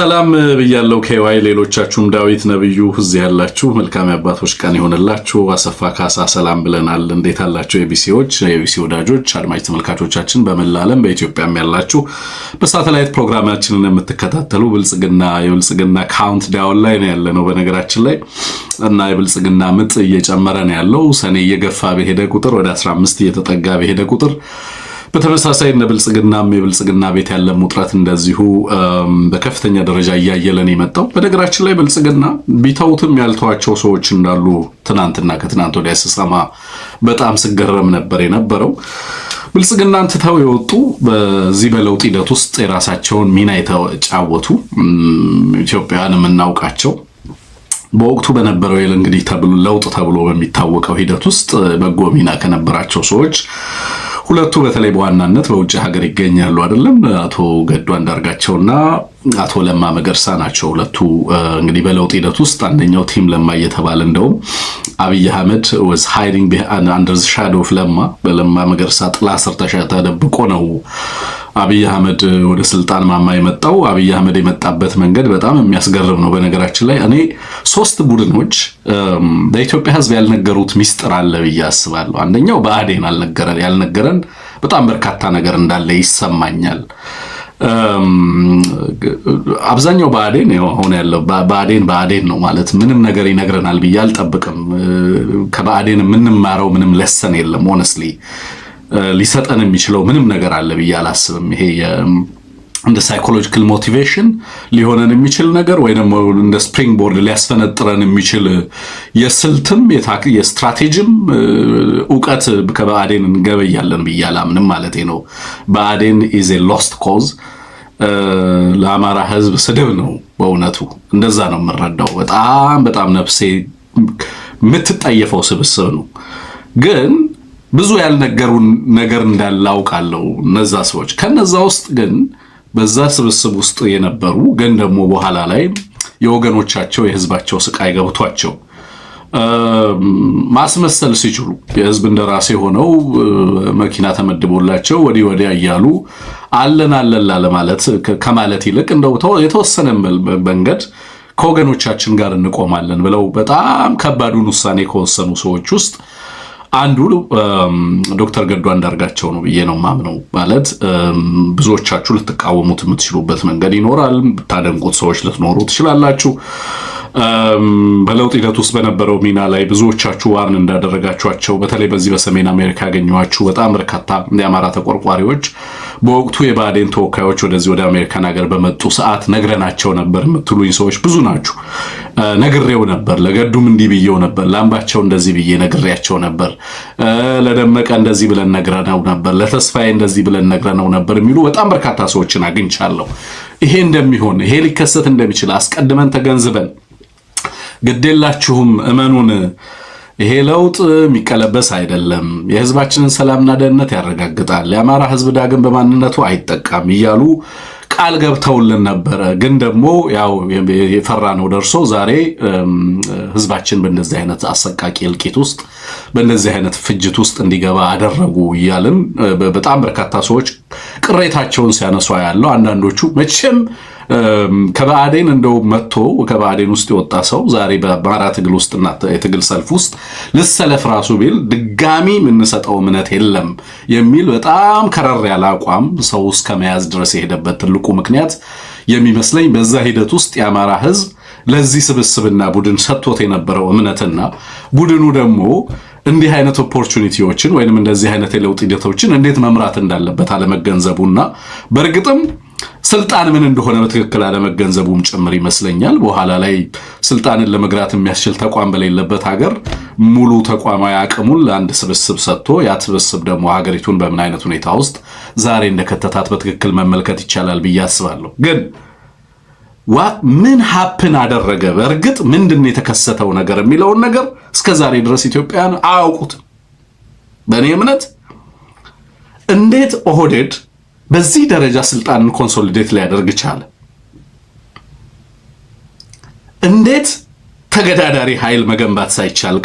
ሰላም ብያለው ከዋይ ሌሎቻችሁም ዳዊት ነብዩ እዚህ ያላችሁ መልካም አባቶች ቀን ይሆንላችሁ። አሰፋ ካሳ ሰላም ብለናል። እንዴት አላችሁ? የቢሲዎች የቢሲ ወዳጆች አድማጭ ተመልካቾቻችን በመላ ዓለም በኢትዮጵያም ያላችሁ በሳተላይት ፕሮግራማችንን የምትከታተሉ የብልጽግና ካውንት ዳውን ላይ ነው ያለነው በነገራችን ላይ እና የብልጽግና ምጥ እየጨመረ ነው ያለው። ሰኔ እየገፋ በሄደ ቁጥር ወደ 15 እየተጠጋ በሄደ ቁጥር በተመሳሳይ የብልጽግና ቤት ያለ ሙጥረት እንደዚሁ በከፍተኛ ደረጃ እያየለን የመጣው። በነገራችን ላይ ብልጽግና ቢተውትም ያልተዋቸው ሰዎች እንዳሉ ትናንትና ከትናንት ወዲያ ስሰማ በጣም ስገረም ነበር የነበረው። ብልጽግናን ትተው የወጡ በዚህ በለውጥ ሂደት ውስጥ የራሳቸውን ሚና የተጫወቱ ኢትዮጵያውያን የምናውቃቸው በወቅቱ በነበረው እንግዲህ ለውጥ ተብሎ በሚታወቀው ሂደት ውስጥ በጎ ሚና ከነበራቸው ሰዎች ሁለቱ በተለይ በዋናነት በውጭ ሀገር ይገኛሉ አይደለም? አቶ ገዱ አንዳርጋቸውና አቶ ለማ መገርሳ ናቸው። ሁለቱ እንግዲህ በለውጥ ሂደት ውስጥ አንደኛው ቲም ለማ እየተባለ እንደውም አብይ አህመድ was hiding under the shadow of በለማ መገርሳ ጥላ ስር ተደብቆ ነው አብይ አህመድ ወደ ስልጣን ማማ የመጣው። አብይ አህመድ የመጣበት መንገድ በጣም የሚያስገርም ነው። በነገራችን ላይ እኔ ሶስት ቡድኖች በኢትዮጵያ ሕዝብ ያልነገሩት ሚስጥር አለ ብዬ አስባለሁ። አንደኛው ብአዴን ያልነገረን በጣም በርካታ ነገር እንዳለ ይሰማኛል። አብዛኛው ብአዴን አሁን ያለው ብአዴን ነው ማለት ምንም ነገር ይነግረናል ብዬ አልጠብቅም። ከብአዴን የምንማረው ምንም ለሰን የለም። ሆነስሊ ሊሰጠን የሚችለው ምንም ነገር አለ ብዬ አላስብም። ይሄ እንደ ሳይኮሎጂካል ሞቲቬሽን ሊሆነን የሚችል ነገር ወይ ደግሞ እንደ ስፕሪንግ ቦርድ ሊያስፈነጥረን የሚችል የስልትም የስትራቴጂም ዕውቀት ከብአዴን እንገበያለን ብዬ አላምንም ማለት ነው። ብአዴን is a lost cause። ለአማራ ህዝብ ስድብ ነው በእውነቱ። እንደዛ ነው የምንረዳው። በጣም ነፍሴ የምትጠየፈው ስብስብ ነው። ግን ብዙ ያልነገሩን ነገር እንዳለ አውቃለሁ እነዛ ሰዎች። ከነዛ ውስጥ ግን በዛ ስብስብ ውስጥ የነበሩ ግን ደግሞ በኋላ ላይ የወገኖቻቸው የህዝባቸው ስቃይ ገብቷቸው ማስመሰል ሲችሉ የህዝብ እንደራሴ ሆነው መኪና ተመድቦላቸው ወዲያ እያሉ አለን ለማለት ከማለት ይልቅ እንደው የተወሰነ መንገድ ከወገኖቻችን ጋር እንቆማለን ብለው በጣም ከባዱን ውሳኔ ከወሰኑ ሰዎች ውስጥ አንዱ ዶክተር ገዱ አንዳርጋቸው ነው ብዬ ነው ማምነው። ማለት ብዙዎቻችሁ ልትቃወሙት የምትችሉበት መንገድ ይኖራል። ብታደንቁት ሰዎች ልትኖሩ ትችላላችሁ። በለውጥ ሂደት ውስጥ በነበረው ሚና ላይ ብዙዎቻችሁ ዋርን እንዳደረጋችኋቸው በተለይ በዚህ በሰሜን አሜሪካ ያገኘኋችሁ በጣም በርካታ የአማራ ተቆርቋሪዎች በወቅቱ የብአዴን ተወካዮች ወደዚህ ወደ አሜሪካን ሀገር በመጡ ሰዓት ነግረናቸው ነበር የምትሉኝ ሰዎች ብዙ ናችሁ። ነግሬው ነበር። ለገዱም እንዲህ ብዬው ነበር። ለአምባቸው እንደዚህ ብዬ ነግሬያቸው ነበር። ለደመቀ እንደዚህ ብለን ነግረነው ነበር። ለተስፋዬ እንደዚህ ብለን ነግረነው ነበር የሚሉ በጣም በርካታ ሰዎችን አግኝቻለሁ። ይሄ እንደሚሆን ይሄ ሊከሰት እንደሚችል አስቀድመን ተገንዝበን ግዴላችሁም እመኑን፣ ይሄ ለውጥ የሚቀለበስ አይደለም፣ የህዝባችንን ሰላምና ደህንነት ያረጋግጣል፣ የአማራ ህዝብ ዳግም በማንነቱ አይጠቃም እያሉ ቃል ገብተውልን ነበረ። ግን ደግሞ ያው የፈራነው ደርሶ ዛሬ ህዝባችን በእንደዚህ አይነት አሰቃቂ እልቂት ውስጥ በእንደዚህ አይነት ፍጅት ውስጥ እንዲገባ አደረጉ እያልን በጣም በርካታ ሰዎች ቅሬታቸውን ሲያነሱ ያለው አንዳንዶቹ መቼም ከብአዴን እንደው መጥቶ ከብአዴን ውስጥ የወጣ ሰው ዛሬ በአማራ ትግል ውስጥና የትግል ሰልፍ ውስጥ ልሰለፍ ራሱ ቢል ድጋሚ የምንሰጠው እምነት የለም የሚል በጣም ከረር ያለ አቋም ሰው እስከ መያዝ ድረስ የሄደበት ትልቁ ምክንያት የሚመስለኝ በዛ ሂደት ውስጥ የአማራ ህዝብ ለዚህ ስብስብና ቡድን ሰጥቶት የነበረው እምነትና ቡድኑ ደግሞ እንዲህ አይነት ኦፖርቹኒቲዎችን ወይንም እንደዚህ አይነት የለውጥ ሂደቶችን እንዴት መምራት እንዳለበት አለመገንዘቡና በእርግጥም ስልጣን ምን እንደሆነ በትክክል አለመገንዘቡም ጭምር ይመስለኛል። በኋላ ላይ ስልጣንን ለመግራት የሚያስችል ተቋም በሌለበት ሀገር ሙሉ ተቋማዊ አቅሙን ለአንድ ስብስብ ሰጥቶ ያ ስብስብ ደግሞ ሀገሪቱን በምን አይነት ሁኔታ ውስጥ ዛሬ እንደከተታት በትክክል መመልከት ይቻላል ብዬ አስባለሁ። ግን ምን ሀፕን አደረገ፣ በእርግጥ ምንድን የተከሰተው ነገር የሚለውን ነገር እስከ ዛሬ ድረስ ኢትዮጵያውያን አያውቁትም። በእኔ እምነት እንዴት ኦህዴድ በዚህ ደረጃ ስልጣንን ኮንሶሊዴት ሊያደርግ ቻለ? እንዴት ተገዳዳሪ ኃይል መገንባት ሳይቻል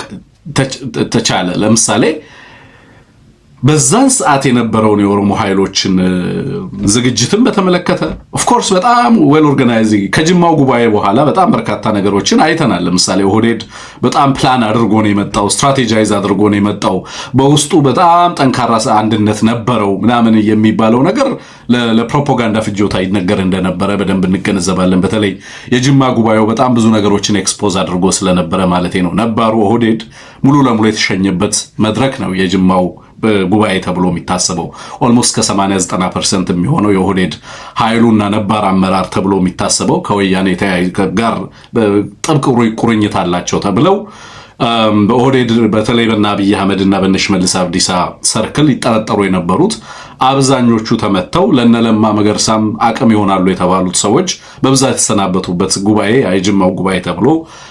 ተቻለ? ለምሳሌ በዛን ሰዓት የነበረውን የኦሮሞ ኃይሎችን ዝግጅትን በተመለከተ ኦፍ ኮርስ በጣም ዌል ኦርጋናይዝድ ከጅማው ጉባኤ በኋላ በጣም በርካታ ነገሮችን አይተናል። ለምሳሌ ኦህዴድ በጣም ፕላን አድርጎ ነው የመጣው፣ ስትራቴጃይዝ አድርጎ ነው የመጣው፣ በውስጡ በጣም ጠንካራ አንድነት ነበረው ምናምን የሚባለው ነገር ለፕሮፓጋንዳ ፍጆታ ይነገር እንደነበረ በደንብ እንገነዘባለን። በተለይ የጅማ ጉባኤው በጣም ብዙ ነገሮችን ኤክስፖዝ አድርጎ ስለነበረ ማለት ነው። ነባሩ ኦህዴድ ሙሉ ለሙሉ የተሸኘበት መድረክ ነው የጅማው ጉባኤ ተብሎ የሚታሰበው። ኦልሞስት ከ80-90% የሚሆነው የኦህዴድ ኃይሉና ነባር አመራር ተብሎ የሚታሰበው ከወያኔ ጋር ጥብቅ ቁርኝት አላቸው ተብለው በኦህዴድ በተለይ በእነ አብይ አህመድ እና በእነ ሽመልስ አብዲሳ ሰርክል ይጠረጠሩ የነበሩት አብዛኞቹ ተመተው ለነለማ መገርሳም አቅም ይሆናሉ የተባሉት ሰዎች በብዛት የተሰናበቱበት ጉባኤ የጅማው ጉባኤ ተብሎ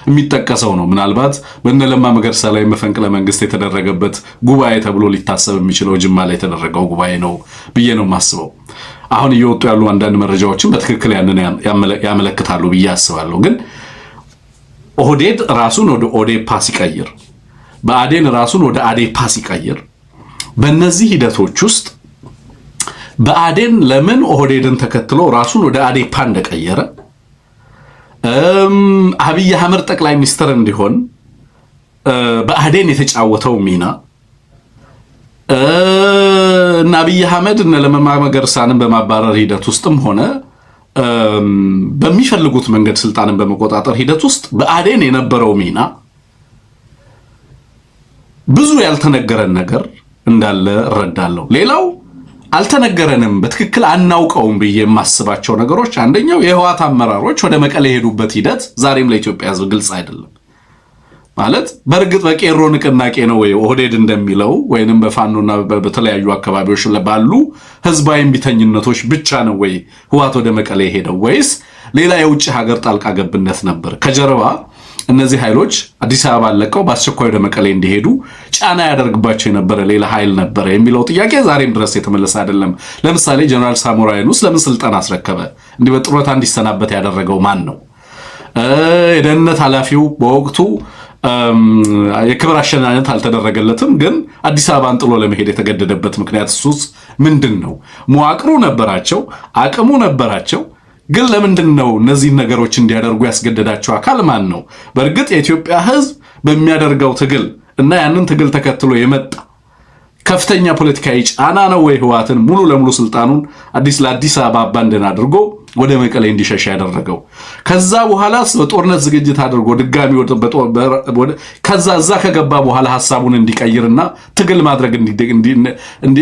የሚጠቀሰው ነው። ምናልባት በነለማ መገርሳ ላይ መፈንቅለ መንግስት የተደረገበት ጉባኤ ተብሎ ሊታሰብ የሚችለው ጅማ ላይ የተደረገው ጉባኤ ነው ብዬ ነው የማስበው። አሁን እየወጡ ያሉ አንዳንድ መረጃዎችን በትክክል ያንን ያመለክታሉ ብዬ አስባለሁ። ግን ኦህዴድ ራሱን ወደ ኦዴፓ ሲቀይር፣ ብአዴን ራሱን ወደ አዴፓ ሲቀይር፣ በእነዚህ ሂደቶች ውስጥ ብአዴን ለምን ኦህዴድን ተከትሎ ራሱን ወደ አዴፓ እንደቀየረ፣ አብይ አህመድ ጠቅላይ ሚኒስትር እንዲሆን ብአዴን የተጫወተው ሚና እና አብይ አህመድ እነ ለማ መገርሳንን በማባረር ሂደት ውስጥም ሆነ በሚፈልጉት መንገድ ስልጣንን በመቆጣጠር ሂደት ውስጥ ብአዴን የነበረው ሚና ብዙ ያልተነገረን ነገር እንዳለ እረዳለሁ። ሌላው አልተነገረንም በትክክል አናውቀውም ብዬ የማስባቸው ነገሮች አንደኛው የህወሓት አመራሮች ወደ መቀሌ የሄዱበት ሂደት ዛሬም ለኢትዮጵያ ህዝብ ግልጽ አይደለም። ማለት በእርግጥ በቄሮ ንቅናቄ ነው ወይ ኦህዴድ እንደሚለው ወይንም በፋኖና በተለያዩ አካባቢዎች ባሉ ህዝባዊ ቢተኝነቶች ብቻ ነው ወይ ህወሓት ወደ መቀሌ ሄደው ወይስ ሌላ የውጭ ሀገር ጣልቃ ገብነት ነበር? ከጀርባ እነዚህ ኃይሎች አዲስ አበባ ለቀው በአስቸኳይ ወደ መቀሌ እንዲሄዱ ጫና ያደርግባቸው የነበረ ሌላ ኃይል ነበር የሚለው ጥያቄ ዛሬም ድረስ የተመለሰ አይደለም። ለምሳሌ ጀነራል ሳሞራ የኑስ ለምን ስልጣን አስረከበ? እንዲህ በጡረታ እንዲሰናበት ያደረገው ማን ነው? የደህንነት ኃላፊው በወቅቱ የክብር አሸናነት አልተደረገለትም፣ ግን አዲስ አበባን ጥሎ ለመሄድ የተገደደበት ምክንያት እሱስ ምንድን ነው? መዋቅሩ ነበራቸው፣ አቅሙ ነበራቸው፣ ግን ለምንድን ነው እነዚህን ነገሮች እንዲያደርጉ ያስገደዳቸው አካል ማን ነው? በእርግጥ የኢትዮጵያ ህዝብ በሚያደርገው ትግል እና ያንን ትግል ተከትሎ የመጣ ከፍተኛ ፖለቲካዊ ጫና ነው ወይ ህወሓትን ሙሉ ለሙሉ ስልጣኑን ለአዲስ አበባ አባንደን አድርጎ ወደ መቀሌ እንዲሸሽ ያደረገው? ከዛ በኋላ በጦርነት ዝግጅት አድርጎ ድጋሚ ከዛ ከገባ በኋላ ሐሳቡን እንዲቀይርና ትግል ማድረግ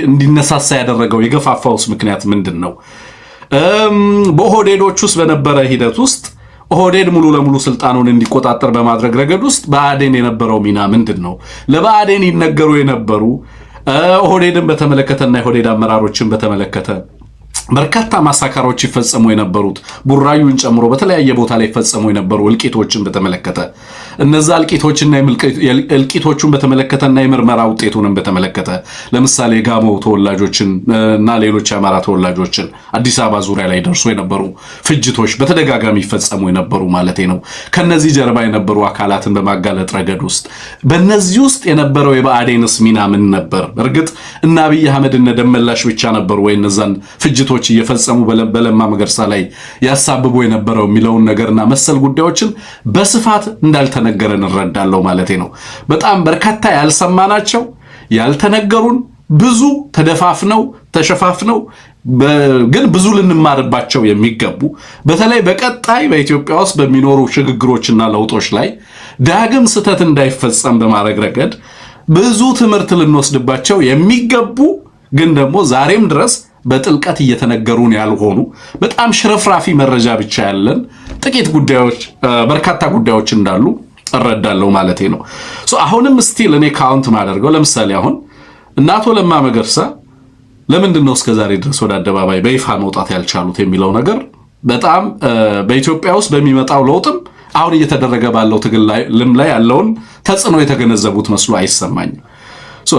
እንዲነሳሳ ያደረገው የገፋፋውስ ምክንያት ምንድን ነው? በኦህዴዶች ውስጥ በነበረ ሂደት ውስጥ ኦህዴድ ሙሉ ለሙሉ ስልጣኑን እንዲቆጣጠር በማድረግ ረገድ ውስጥ ብአዴን የነበረው ሚና ምንድን ነው? ለብአዴን ይነገሩ የነበሩ ኦህዴድን በተመለከተና የኦህዴድ አመራሮችን በተመለከተ በርካታ ማሳካሮች ይፈጸሙ የነበሩት ቡራዩን ጨምሮ በተለያየ ቦታ ላይ ይፈጸሙ የነበሩ እልቂቶችን በተመለከተ እነዛ እልቂቶችና እልቂቶቹን በተመለከተና የምርመራ ውጤቱንም በተመለከተ ለምሳሌ ጋሞ ተወላጆችን እና ሌሎች የአማራ ተወላጆችን አዲስ አበባ ዙሪያ ላይ ደርሶ የነበሩ ፍጅቶች በተደጋጋሚ ይፈጸሙ የነበሩ ማለት ነው። ከነዚህ ጀርባ የነበሩ አካላትን በማጋለጥ ረገድ ውስጥ በእነዚህ ውስጥ የነበረው የብአዴንስ ሚና ምን ነበር? እርግጥ እና አብይ አህመድ እነ ደመላሽ ብቻ ነበሩ ወይ እነዛን ፍጅቶች እየፈጸሙ በለማ መገርሳ ላይ ያሳብቡ የነበረው የሚለውን ነገርና መሰል ጉዳዮችን በስፋት እንዳልተነገረን እንረዳለው ማለት ነው። በጣም በርካታ ያልሰማናቸው ያልተነገሩን ብዙ ተደፋፍነው ተሸፋፍነው ግን ብዙ ልንማርባቸው የሚገቡ በተለይ በቀጣይ በኢትዮጵያ ውስጥ በሚኖሩ ሽግግሮችና ለውጦች ላይ ዳግም ስህተት እንዳይፈጸም በማድረግ ረገድ ብዙ ትምህርት ልንወስድባቸው የሚገቡ ግን ደግሞ ዛሬም ድረስ በጥልቀት እየተነገሩን ያልሆኑ በጣም ሽረፍራፊ መረጃ ብቻ ያለን ጥቂት ጉዳዮች በርካታ ጉዳዮች እንዳሉ እረዳለሁ ማለት ነው። አሁንም ስቲል እኔ ካውንት ማደርገው ለምሳሌ አሁን እናቶ ለማ መገርሳ ለምንድን ነው እስከዛሬ ድረስ ወደ አደባባይ በይፋ መውጣት ያልቻሉት የሚለው ነገር በጣም በኢትዮጵያ ውስጥ በሚመጣው ለውጥም አሁን እየተደረገ ባለው ትግል ላይ ያለውን ተጽዕኖ የተገነዘቡት መስሎ አይሰማኝም።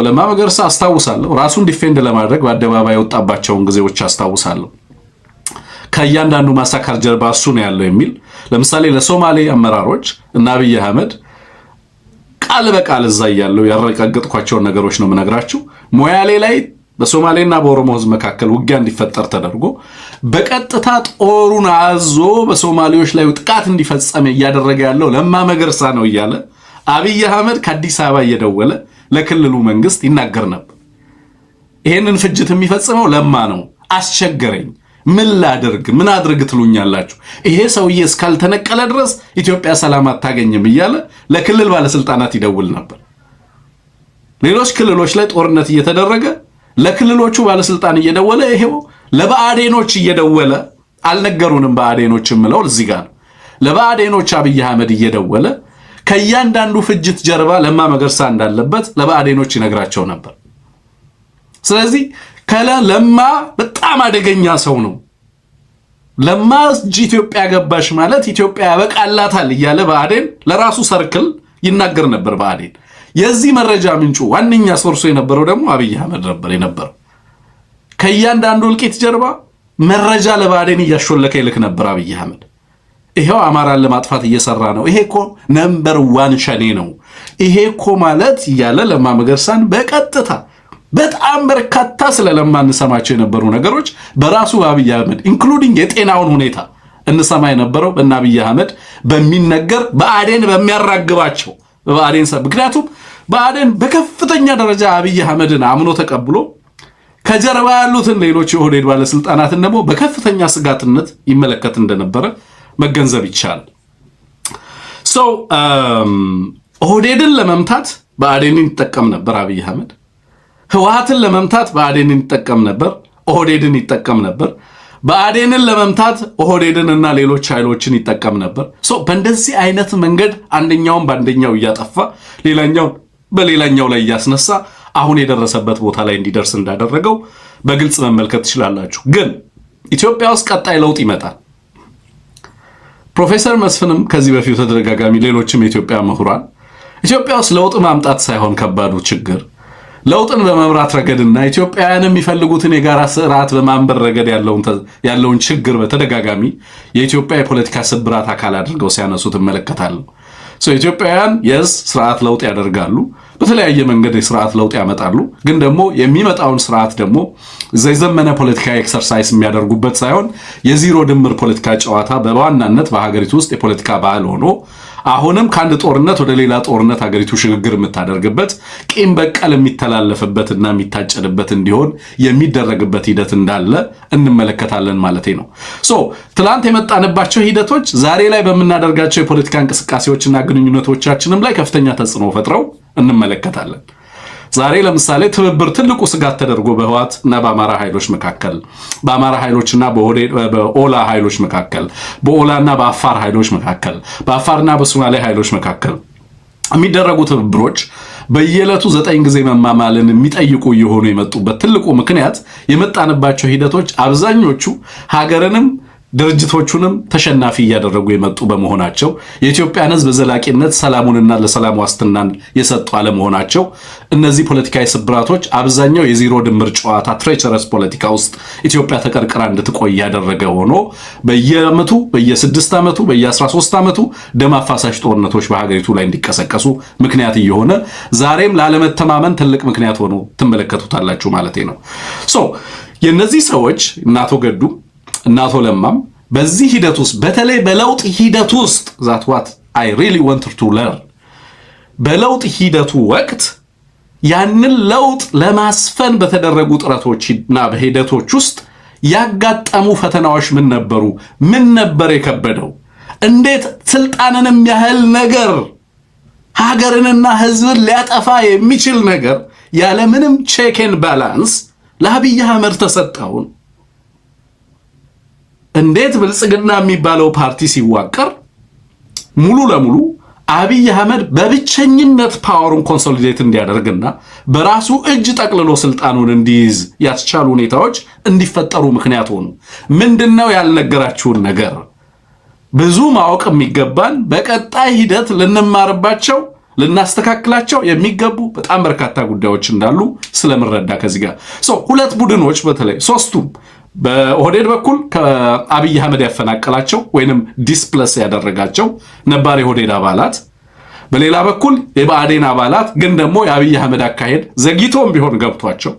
ለማ መገርሳ አስታውሳለሁ ራሱን ዲፌንድ ለማድረግ በአደባባይ ወጣባቸውን ጊዜዎች አስታውሳለሁ። ከእያንዳንዱ ማሳካር ጀርባ እሱ ነው ያለው የሚል ለምሳሌ ለሶማሌ አመራሮች እና አብይ አህመድ ቃል በቃል እዛ ያለው ያረጋገጥኳቸውን ነገሮች ነው የምነግራችሁ። ሞያሌ ላይ በሶማሌና በኦሮሞ ህዝብ መካከል ውጊያ እንዲፈጠር ተደርጎ በቀጥታ ጦሩን አዞ በሶማሌዎች ላይ ጥቃት እንዲፈጸም እያደረገ ያለው ለማ መገርሳ ነው እያለ አብይ አህመድ ከአዲስ አበባ እየደወለ ለክልሉ መንግስት ይናገር ነበር። ይሄንን ፍጅት የሚፈጽመው ለማ ነው፣ አስቸገረኝ፣ ምን ላድርግ፣ ምን አድርግ ትሉኛላችሁ፣ ይሄ ሰውዬ እስካልተነቀለ ድረስ ኢትዮጵያ ሰላም አታገኝም እያለ ለክልል ባለስልጣናት ይደውል ነበር። ሌሎች ክልሎች ላይ ጦርነት እየተደረገ ለክልሎቹ ባለስልጣን እየደወለ ይሄው ለባዕዴኖች እየደወለ አልነገሩንም። ባዕዴኖች ምለው እዚህ ጋር ለባዕዴኖች አብይ አህመድ እየደወለ ከእያንዳንዱ ፍጅት ጀርባ ለማ መገርሳ እንዳለበት ለባዕዴኖች ይነግራቸው ነበር። ስለዚህ ለማ በጣም አደገኛ ሰው ነው። ለማ ኢትዮጵያ ገባሽ ማለት ኢትዮጵያ ያበቃላታል እያለ ባዕዴን ለራሱ ሰርክል ይናገር ነበር። ባዕዴን የዚህ መረጃ ምንጩ ዋነኛ ሶርሱ የነበረው ደግሞ አብይ አህመድ ነበር የነበረው። ከእያንዳንዱ እልቂት ጀርባ መረጃ ለባዕዴን እያሾለከ ይልክ ነበር አብይ አህመድ። ይሄው አማራን ለማጥፋት እየሰራ ነው፣ ይሄ እኮ ነምበር 1 ሸኔ ነው፣ ይሄ እኮ ማለት እያለ ለማ መገርሳን በቀጥታ በጣም በርካታ ስለለማ እንሰማቸው የነበሩ ነገሮች በራሱ አብይ አህመድ ኢንክሉዲንግ የጤናውን ሁኔታ እንሰማ የነበረው በእነ አብይ አህመድ በሚነገር ባዕዴን በሚያራግባቸው በባዕዴን ምክንያቱም ባዕዴን በከፍተኛ ደረጃ አብይ አህመድን አምኖ ተቀብሎ ከጀርባ ያሉትን ሌሎች የኦህዴድ ባለስልጣናትን ደግሞ በከፍተኛ ስጋትነት ይመለከት እንደነበረ መገንዘብ ይቻላል። ኦህዴድን ለመምታት ባዕዴንን ይጠቀም ነበር አብይ አህመድ። ህወሓትን ለመምታት ባዕዴንን ይጠቀም ነበር፣ ኦህዴድን ይጠቀም ነበር። ባዕዴንን ለመምታት ኦህዴድንና ሌሎች ኃይሎችን ይጠቀም ነበር። በእንደዚህ አይነት መንገድ አንደኛውን በአንደኛው እያጠፋ ሌላኛው በሌላኛው ላይ እያስነሳ አሁን የደረሰበት ቦታ ላይ እንዲደርስ እንዳደረገው በግልጽ መመልከት ትችላላችሁ። ግን ኢትዮጵያ ውስጥ ቀጣይ ለውጥ ይመጣል። ፕሮፌሰር መስፍንም ከዚህ በፊት ተደጋጋሚ ሌሎችም የኢትዮጵያ ምሁራን ኢትዮጵያ ውስጥ ለውጥ ማምጣት ሳይሆን ከባዱ ችግር ለውጥን በመምራት ረገድና ኢትዮጵያውያን የሚፈልጉትን የጋራ ስርዓት በማንበር ረገድ ያለውን ችግር በተደጋጋሚ የኢትዮጵያ የፖለቲካ ስብራት አካል አድርገው ሲያነሱ ትመለከታለሁ። ኢትዮጵያውያን ስርዓት ለውጥ ያደርጋሉ፣ በተለያየ መንገድ የስርዓት ለውጥ ያመጣሉ። ግን ደግሞ የሚመጣውን ስርዓት ደግሞ ዘመነ ፖለቲካ ኤክሰርሳይዝ የሚያደርጉበት ሳይሆን የዜሮ ድምር ፖለቲካ ጨዋታ በዋናነት በሀገሪቱ ውስጥ የፖለቲካ ባህል ሆኖ አሁንም ከአንድ ጦርነት ወደ ሌላ ጦርነት ሀገሪቱ ሽግግር የምታደርግበት ቂም በቀል የሚተላለፍበትና የሚታጨድበት እንዲሆን የሚደረግበት ሂደት እንዳለ እንመለከታለን ማለት ነው። ትላንት የመጣንባቸው ሂደቶች ዛሬ ላይ በምናደርጋቸው የፖለቲካ እንቅስቃሴዎችና ግንኙነቶቻችንም ላይ ከፍተኛ ተጽዕኖ ፈጥረው እንመለከታለን። ዛሬ ለምሳሌ ትብብር ትልቁ ስጋት ተደርጎ በህወሓት እና በአማራ ኃይሎች መካከል፣ በአማራ ኃይሎችና በኦላ ኃይሎች መካከል፣ በኦላና በአፋር ኃይሎች መካከል፣ በአፋርና በሶማሌ ኃይሎች መካከል የሚደረጉ ትብብሮች በየዕለቱ 9 ጊዜ መማማልን የሚጠይቁ እየሆኑ የመጡበት ትልቁ ምክንያት የመጣንባቸው ሂደቶች አብዛኞቹ ሀገርንም ድርጅቶቹንም ተሸናፊ እያደረጉ የመጡ በመሆናቸው የኢትዮጵያን ሕዝብ ዘላቂነት ሰላሙንና ለሰላም ዋስትናን የሰጡ አለመሆናቸው እነዚህ ፖለቲካዊ ስብራቶች አብዛኛው የዜሮ ድምር ጨዋታ ትሬቸረስ ፖለቲካ ውስጥ ኢትዮጵያ ተቀርቅራ እንድትቆይ ያደረገ ሆኖ በየዓመቱ በየ6 ዓመቱ በየ13 ዓመቱ ደም አፋሳሽ ጦርነቶች በሀገሪቱ ላይ እንዲቀሰቀሱ ምክንያት እየሆነ ዛሬም ላለመተማመን ትልቅ ምክንያት ሆኖ ትመለከቱታላችሁ ማለት ነው። የነዚህ ሰዎች እናቶ ገዱ እናቶ ለማም በዚህ ሂደት ውስጥ በተለይ በለውጥ ሂደት ውስጥ that what I really wanted to learn በለውጥ ሂደቱ ወቅት ያንን ለውጥ ለማስፈን በተደረጉ ጥረቶችና በሂደቶች ውስጥ ያጋጠሙ ፈተናዎች ምን ነበሩ? ምን ነበር የከበደው? እንዴት ስልጣንንም ያህል ነገር ሀገርንና ህዝብን ሊያጠፋ የሚችል ነገር ያለ ምንም ቼክ ኤንድ ባላንስ ለአብይ አህመድ ተሰጠውን? እንዴት ብልጽግና የሚባለው ፓርቲ ሲዋቀር ሙሉ ለሙሉ አብይ አህመድ በብቸኝነት ፓወሩን ኮንሶሊዴት እንዲያደርግና በራሱ እጅ ጠቅልሎ ስልጣኑን እንዲይዝ ያስቻሉ ሁኔታዎች እንዲፈጠሩ ምክንያት ሆኑ? ምንድነው ያልነገራችሁን ነገር? ብዙ ማወቅ የሚገባን በቀጣይ ሂደት ልንማርባቸው ልናስተካክላቸው የሚገቡ በጣም በርካታ ጉዳዮች እንዳሉ ስለምረዳ ከዚህ ጋር ሁለት ቡድኖች በተለይ ሶስቱም በኦህዴድ በኩል ከአብይ አህመድ ያፈናቀላቸው ወይንም ዲስፕለስ ያደረጋቸው ነባር የኦህዴድ አባላት በሌላ በኩል የብአዴን አባላት ግን ደግሞ የአብይ አህመድ አካሄድ ዘግይቶም ቢሆን ገብቷቸው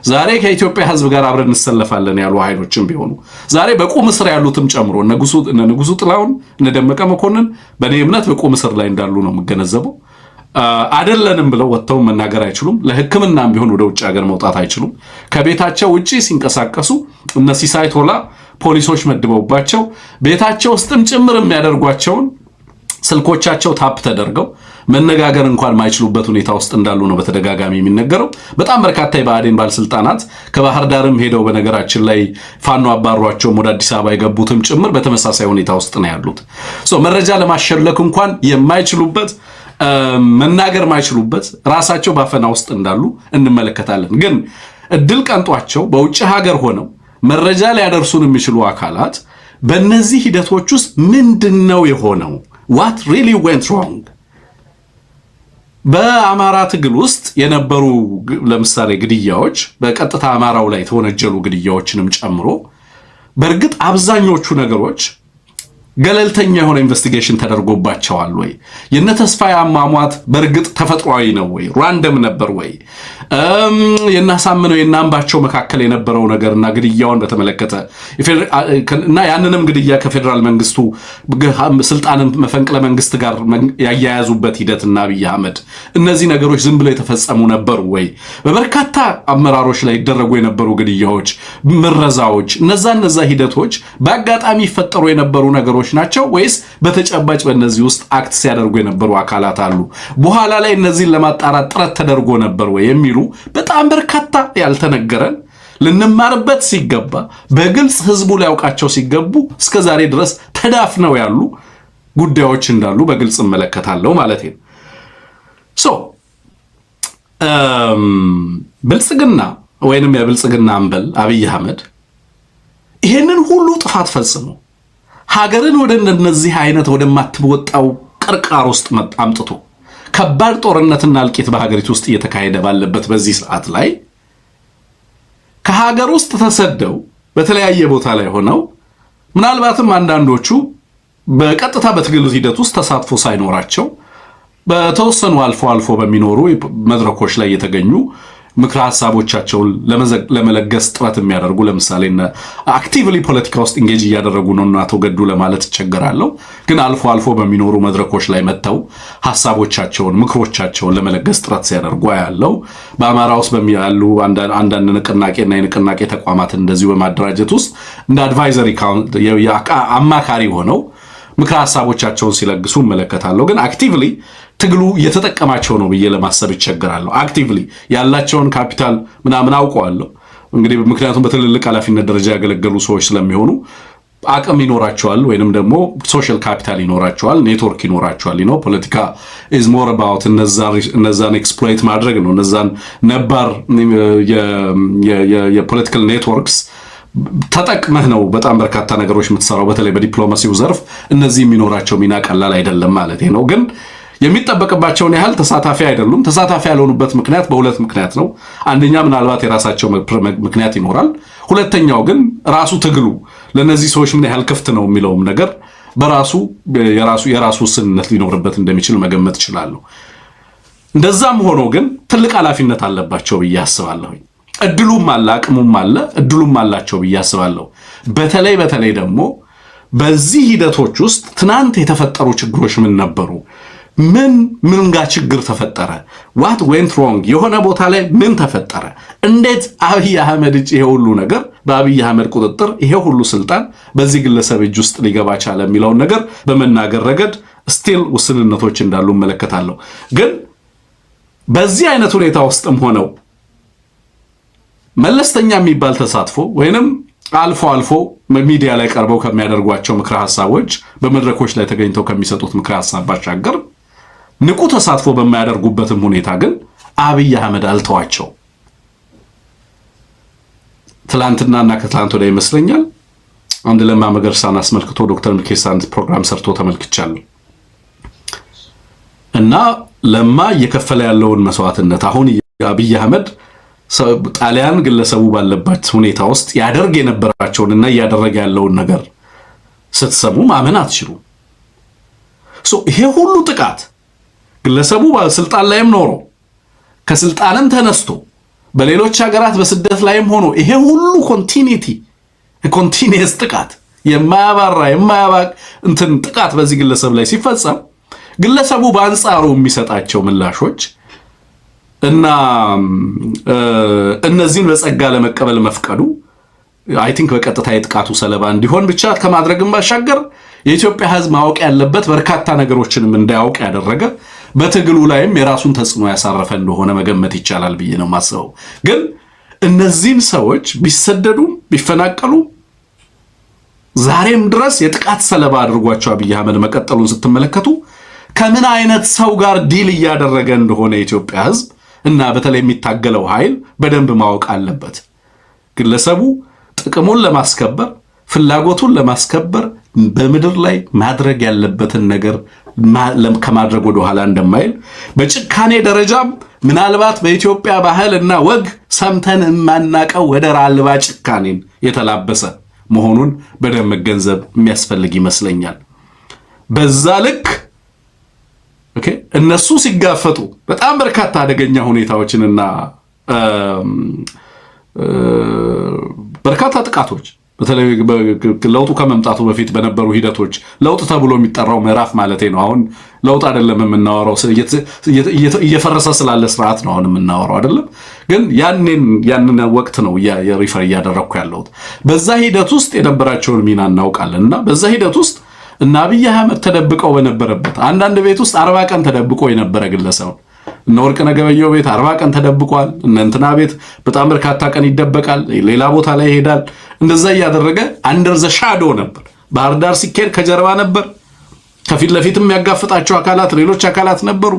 ዛሬ ከኢትዮጵያ ሕዝብ ጋር አብረን እንሰለፋለን ያሉ ኃይሎችም ቢሆኑ ዛሬ በቁም እስር ያሉትም ጨምሮ እነ ንጉሱ ጥላሁን እነ ደመቀ መኮንን በእኔ እምነት በቁም እስር ላይ እንዳሉ ነው የምገነዘበው። አይደለንም ብለው ወጥተው መናገር አይችሉም። ለሕክምናም ቢሆን ወደ ውጭ ሀገር መውጣት አይችሉም። ከቤታቸው ውጪ ሲንቀሳቀሱ እነ ሲሳይ ቶላ ፖሊሶች መድበውባቸው ቤታቸው ውስጥም ጭምር የሚያደርጓቸውን ስልኮቻቸው ታፕ ተደርገው መነጋገር እንኳን ማይችሉበት ሁኔታ ውስጥ እንዳሉ ነው በተደጋጋሚ የሚነገረው። በጣም በርካታ የብአዴን ባለስልጣናት ከባህር ዳርም ሄደው በነገራችን ላይ ፋኖ አባሯቸውም ወደ አዲስ አበባ የገቡትም ጭምር በተመሳሳይ ሁኔታ ውስጥ ነው ያሉት። መረጃ ለማሸለክ እንኳን የማይችሉበት መናገር ማይችሉበት ራሳቸው ባፈና ውስጥ እንዳሉ እንመለከታለን። ግን እድል ቀንጧቸው በውጭ ሀገር ሆነው መረጃ ሊያደርሱን የሚችሉ አካላት በእነዚህ ሂደቶች ውስጥ ምንድነው የሆነው? what really went wrong? በአማራ ትግል ውስጥ የነበሩ ለምሳሌ ግድያዎች በቀጥታ አማራው ላይ ተወነጀሉ ግድያዎችንም ጨምሮ በእርግጥ አብዛኞቹ ነገሮች ገለልተኛ የሆነ ኢንቨስቲጌሽን ተደርጎባቸዋል ወይ? የነ ተስፋዬ አሟሟት በእርግጥ ተፈጥሯዊ ነው ወይ? ራንደም ነበር ወይ? የናሳምነው የናምባቸው መካከል የነበረው ነገርና ግድያውን በተመለከተ እና ያንንም ግድያ ከፌደራል መንግስቱ ስልጣንን መፈንቅለ መንግስት ጋር ያያያዙበት ሂደትና አብይ አህመድ እነዚህ ነገሮች ዝም ብለው የተፈጸሙ ነበሩ ወይ? በበርካታ አመራሮች ላይ ይደረጉ የነበሩ ግድያዎች፣ ምረዛዎች፣ እነዛ ሂደቶች በአጋጣሚ ይፈጠሩ የነበሩ ነገሮች ናቸው ወይስ በተጨባጭ በእነዚህ ውስጥ አክት ሲያደርጉ የነበሩ አካላት አሉ? በኋላ ላይ እነዚህን ለማጣራት ጥረት ተደርጎ ነበር ወይ የሚሉ በጣም በርካታ ያልተነገረን ልንማርበት ሲገባ በግልጽ ህዝቡ ሊያውቃቸው ሲገቡ እስከዛሬ ድረስ ተዳፍነው ያሉ ጉዳዮች እንዳሉ በግልጽ እመለከታለሁ ማለት ነው። ብልጽግና ወይንም የብልጽግና አንበል አብይ አህመድ ይሄንን ሁሉ ጥፋት ፈጽሞ ሀገርን ወደ እነዚህ አይነት ወደማትወጣው ቅርቃር ውስጥ አምጥቶ ከባድ ጦርነትና እልቂት በሀገሪቱ ውስጥ እየተካሄደ ባለበት በዚህ ሰዓት ላይ ከሀገር ውስጥ ተሰደው በተለያየ ቦታ ላይ ሆነው ምናልባትም አንዳንዶቹ በቀጥታ በትግል ሂደት ውስጥ ተሳትፎ ሳይኖራቸው በተወሰኑ አልፎ በሚኖሩ መድረኮች ላይ የተገኙ ምክረ ሐሳቦቻቸውን ለመለገስ ጥረት የሚያደርጉ ለምሳሌ አክቲቭሊ ፖለቲካ ውስጥ ኢንጌጅ እያደረጉ ነው እና ተወገዱ ለማለት ይቸገራለሁ። ግን አልፎ በሚኖሩ መድረኮች ላይ መተው ሐሳቦቻቸውን ምክሮቻቸውን ለመለገስ ጥረት ሲያደርጉ ያለው በአማራ ውስጥ በሚያሉ አንዳንድ ንቅናቄና የንቅናቄ ተቋማት እንደዚሁ በማደራጀት ውስጥ እንደ አድቫይዘሪ አማካሪ ሆነው ምክረ ሐሳቦቻቸውን ሲለግሱ እመለከታለሁ። ግን አክቲቭሊ ትግሉ እየተጠቀማቸው ነው ብዬ ለማሰብ ይቸገራለሁ። አክቲቭሊ ያላቸውን ካፒታል ምናምን አውቀዋለሁ። እንግዲህ ምክንያቱም በትልልቅ ኃላፊነት ደረጃ ያገለገሉ ሰዎች ስለሚሆኑ አቅም ይኖራቸዋል፣ ወይንም ደግሞ ሶሻል ካፒታል ይኖራቸዋል፣ ኔትወርክ ይኖራቸዋል። ፖለቲካ ኢዝ ሞር አባውት እነዛን ኤክስፕሎይት ማድረግ ነው። እነዛን ነባር የፖለቲካል ኔትወርክስ ተጠቅመህ ነው በጣም በርካታ ነገሮች የምትሰራው። በተለይ በዲፕሎማሲው ዘርፍ እነዚህ የሚኖራቸው ሚና ቀላል አይደለም ማለት ነው። ግን የሚጠበቅባቸውን ያህል ተሳታፊ አይደሉም። ተሳታፊ ያልሆኑበት ምክንያት በሁለት ምክንያት ነው። አንደኛ ምናልባት የራሳቸው ምክንያት ይኖራል። ሁለተኛው ግን ራሱ ትግሉ ለነዚህ ሰዎች ምን ያህል ክፍት ነው የሚለውም ነገር በራሱ የራሱ ውስንነት ሊኖርበት እንደሚችል መገመት እችላለሁ። እንደዛም ሆኖ ግን ትልቅ ኃላፊነት አለባቸው ብዬ አስባለሁ። እድሉም አለ፣ አቅሙም አለ፣ እድሉም አላቸው ብዬ አስባለሁ። በተለይ ደግሞ በዚህ ሂደቶች ውስጥ ትናንት የተፈጠሩ ችግሮች ምን ነበሩ? ምን ጋር ችግር ተፈጠረ? what went wrong? የሆነ ቦታ ላይ ምን ተፈጠረ? እንዴት አብይ አህመድ እጅ ይሄ ሁሉ ነገር በአብይ አህመድ ቁጥጥር ይሄ ሁሉ ስልጣን በዚህ ግለሰብ እጅ ውስጥ ሊገባ ቻለ የሚለውን ነገር በመናገር ረገድ ስቲል ውስንነቶች እንዳሉ እመለከታለሁ። ግን በዚህ አይነት ሁኔታ ውስጥም ሆነው መለስተኛ የሚባል ተሳትፎ ወይንም አልፎ ሚዲያ ላይ ቀርበው ከሚያደርጓቸው ምክረ ሐሳቦች በመድረኮች ላይ ተገኝተው ከሚሰጡት ምክረ ሐሳብ ባሻገር ንቁ ተሳትፎ በማያደርጉበትም ሁኔታ ግን አብይ አህመድ አልተዋቸው። ትላንትናና ከትላንት ወዲያ ይመስለኛል አንድ ለማ መገርሳን አስመልክቶ ዶክተር ሚኬሳን ፕሮግራም ሰርቶ ተመልክቻለሁ እና ለማ እየከፈለ ያለውን መስዋዕትነት አሁን አብይ አህመድ ጣሊያን ግለሰቡ ባለበት ሁኔታ ውስጥ ያደርግ የነበራቸውንና እያደረገ ያለውን ነገር ስትሰሙ ማመን አትችሉ። ይሄ ሁሉ ጥቃት ግለሰቡ በስልጣን ላይም ኖሮ ከስልጣንም ተነስቶ በሌሎች ሀገራት በስደት ላይም ሆኖ ይሄ ሁሉ ኮንቲኒየስ ጥቃት የማያባራ እንትን ጥቃት በዚህ ግለሰብ ላይ ሲፈጸም ግለሰቡ በአንጻሩ የሚሰጣቸው ምላሾች እና እነዚህን በጸጋ ለመቀበል መፍቀዱ አይ ቲንክ በቀጥታ የጥቃቱ ሰለባ እንዲሆን ብቻ ከማድረግም ባሻገር የኢትዮጵያ ሕዝብ ማወቅ ያለበት በርካታ ነገሮችንም እንዳያውቅ ያደረገ በትግሉ ላይም የራሱን ተጽዕኖ ያሳረፈ እንደሆነ መገመት ይቻላል ብዬ ነው ማስበው። ግን እነዚህን ሰዎች ቢሰደዱ ቢፈናቀሉ ዛሬም ድረስ የጥቃት ሰለባ አድርጓቸው አብይ አህመድ መቀጠሉን ስትመለከቱ ከምን አይነት ሰው ጋር ዲል እያደረገ እንደሆነ የኢትዮጵያ ሕዝብ እና በተለይ የሚታገለው ኃይል በደንብ ማወቅ አለበት። ግለሰቡ ጥቅሙን ለማስከበር ፍላጎቱን ለማስከበር በምድር ላይ ማድረግ ያለበትን ነገር ከማድረግ ወደ ኋላ እንደማይል በጭካኔ ደረጃም ምናልባት በኢትዮጵያ ባህል እና ወግ ሰምተን የማናቀው ወደር አልባ ጭካኔን የተላበሰ መሆኑን በደንብ መገንዘብ የሚያስፈልግ ይመስለኛል። በዛ ልክ እነሱ ሲጋፈጡ በጣም በርካታ አደገኛ ሁኔታዎችንና በርካታ ጥቃቶች በተለይ ለውጡ ከመምጣቱ በፊት በነበሩ ሂደቶች ለውጥ ተብሎ የሚጠራው ምዕራፍ ማለት ነው። አሁን ለውጥ አይደለም የምናወራው፣ እየፈረሰ ስላለ ስርዓት ነው አሁን የምናወራው አይደለም። ግን ያንን ወቅት ነው የሪፈር እያደረኩ ያለሁት። በዛ ሂደት ውስጥ የነበራቸውን ሚና እናውቃለን እና በዛ ሂደት ውስጥ እና አብይ አህመድ ተደብቀው በነበረበት አንዳንድ ቤት ውስጥ 40 ቀን ተደብቆ የነበረ ግለሰብ እነ ወርቅነህ ገበየሁ ቤት 40 ቀን ተደብቋል። እነ እንትና ቤት በጣም በርካታ ቀን ይደበቃል፣ ሌላ ቦታ ላይ ይሄዳል። እንደዛ እያደረገ አንደር ዘ ሻዶ ነበር። ባህር ዳር ሲኬድ ከጀርባ ነበር። ከፊት ለፊትም የሚያጋፍጣቸው አካላት ሌሎች አካላት ነበሩ።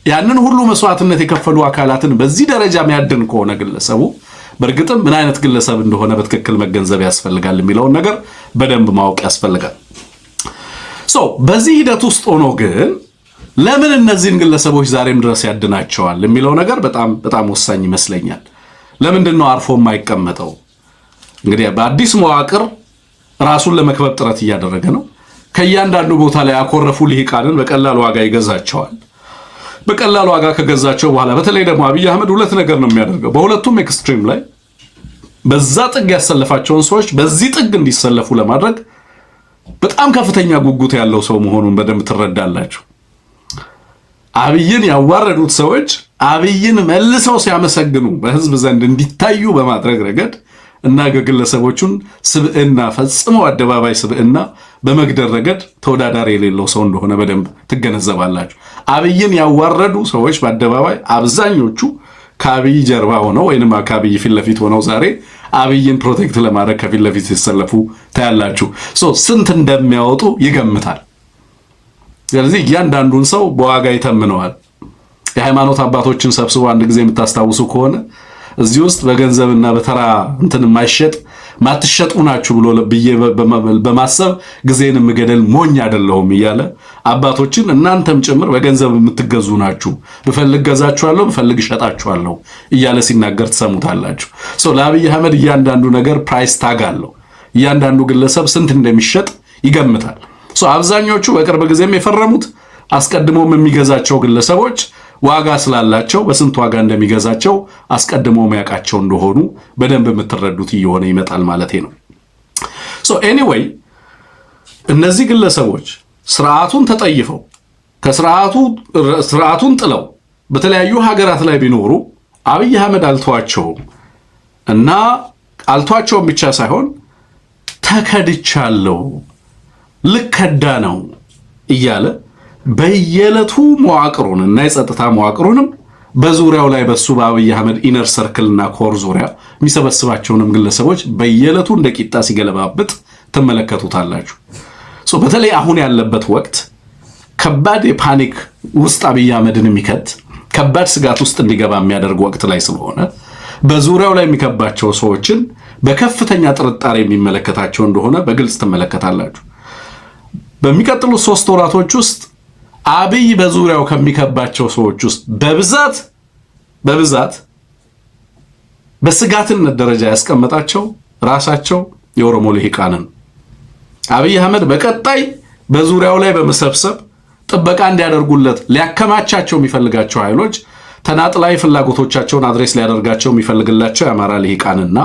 ያንን ሁሉ መስዋዕትነት የከፈሉ አካላትን በዚህ ደረጃ የሚያድን ከሆነ ግለሰቡ በእርግጥም ምን አይነት ግለሰብ እንደሆነ በትክክል መገንዘብ ያስፈልጋል የሚለውን ነገር በደንብ ማወቅ ያስፈልጋል። በዚህ ሂደት ውስጥ ሆኖ ግን ለምን እነዚህን ግለሰቦች ዛሬም ድረስ ያድናቸዋል የሚለው ነገር በጣም በጣም ወሳኝ ይመስለኛል። ለምንድን ነው አርፎ የማይቀመጠው? እንግዲህ በአዲስ መዋቅር ራሱን ለመክበብ ጥረት እያደረገ ነው። ከእያንዳንዱ ቦታ ላይ ያኮረፉ ልሂቃንን በቀላል ዋጋ ይገዛቸዋል። በቀላል ዋጋ ከገዛቸው በኋላ በተለይ ደግሞ አብይ አህመድ ሁለት ነገር ነው የሚያደርገው። በሁለቱም ኤክስትሪም ላይ በዛ ጥግ ያሰለፋቸውን ሰዎች በዚህ ጥግ እንዲሰለፉ ለማድረግ በጣም ከፍተኛ ጉጉት ያለው ሰው መሆኑን በደንብ ትረዳላችሁ። አብይን ያዋረዱት ሰዎች አብይን መልሰው ሲያመሰግኑ በህዝብ ዘንድ እንዲታዩ በማድረግ ረገድ እና ግለሰቦቹን ስብዕና ፈጽመው አደባባይ ስብዕና በመግደር ረገድ ተወዳዳሪ የሌለው ሰው እንደሆነ በደንብ ትገነዘባላችሁ። አብይን ያዋረዱ ሰዎች በአደባባይ አብዛኞቹ ከአብይ ጀርባ ሆነው ወይንም ከአብይ ፊት ለፊት ሆነው ዛሬ አብይን ፕሮቴክት ለማድረግ ከፊት ለፊት ሲሰለፉ ታያላችሁ። ስንት እንደሚያወጡ ይገምታል። ስለዚህ እያንዳንዱን ሰው በዋጋ ይተምነዋል። የሃይማኖት አባቶችን ሰብስቦ አንድ ጊዜ የምታስታውሱ ከሆነ እዚህ ውስጥ በገንዘብና በተራ እንትን ማትሸጡ ናችሁ ብሎ በማሰብ ጊዜን የምገደል ሞኝ አይደለሁም እያለ አባቶችን እናንተም ጭምር በገንዘብ የምትገዙ ናችሁ፣ ብፈልግ ገዛችኋለሁ፣ ብፈልግ እሸጣችኋለሁ እያለ ሲናገር ትሰሙታላችሁ። ለአብይ አህመድ እያንዳንዱ ነገር ፕራይስ ታግ አለው። እያንዳንዱ ግለሰብ ስንት እንደሚሸጥ ይገምታል። አብዛኞቹ በቅርብ ጊዜም የፈረሙት አስቀድሞም የሚገዛቸው ግለሰቦች ዋጋ ስላላቸው በስንት ዋጋ እንደሚገዛቸው አስቀድሞ የሚያውቃቸው እንደሆኑ በደንብ የምትረዱት እየሆነ ይመጣል ማለት ነው። ኤኒዌይ እነዚህ ግለሰቦች ስርዓቱን ተጠይፈው ስርዓቱን ጥለው በተለያዩ ሀገራት ላይ ቢኖሩ አብይ አህመድ አልተዋቸውም እና አልተዋቸውም ብቻ ሳይሆን ተከድቻለሁ ልከዳ ነው እያለ በየዕለቱ መዋቅሩን እና የጸጥታ መዋቅሩንም በዙሪያው ላይ በሱ በአብይ አህመድ ኢነር ሰርክልና ኮር ዙሪያ የሚሰበስባቸውንም ግለሰቦች በየዕለቱ እንደ ቂጣ ሲገለባብጥ ትመለከቱታላችሁ። በተለይ አሁን ያለበት ወቅት ከባድ የፓኒክ ውስጥ አብይ አህመድን የሚከት ከባድ ስጋት ውስጥ እንዲገባ የሚያደርግ ወቅት ላይ ስለሆነ በዙሪያው ላይ የሚከባቸው ሰዎችን በከፍተኛ ጥርጣሬ የሚመለከታቸው እንደሆነ በግልጽ ትመለከታላችሁ። በሚቀጥሉት 3 ወራቶች ውስጥ አብይ በዙሪያው ከሚከባቸው ሰዎች ውስጥ በብዛት በስጋትነት ደረጃ ያስቀመጣቸው ራሳቸው የኦሮሞ ልሂቃንን አብይ አህመድ በቀጣይ በዙሪያው ላይ በመሰብሰብ ጥበቃ እንዲያደርጉለት ሊያከማቻቸው የሚፈልጋቸው ኃይሎች ተናጥላዊ ፍላጎቶቻቸውን አድሬስ ሊያደርጋቸው የሚፈልግላቸው የአማራ ልሂቃንና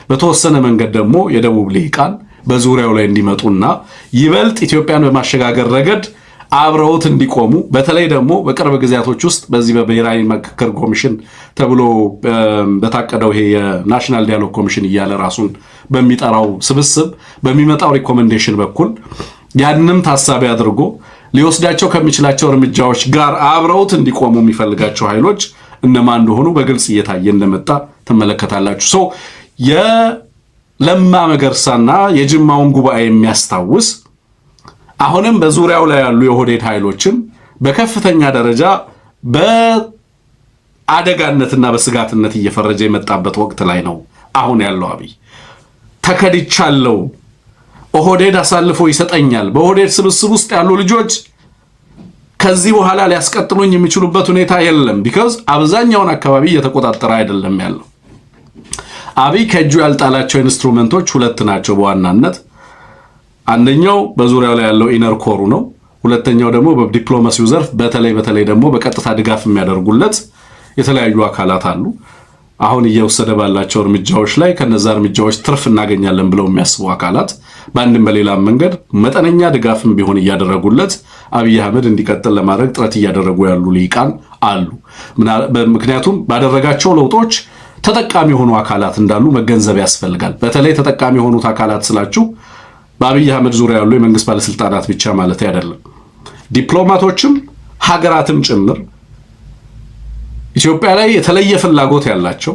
በተወሰነ መንገድ ደግሞ የደቡብ ልሂቃን በዙሪያው ላይ እንዲመጡና ይበልጥ ኢትዮጵያን በማሸጋገር ረገድ አብረውት እንዲቆሙ በተለይ ደግሞ በቅርብ ጊዜያቶች ውስጥ በዚህ በብሔራዊ ምክክር ኮሚሽን ተብሎ በታቀደው ይሄ የናሽናል ዲያሎግ ኮሚሽን እያለ ራሱን በሚጠራው ስብስብ በሚመጣው ሪኮሜንዴሽን በኩል ያንንም ታሳቢ አድርጎ ሊወስዳቸው ከሚችላቸው እርምጃዎች ጋር አብረውት እንዲቆሙ የሚፈልጋቸው ኃይሎች እነማን እንደሆኑ በግልጽ እየታየ እንደመጣ ትመለከታላችሁ። የለማ መገርሳና የጅማውን ጉባኤ የሚያስታውስ አሁንም በዙሪያው ላይ ያሉ የኦህዴድ ኃይሎችን በከፍተኛ ደረጃ በአደጋነትና በስጋትነት እየፈረጀ የመጣበት ወቅት ላይ ነው አሁን ያለው አብይ። ተከድቻለሁ፣ ኦህዴድ አሳልፎ ይሰጠኛል፣ በኦህዴድ ስብስብ ውስጥ ያሉ ልጆች ከዚህ በኋላ ሊያስቀጥሉኝ የሚችሉበት ሁኔታ የለም። ቢካዝ አብዛኛውን አካባቢ እየተቆጣጠረ አይደለም ያለው። አብይ ከእጁ ያልጣላቸው ኢንስትሩመንቶች ሁለት ናቸው በዋናነት። አንደኛው በዙሪያው ላይ ያለው ኢነር ኮሩ ነው። ሁለተኛው ደግሞ በዲፕሎማሲው ዘርፍ በተለይ ደግሞ በቀጥታ ድጋፍ የሚያደርጉለት የተለያዩ አካላት አሉ። አሁን እየወሰደ ባላቸው እርምጃዎች ላይ ከነዛ እርምጃዎች ትርፍ እናገኛለን ብለው የሚያስቡ አካላት በአንድም በሌላም መንገድ መጠነኛ ድጋፍም ቢሆን እያደረጉለት አብይ አህመድ እንዲቀጥል ለማድረግ ጥረት እያደረጉ ያሉ ልሂቃን አሉ። ምክንያቱም ባደረጋቸው ለውጦች ተጠቃሚ የሆኑ አካላት እንዳሉ መገንዘብ ያስፈልጋል። በተለይ ተጠቃሚ የሆኑት አካላት ስላችሁ በአብይ አህመድ ዙሪያ ያሉ የመንግስት ባለስልጣናት ብቻ ማለት አይደለም። ዲፕሎማቶችም ሀገራትም ጭምር ኢትዮጵያ ላይ የተለየ ፍላጎት ያላቸው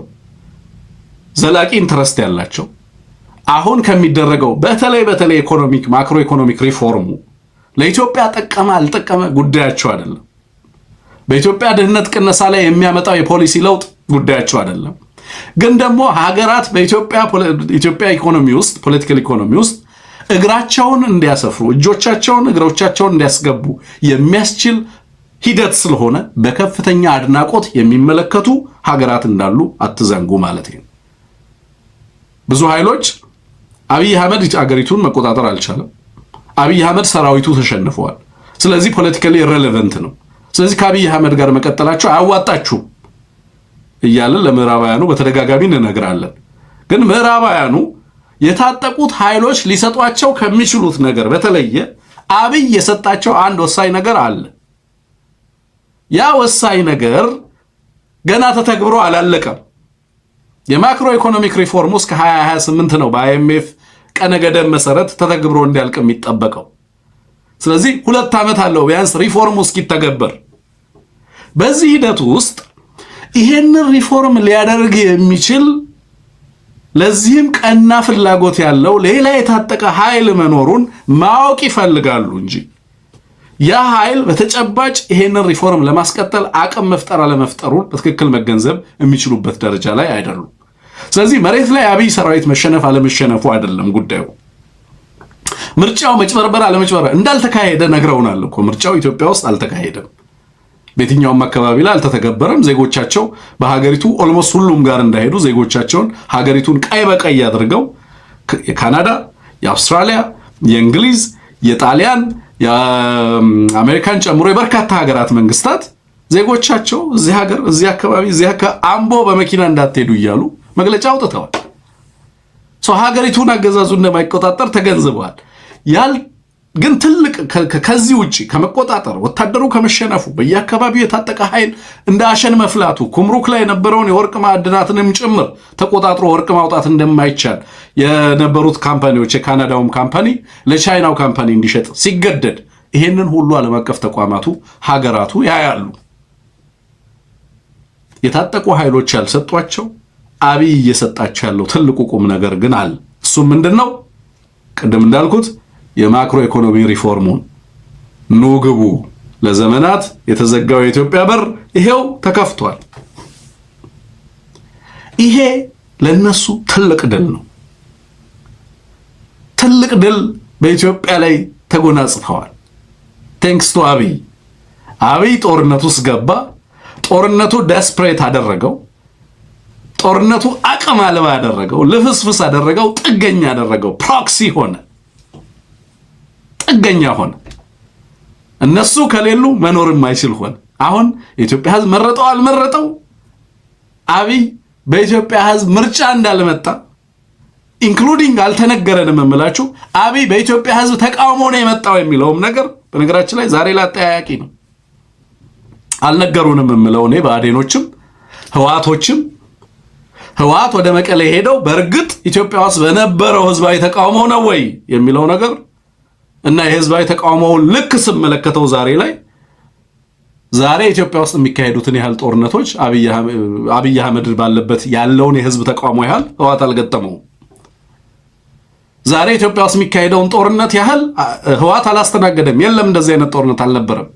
ዘላቂ ኢንተረስት ያላቸው አሁን ከሚደረገው በተለይ ኢኮኖሚክ ማክሮ ኢኮኖሚክ ሪፎርሙ ለኢትዮጵያ ጠቀመ አልጠቀመ ጉዳያቸው አይደለም። በኢትዮጵያ ድህነት ቅነሳ ላይ የሚያመጣው የፖሊሲ ለውጥ ጉዳያቸው አይደለም። ግን ደግሞ ሀገራት በኢትዮጵያ ኢኮኖሚ ውስጥ ፖለቲካል ኢኮኖሚ ውስጥ እግራቸውን እንዲያሰፍሩ እጆቻቸውን እግሮቻቸውን እንዲያስገቡ የሚያስችል ሂደት ስለሆነ በከፍተኛ አድናቆት የሚመለከቱ ሀገራት እንዳሉ አትዘንጉ ማለት ነው። ብዙ ኃይሎች አብይ አህመድ አገሪቱን መቆጣጠር አልቻለም። አብይ አህመድ ሰራዊቱ ተሸንፈዋል። ስለዚህ ፖለቲካሊ ኢሬሌቨንት ነው። ስለዚህ ከአብይ አህመድ ጋር መቀጠላቸው አያዋጣችሁም እያለን ለምዕራባውያኑ በተደጋጋሚ እንነግራለን። ግን ምዕራባውያኑ የታጠቁት ኃይሎች ሊሰጧቸው ከሚችሉት ነገር በተለየ አብይ የሰጣቸው አንድ ወሳኝ ነገር አለ። ያ ወሳኝ ነገር ገና ተተግብሮ አላለቀም። የማክሮ ኢኮኖሚክ ሪፎርም እስከ 2028 ነው በአይኤምኤፍ ቀነ ገደብ መሰረት ተተግብሮ እንዲያልቅ የሚጠበቀው። ስለዚህ 2 ዓመት አለው ቢያንስ ሪፎርሙ እስኪተገበር። በዚህ ሂደት ውስጥ ይሄንን ሪፎርም ሊያደርግ የሚችል ለዚህም ቀና ፍላጎት ያለው ሌላ የታጠቀ ኃይል መኖሩን ማወቅ ይፈልጋሉ እንጂ ያ ኃይል በተጨባጭ ይሄንን ሪፎርም ለማስቀጠል አቅም መፍጠር አለመፍጠሩን በትክክል መገንዘብ የሚችሉበት ደረጃ ላይ አይደሉም። ስለዚህ መሬት ላይ አብይ ሰራዊት መሸነፍ አለመሸነፉ አይደለም ጉዳዩ። ምርጫው መጭበርበር አለመጭበርበር እንዳልተካሄደ ነግረውናል እኮ። ምርጫው ኢትዮጵያ ውስጥ አልተካሄደም። በየትኛውም አካባቢ ላይ አልተተገበረም። ዜጎቻቸው በሀገሪቱ ኦልሞስት ሁሉም ጋር እንዳይሄዱ ዜጎቻቸውን ሀገሪቱን ቀይ በቀይ አድርገው የካናዳ፣ የአውስትራሊያ፣ የእንግሊዝ፣ የጣሊያን፣ የአሜሪካን ጨምሮ የበርካታ ሀገራት መንግስታት ዜጎቻቸው እዚህ ሀገር እዚህ አካባቢ አምቦ በመኪና እንዳትሄዱ እያሉ መግለጫ አውጥተዋል። ሀገሪቱን አገዛዙ እንደማይቆጣጠር ተገንዝበዋል። ግን ትልቅ ከዚህ ውጪ ከመቆጣጠር ወታደሩ ከመሸነፉ በየአካባቢው የታጠቀ ኃይል እንደ አሸን መፍላቱ ኩምሩክ ላይ የነበረውን የወርቅ ማዕድናትንም ጭምር ተቆጣጥሮ ወርቅ ማውጣት እንደማይቻል የነበሩት ካምፓኒዎች የካናዳውም ካምፓኒ ለቻይናው ካምፓኒ እንዲሸጥ ሲገደድ ይሄንን ሁሉ ዓለም አቀፍ ተቋማቱ ሀገራቱ ያያሉ። የታጠቁ ኃይሎች ያልሰጧቸው አብይ እየሰጣቸው ያለው ትልቁ ቁም ነገር ግን አለ። እሱም ምንድነው? ቅድም እንዳልኩት የማክሮ ኢኮኖሚ ሪፎርሙን ኑግቡ። ለዘመናት የተዘጋው የኢትዮጵያ በር ይሄው ተከፍቷል። ይሄ ለነሱ ትልቅ ድል ነው። ትልቅ ድል በኢትዮጵያ ላይ ተጎናጽፈዋል። ቴንክስ ቱ አብይ ጦርነቱ ውስጥ ገባ። ጦርነቱ ዴስፕሬት አደረገው። ጦርነቱ አቅም አልባ አደረገው፣ ልፍስፍስ አደረገው፣ ጥገኛ አደረገው፣ ፕሮክሲ ሆነ፣ ጥገኛ ሆነ። እነሱ ከሌሉ መኖርም አይችል ሆነ። አሁን የኢትዮጵያ ህዝብ መረጠው አልመረጠው አብይ በኢትዮጵያ ህዝብ ምርጫ እንዳልመጣ ኢንክሉዲንግ አልተነገረንም እምላችሁ አብይ በኢትዮጵያ ህዝብ ተቃውሞ ነው የመጣው የሚለውም ነገር በነገራችን ላይ ዛሬ ላጠያያቂ ነው። አልነገሩንም እምለው እኔ ባዴኖችም ህዋቶችም ህዋት ወደ መቀሌ ሄደው በእርግጥ ኢትዮጵያ ውስጥ በነበረው ህዝባዊ ተቃውሞ ነው ወይ የሚለው ነገር እና የህዝባዊ ተቃውሞውን ልክ ስመለከተው ዛሬ ኢትዮጵያ ውስጥ የሚካሄዱትን ያህል ጦርነቶች አብይ አህመድ ባለበት ያለውን የህዝብ ተቃውሞ ያህል ህዋት አልገጠመው። ዛሬ ኢትዮጵያ ውስጥ የሚካሄደውን ጦርነት ያህል ህዋት አላስተናገደም። የለም እንደዚህ አይነት ጦርነት አልነበረም።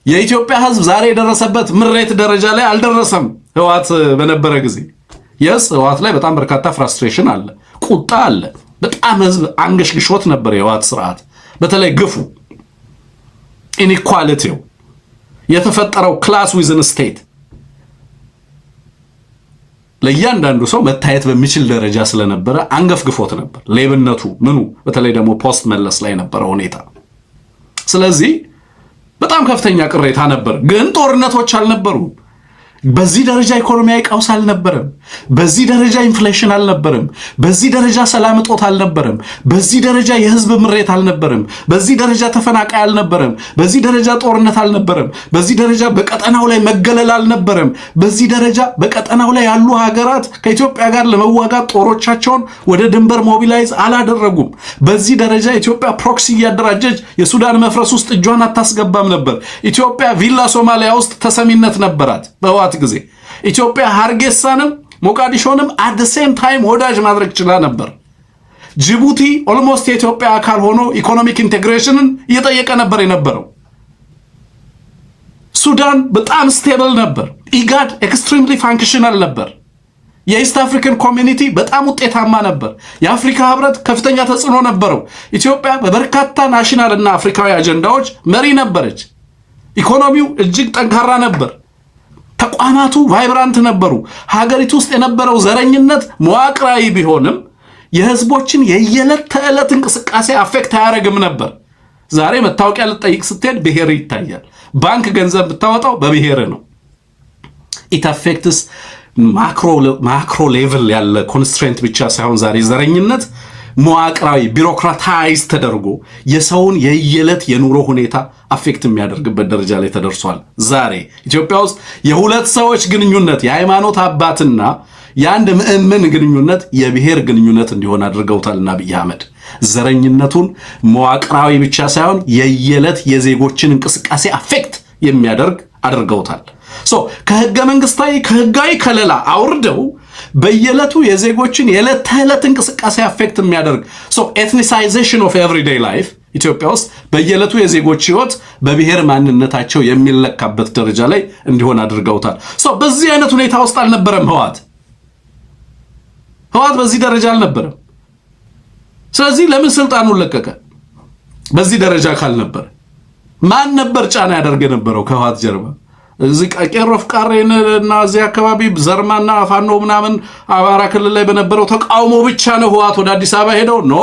የኢትዮጵያ ህዝብ ዛሬ የደረሰበት ምሬት ደረጃ ላይ አልደረሰም ህዋት በነበረ ጊዜ። ህዋት ላይ በጣም በርካታ ፍራስትሬሽን አለ፣ ቁጣ አለ። በጣም ህዝብ አንገሽግሾት ነበር የህዋት ስርዓት። በተለይ ግፉ፣ ኢንኢኳሊቲው፣ የተፈጠረው ክላስ ዊዝን ስቴት ለእያንዳንዱ ሰው መታየት በሚችል ደረጃ ስለነበረ አንገፍግፎት ነበር። ሌብነቱ ምኑ፣ በተለይ ደግሞ ፖስት መለስ ላይ ነበረው ሁኔታ። ስለዚህ በጣም ከፍተኛ ቅሬታ ነበር። ግን ጦርነቶች አልነበሩም። በዚህ ደረጃ ኢኮኖሚያዊ ቀውስ አልነበረም። በዚህ ደረጃ ኢንፍሌሽን አልነበረም። በዚህ ደረጃ ሰላም እጦት አልነበረም። በዚህ ደረጃ የህዝብ ምሬት አልነበረም። በዚህ ደረጃ ተፈናቃይ አልነበረም። በዚህ ደረጃ ጦርነት አልነበረም። በዚህ ደረጃ በቀጠናው ላይ መገለል አልነበረም። በዚህ ደረጃ በቀጠናው ላይ ያሉ ሀገራት ከኢትዮጵያ ጋር ለመዋጋት ጦሮቻቸውን ወደ ድንበር ሞቢላይዝ አላደረጉም። በዚህ ደረጃ ኢትዮጵያ ፕሮክሲ እያደራጀች የሱዳን መፍረስ ውስጥ እጇን አታስገባም ነበር። ኢትዮጵያ ቪላ ሶማሊያ ውስጥ ተሰሚነት ነበራት በህወሓት ጊዜ። ኢትዮጵያ ሃርጌሳንም ሞቃዲሾንም አት ዘ ሴም ታይም ወዳጅ ማድረግ ችላ ነበር። ጅቡቲ ኦልሞስት የኢትዮጵያ አካል ሆኖ ኢኮኖሚክ ኢንቴግሬሽንን እየጠየቀ ነበር የነበረው። ሱዳን በጣም ስቴብል ነበር። ኢጋድ ኤክስትሪምሊ ፋንክሽናል ነበር። የኢስት አፍሪካን ኮሚኒቲ በጣም ውጤታማ ነበር። የአፍሪካ ህብረት ከፍተኛ ተጽዕኖ ነበረው። ኢትዮጵያ በበርካታ ናሽናል እና አፍሪካዊ አጀንዳዎች መሪ ነበረች። ኢኮኖሚው እጅግ ጠንካራ ነበር። ተቋማቱ ቫይብራንት ነበሩ። ሀገሪቱ ውስጥ የነበረው ዘረኝነት መዋቅራዊ ቢሆንም የህዝቦችን የየዕለት ተዕለት እንቅስቃሴ አፌክት አያደርግም ነበር። ዛሬ መታወቂያ ልጠይቅ ስትሄድ ብሔር ይታያል። ባንክ ገንዘብ ብታወጣው በብሔር ነው። ኢት አፌክትስ ማክሮ ሌቭል ያለ ኮንስትሬንት ብቻ ሳይሆን ዛሬ ዘረኝነት መዋቅራዊ ቢሮክራታይዝ ተደርጎ የሰውን የየዕለት የኑሮ ሁኔታ አፌክት የሚያደርግበት ደረጃ ላይ ተደርሷል። ዛሬ ኢትዮጵያ ውስጥ የሁለት ሰዎች ግንኙነት የሃይማኖት አባትና የአንድ ምዕመን ግንኙነት የብሔር ግንኙነት እንዲሆን አድርገውታልና አብይ አህመድ ዘረኝነቱን መዋቅራዊ ብቻ ሳይሆን የየዕለት የዜጎችን እንቅስቃሴ አፌክት የሚያደርግ አድርገውታል። ከህገ መንግስታዊ ከህጋዊ ከለላ አውርደው በየዕለቱ የዜጎችን የዕለት ተዕለት እንቅስቃሴ አፌክት የሚያደርግ ኤትኒሳይዜሽን ኦፍ ኤቭሪዴይ ላይፍ ኢትዮጵያ ውስጥ በየዕለቱ የዜጎች ህይወት በብሔር ማንነታቸው የሚለካበት ደረጃ ላይ እንዲሆን አድርገውታል። በዚህ አይነት ሁኔታ ውስጥ አልነበረም ህወሓት በዚህ ደረጃ አልነበረም። ስለዚህ ለምን ስልጣኑን ለቀቀ? በዚህ ደረጃ ካልነበረ ማን ነበር ጫና ያደርግ የነበረው ከህወሓት ጀርባ? እዚህ ቄሮ ፍቃሬን እና እዚህ አካባቢ ዘርማና ፋኖ ምናምን አማራ ክልል ላይ በነበረው ተቃውሞ ብቻ ነው ህወሓት ወደ አዲስ አበባ ሄደው? ኖ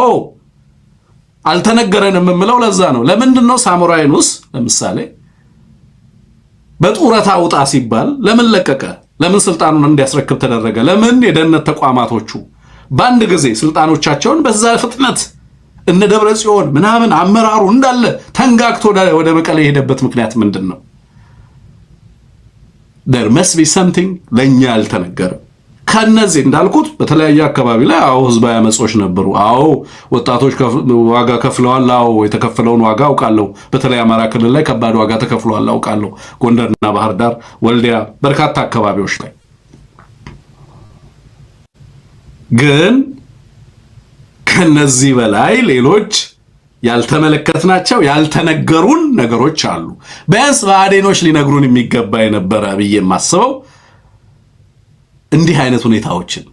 አልተነገረንም የምለው ለዛ ነው። ለምንድን ነው ሳሞራ የኑስ ለምሳሌ በጡረታ ውጣ ሲባል ለምን ለቀቀ? ለምን ስልጣኑን እንዲያስረክብ ተደረገ? ለምን የደህንነት ተቋማቶቹ በአንድ ጊዜ ስልጣኖቻቸውን በዛ ፍጥነት እነ ደብረ ጽዮን ምናምን አመራሩ እንዳለ ተንጋግቶ ወደ መቀሌ የሄደበት ምክንያት ምንድን ነው? there must be something ለኛ አልተነገረም። ከነዚህ እንዳልኩት በተለያየ አካባቢ ላይ ህዝባዊ አመጾች ነበሩ። ወጣቶች ዋጋ ከፍለዋል። የተከፈለውን ዋጋ አውቃለሁ። በተለይ አማራ ክልል ላይ ከባድ ዋጋ ተከፍለዋል አውቃለሁ። ጎንደርና ባህር ዳር፣ ወልዲያ በርካታ አካባቢዎች ላይ ግን ከነዚህ በላይ ሌሎች ያልተመለከትናቸው ያልተነገሩን ነገሮች አሉ። ቢያንስ ባዴኖች ሊነግሩን የሚገባ የነበረ ብዬ የማስበው እንዲህ አይነት ሁኔታዎችን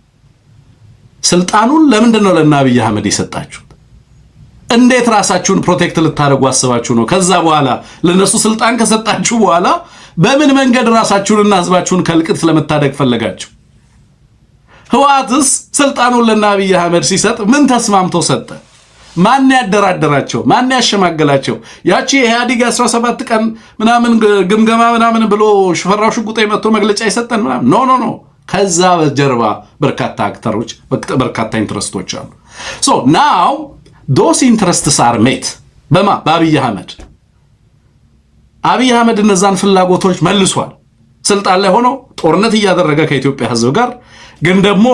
ስልጣኑን ለምንድን ነው ለና አብይ አህመድ የሰጣችሁት? እንዴት ራሳችሁን ፕሮቴክት ልታደርጉ አስባችሁ ነው? ከዛ በኋላ ለነሱ ስልጣን ከሰጣችሁ በኋላ በምን መንገድ ራሳችሁንና ህዝባችሁን ከልቅት ለመታደግ ፈለጋችሁ? ህወሓትስ ስልጣኑን ለና አብይ አህመድ ሲሰጥ ምን ተስማምቶ ሰጠ? ማን ያደራደራቸው? ማን ያሸማገላቸው? ያቺ ኢህአዴግ 17 ቀን ምናምን ግምገማ ምናምን ብሎ ሽፈራው ሽጉጤ መጥቶ መግለጫ ይሰጠን ምናምን ኖ ከዛ በጀርባ በርካታ አክተሮች በርካታ ኢንትረስቶች አሉ። ሶ ናው ዶስ ኢንትረስትስ አር ሜት በአብይ አህመድ እነዛን ፍላጎቶች መልሷል። ስልጣን ላይ ሆኖ ጦርነት እያደረገ ከኢትዮጵያ ህዝብ ጋር ግን ደግሞ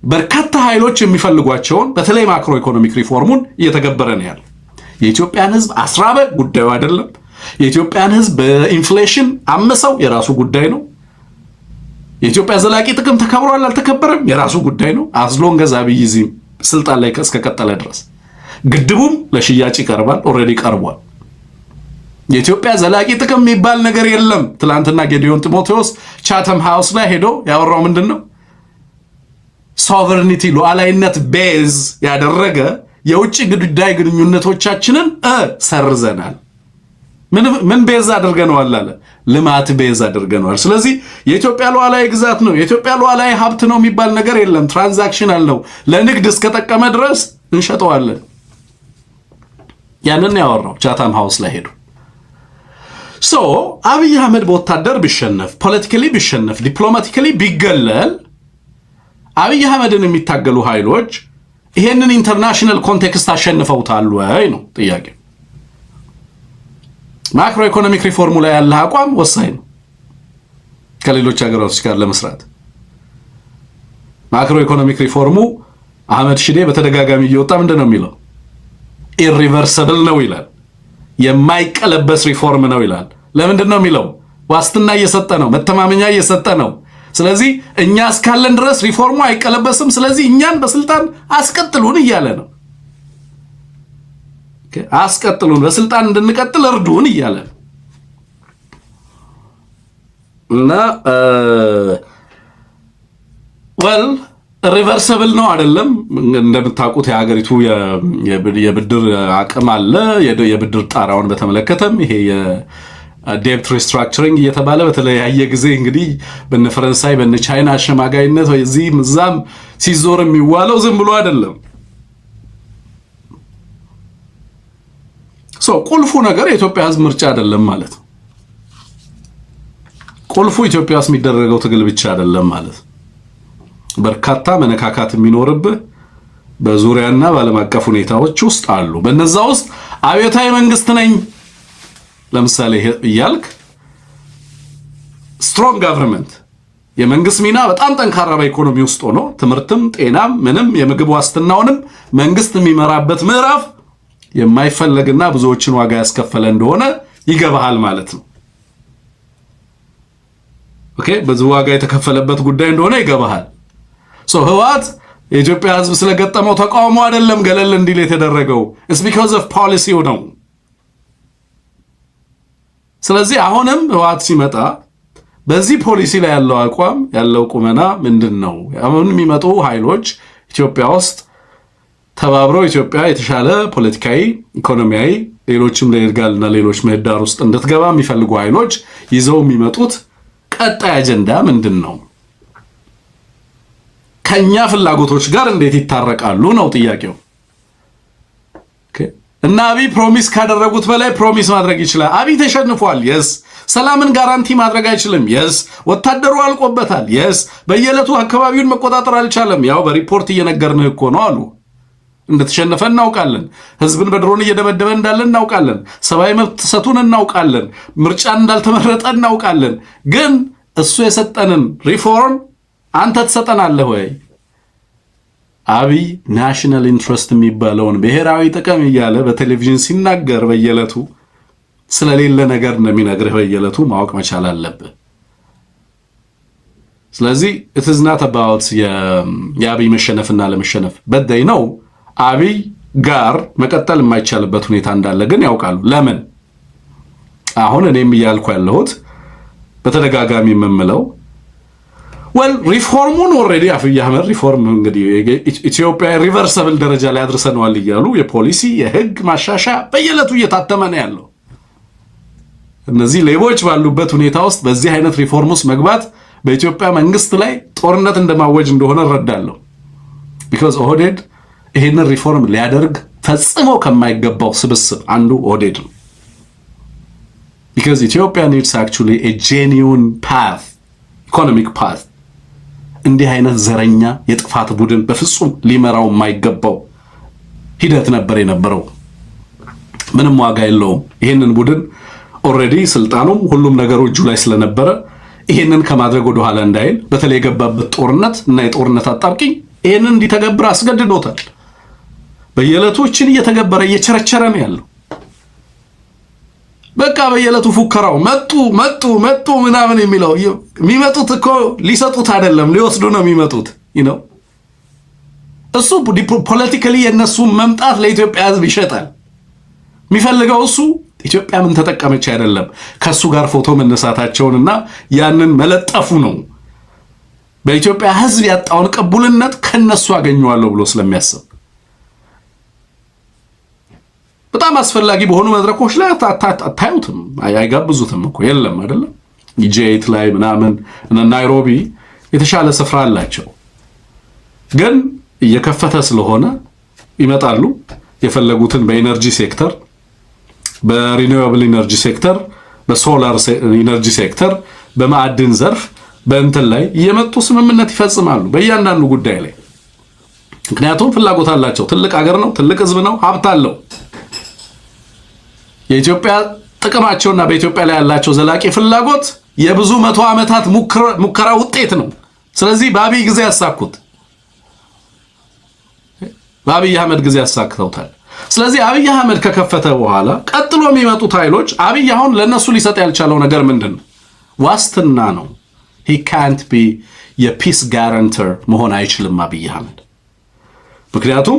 በርካታ ኃይሎች የሚፈልጓቸውን በተለይ ማክሮ ኢኮኖሚክ ሪፎርሙን እየተገበረ ነው ያለው። የኢትዮጵያን ህዝብ አስራበ ጉዳዩ አይደለም። የኢትዮጵያን ህዝብ በኢንፍሌሽን አመሰው የራሱ ጉዳይ ነው። የኢትዮጵያ ዘላቂ ጥቅም ተከብሯል አልተከበረም የራሱ ጉዳይ ነው። አዝሎንገዝ አብይ ስልጣን ላይ እስከቀጠለ ድረስ ግድቡም ለሽያጭ ይቀርባል። ኦልሬዲ ቀርቧል። የኢትዮጵያ ዘላቂ ጥቅም የሚባል ነገር የለም። ትላንትና ጌዲዮን ጢሞቴዎስ ቻተም ሃውስ ላይ ሄዶ ያወራው ምንድነው? ሶቨርኒቲ ሉዓላዊነት ቤዝ ያደረገ የውጭ ጉዳይ ግንኙነቶቻችንን ሰርዘናል። ምን ቤዝ አድርገነዋል አለ? ልማት ቤዝ አድርገነዋል። ስለዚህ የኢትዮጵያ ሉዓላዊ ግዛት ነው፣ የኢትዮጵያ ሉዓላዊ ሀብት ነው የሚባል ነገር የለም። ትራንዛክሽናል ነው። ለንግድ እስከጠቀመ ድረስ እንሸጠዋለን። ያንን ያወራው ቻታም ሃውስ ላይ ሄዱ። ሶ አብይ አህመድ በወታደር ቢሸነፍ፣ ፖለቲካሊ ቢሸነፍ፣ ዲፕሎማቲካሊ ቢገለል አብይ አህመድን የሚታገሉ ኃይሎች ይሄንን ኢንተርናሽናል ኮንቴክስት አሸንፈውታል ወይ ነው ጥያቄ። ማክሮ ኢኮኖሚክ ሪፎርሙ ላይ ያለ አቋም ወሳኝ ነው ከሌሎች ሀገሮች ጋር ለመስራት። ማክሮ ኢኮኖሚክ ሪፎርሙ አህመድ ሽዴ በተደጋጋሚ እየወጣ ምንድነው የሚለው? ኢሪቨርሰብል ነው ይላል። የማይቀለበስ ሪፎርም ነው ይላል። ለምንድን ነው የሚለው? ዋስትና እየሰጠ ነው፣ መተማመኛ እየሰጠ ነው። ስለዚህ እኛ እስካለን ድረስ ሪፎርሙ አይቀለበስም። ስለዚህ እኛን በስልጣን አስቀጥሉን እያለ ነው። አስቀጥሉን፣ በስልጣን እንድንቀጥል እርዱን እያለ ነው። እና ሪቨርሰብል ነው አይደለም። እንደምታውቁት የሀገሪቱ የብድር አቅም አለ። የብድር ጣራውን በተመለከተም ይሄ የዴፕት ሪስትራክቸሪንግ እየተባለ በተለያየ ጊዜ እንግዲህ በነ ፈረንሳይ በነ ቻይና አሸማጋይነት ወይዚህም እዛም ሲዞር የሚዋለው ዝም ብሎ አይደለም። ቁልፉ ነገር የኢትዮጵያ ሕዝብ ምርጫ አይደለም ማለት ነው። ቁልፉ ኢትዮጵያ ውስጥ የሚደረገው ትግል ብቻ አይደለም ማለት ነው። በርካታ መነካካት የሚኖርብህ በዙሪያና በዓለም አቀፍ ሁኔታዎች ውስጥ አሉ። በነዛ ውስጥ አብዮታዊ መንግስት ነኝ ለምሳሌ እያልክ ስትሮንግ ጋቨርንመንት የመንግስት ሚና በጣም ጠንካራ በኢኮኖሚ ውስጥ ሆኖ ትምህርትም ጤናም ምንም የምግብ ዋስትናውንም መንግስት የሚመራበት ምዕራፍ የማይፈለግና ብዙዎችን ዋጋ ያስከፈለ እንደሆነ ይገባሃል ማለት ነው። ኦኬ፣ ብዙ ዋጋ የተከፈለበት ጉዳይ እንደሆነ ይገባሃል። ህወሓት የኢትዮጵያ ህዝብ ስለገጠመው ተቃውሞ አይደለም ገለል እንዲል የተደረገው it's because of policy ነው። ስለዚህ አሁንም ህወሓት ሲመጣ በዚህ ፖሊሲ ላይ ያለው አቋም ያለው ቁመና ምንድነው? አሁን የሚመጡ ኃይሎች ኢትዮጵያ ውስጥ ተባብረው ኢትዮጵያ የተሻለ ፖለቲካዊ፣ ኢኮኖሚያዊ ሌሎችም ለይርጋልና ሌሎች ምህዳር ውስጥ እንድትገባ የሚፈልጉ ኃይሎች ይዘው የሚመጡት ቀጣይ አጀንዳ ምንድነው? ከኛ ፍላጎቶች ጋር እንዴት ይታረቃሉ ነው ጥያቄው። እና አብይ ፕሮሚስ ካደረጉት በላይ ፕሮሚስ ማድረግ ይችላል። አብይ ተሸንፏል። የስ ሰላምን ጋራንቲ ማድረግ አይችልም። የስ ወታደሩ አልቆበታል። የስ በየዕለቱ አካባቢውን መቆጣጠር አልቻለም። ያው በሪፖርት እየነገርንህ እኮ ነው አሉ። እንደተሸነፈ እናውቃለን። ህዝብን በድሮን እየደበደበ እንዳለ እናውቃለን። ሰብአዊ መብት ጥሰቱን እናውቃለን። ምርጫን እንዳልተመረጠ እናውቃለን። ግን እሱ የሰጠንን ሪፎርም አንተ ትሰጠናለህ ወይ? አብይ ናሽናል ኢንትረስት የሚባለውን ብሔራዊ ጥቅም እያለ በቴሌቪዥን ሲናገር በየዕለቱ ስለሌለ ነገር ነው የሚነግርህ። በየዕለቱ ማወቅ መቻል አለብህ። ስለዚህ it is not about የአብይ መሸነፍና ለመሸነፍ በደይ ነው። አብይ ጋር መቀጠል የማይቻልበት ሁኔታ እንዳለ ግን ያውቃሉ። ለምን? አሁን እኔም እያልኩ ያለሁት በተደጋጋሚ የምምለው ሪፎርሙን ኦልሬዲ አብይ አህመድ ሪፎርም እንግዲህ ኢትዮጵያ ሪቨርሰብል ደረጃ ላይ አድርሰናል እያሉ የፖሊሲ የህግ ማሻሻያ በየዕለቱ እየታተመ ነው ያለው። እነዚህ ሌቦች ባሉበት ሁኔታ ውስጥ በዚህ አይነት ሪፎርም ውስጥ መግባት በኢትዮጵያ መንግስት ላይ ጦርነት እንደማወጅ እንደሆነ እረዳለሁ። ቢኮዝ ኦህዴድ ይሄንን ሪፎርም ሊያደርግ ፈጽሞ ከማይገባው ስብስብ አንዱ ኦህዴድ ነው። because Ethiopia needs actually a genuine path, economic path. እንዲህ አይነት ዘረኛ የጥፋት ቡድን በፍጹም ሊመራው የማይገባው ሂደት ነበር የነበረው። ምንም ዋጋ የለውም። ይሄንን ቡድን ኦሬዲ ስልጣኑም ሁሉም ነገሩ እጁ ላይ ስለነበረ ይሄንን ከማድረግ ወደ ኋላ እንዳይል በተለይ የገባበት ጦርነት እና የጦርነት አጣብቂኝ ይሄንን እንዲተገብር አስገድዶታል። በየዕለቶችን እየተገበረ እየቸረቸረ ነው ያለው። በቃ በየዕለቱ ፉከራው መጡ ምናምን የሚለው የሚመጡት እኮ ሊሰጡት አይደለም ሊወስዱ ነው የሚመጡት ነው። እሱ ፖለቲካሊ የነሱ መምጣት ለኢትዮጵያ ሕዝብ ይሸጣል። የሚፈልገው እሱ ኢትዮጵያ ምን ተጠቀመች አይደለም ከሱ ጋር ፎቶ መነሳታቸውንና ያንን መለጠፉ ነው። በኢትዮጵያ ሕዝብ ያጣውን ቅቡልነት ከነሱ አገኘዋለሁ ብሎ ስለሚያስብ በጣም አስፈላጊ በሆኑ መድረኮች ላይ አታዩትም፣ አይጋብዙትም እኮ የለም አይደለም። G8 ላይ ምናምን ናይሮቢ የተሻለ ስፍራ አላቸው፣ ግን እየከፈተ ስለሆነ ይመጣሉ። የፈለጉትን በኢነርጂ ሴክተር፣ በሪኒዌብል ኢነርጂ ሴክተር፣ በሶላር ኢነርጂ ሴክተር፣ በማዕድን ዘርፍ በእንትን ላይ እየመጡ ስምምነት ይፈጽማሉ በእያንዳንዱ ጉዳይ ላይ። ምክንያቱም ፍላጎት አላቸው። ትልቅ ሀገር ነው፣ ትልቅ ህዝብ ነው፣ ሀብት አለው። የኢትዮጵያ ጥቅማቸውና በኢትዮጵያ ላይ ያላቸው ዘላቂ ፍላጎት የብዙ መቶ ዓመታት ሙከራ ውጤት ነው። ስለዚህ በአብይ ጊዜ ያሳኩት፣ በአብይ አህመድ ጊዜ ያሳክተውታል። ስለዚህ አብይ አህመድ ከከፈተ በኋላ ቀጥሎ የሚመጡት ኃይሎች አብይ አሁን ለነሱ ሊሰጥ ያልቻለው ነገር ምንድነው? ዋስትና ነው። he can't be የፒስ ጋራንተር መሆን አይችልም አብይ አህመድ። ምክንያቱም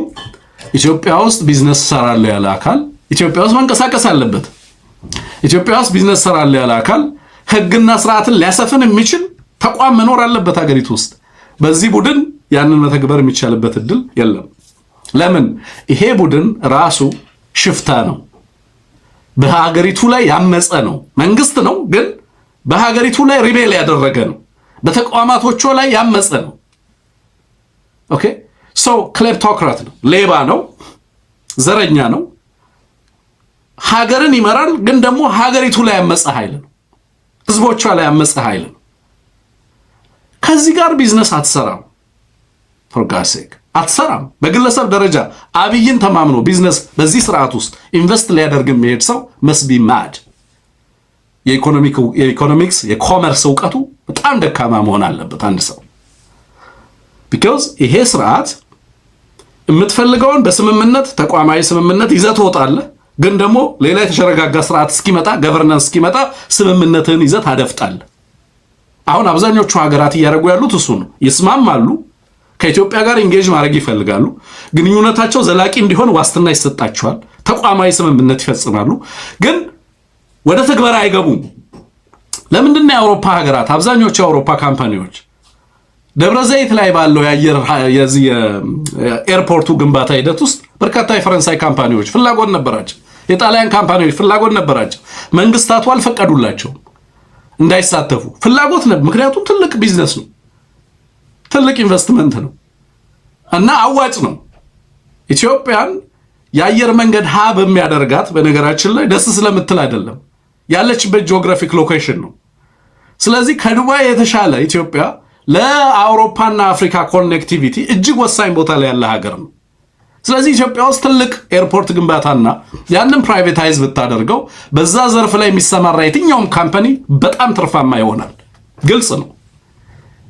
ኢትዮጵያ ውስጥ ቢዝነስ ሰራለ ያለ አካል ኢትዮጵያ ውስጥ መንቀሳቀስ አለበት። ኢትዮጵያ ውስጥ ቢዝነስ ሰራለ ያለ አካል ህግና ስርዓትን ሊያሰፍን የሚችል ተቋም መኖር አለበት ሀገሪቱ ውስጥ። በዚህ ቡድን ያንን መተግበር የሚቻልበት እድል የለም። ለምን? ይሄ ቡድን ራሱ ሽፍታ ነው። በሀገሪቱ ላይ ያመፀ ነው። መንግስት ነው፣ ግን በሀገሪቱ ላይ ሪቤል ያደረገ ነው። በተቋማቶቹ ላይ ያመፀ ነው። ኦኬ ሶ ክሌፕቶክራት ነው፣ ሌባ ነው፣ ዘረኛ ነው። ሀገርን ይመራል፣ ግን ደግሞ ሀገሪቱ ላይ ያመፀ ኃይል ነው። ህዝቦቿ ላይ ያመፀ ኃይል ነው። ከዚህ ጋር ቢዝነስ አትሰራም። ፎር ጋድስ ሴክ አትሰራም። በግለሰብ ደረጃ አብይን ተማምኖ ቢዝነስ በዚህ ስርዓት ውስጥ ኢንቨስት ሊያደርግ የሚሄድ ሰው must be mad። የኢኮኖሚክስ የኮመርስ እውቀቱ በጣም ደካማ መሆን አለበት አንድ ሰው። because ይሄ ስርዓት የምትፈልገውን በስምምነት ተቋማዊ ስምምነት ይዘህ ትወጣለህ፣ ግን ደግሞ ሌላ የተሸረጋጋ ስርዓት እስኪመጣ ገቨርናንስ እስኪመጣ ስምምነትን ይዘህ ታደፍጣለህ። አሁን አብዛኞቹ ሀገራት እያደረጉ ያሉት እሱ ነው። ይስማማሉ፣ ከኢትዮጵያ ጋር ኢንጌጅ ማድረግ ይፈልጋሉ፣ ግንኙነታቸው ዘላቂ እንዲሆን ዋስትና ይሰጣቸዋል፣ ተቋማዊ ስምምነት ይፈጽማሉ፣ ግን ወደ ተግባር አይገቡም። ለምንድን ነው የአውሮፓ ሀገራት አብዛኞቹ የአውሮፓ ካምፓኒዎች ደብረ ዘይት ላይ ባለው የዚህ ኤርፖርቱ ግንባታ ሂደት ውስጥ በርካታ የፈረንሳይ ካምፓኒዎች ፍላጎት ነበራቸው፣ የጣሊያን ካምፓኒዎች ፍላጎት ነበራቸው። መንግስታቱ አልፈቀዱላቸውም እንዳይሳተፉ። ፍላጎት ነበር፣ ምክንያቱም ትልቅ ቢዝነስ ነው፣ ትልቅ ኢንቨስትመንት ነው እና አዋጭ ነው። ኢትዮጵያን የአየር መንገድ ሀብ የሚያደርጋት በነገራችን ላይ ደስ ስለምትል አይደለም፣ ያለችበት ጂኦግራፊክ ሎኬሽን ነው። ስለዚህ ከዱባይ የተሻለ ኢትዮጵያ ለአውሮፓና አፍሪካ ኮኔክቲቪቲ እጅግ ወሳኝ ቦታ ላይ ያለ ሀገር ነው። ስለዚህ ኢትዮጵያ ውስጥ ትልቅ ኤርፖርት ግንባታና ያንን ፕራይቬታይዝ ብታደርገው በዛ ዘርፍ ላይ የሚሰማራ የትኛውም ካምፓኒ በጣም ትርፋማ ይሆናል። ግልጽ ነው።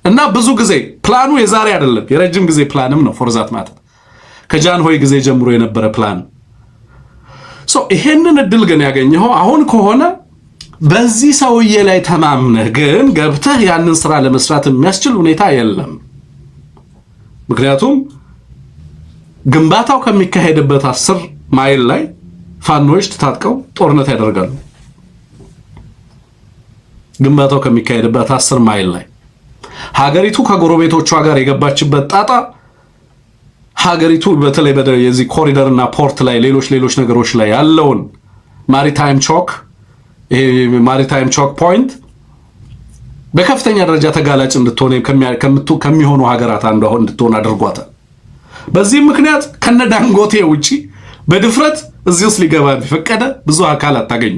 እና ብዙ ጊዜ ፕላኑ የዛሬ አይደለም፣ የረጅም ጊዜ ፕላንም ነው። ፎርዛት ማለት ከጃንሆይ ጊዜ ጀምሮ የነበረ ፕላን። ይሄንን እድል ግን ያገኘው አሁን ከሆነ በዚህ ሰውዬ ላይ ተማምነህ ግን ገብተህ ያንን ስራ ለመስራት የሚያስችል ሁኔታ የለም። ምክንያቱም ግንባታው ከሚካሄድበት 10 ማይል ላይ ፋኖች ተታጥቀው ጦርነት ያደርጋሉ። ግንባታው ከሚካሄድበት 10 ማይል ላይ ሀገሪቱ ከጎረቤቶቿ ጋር የገባችበት ጣጣ፣ ሀገሪቱ በተለይ የዚህ ኮሪደርና ፖርት ላይ ሌሎች ነገሮች ላይ ያለውን ማሪታይም ቾክ ፖይንት በከፍተኛ ደረጃ ተጋላጭ እንድትሆን ከሚሆኑ ሀገራት አንዷ እንድትሆን አድርጓታል። በዚህ ምክንያት ከነ ዳንጎቴ ውጪ በድፍረት እዚህ ውስጥ ሊገባ ቢፈቀደ ብዙ አካል አታገኙ።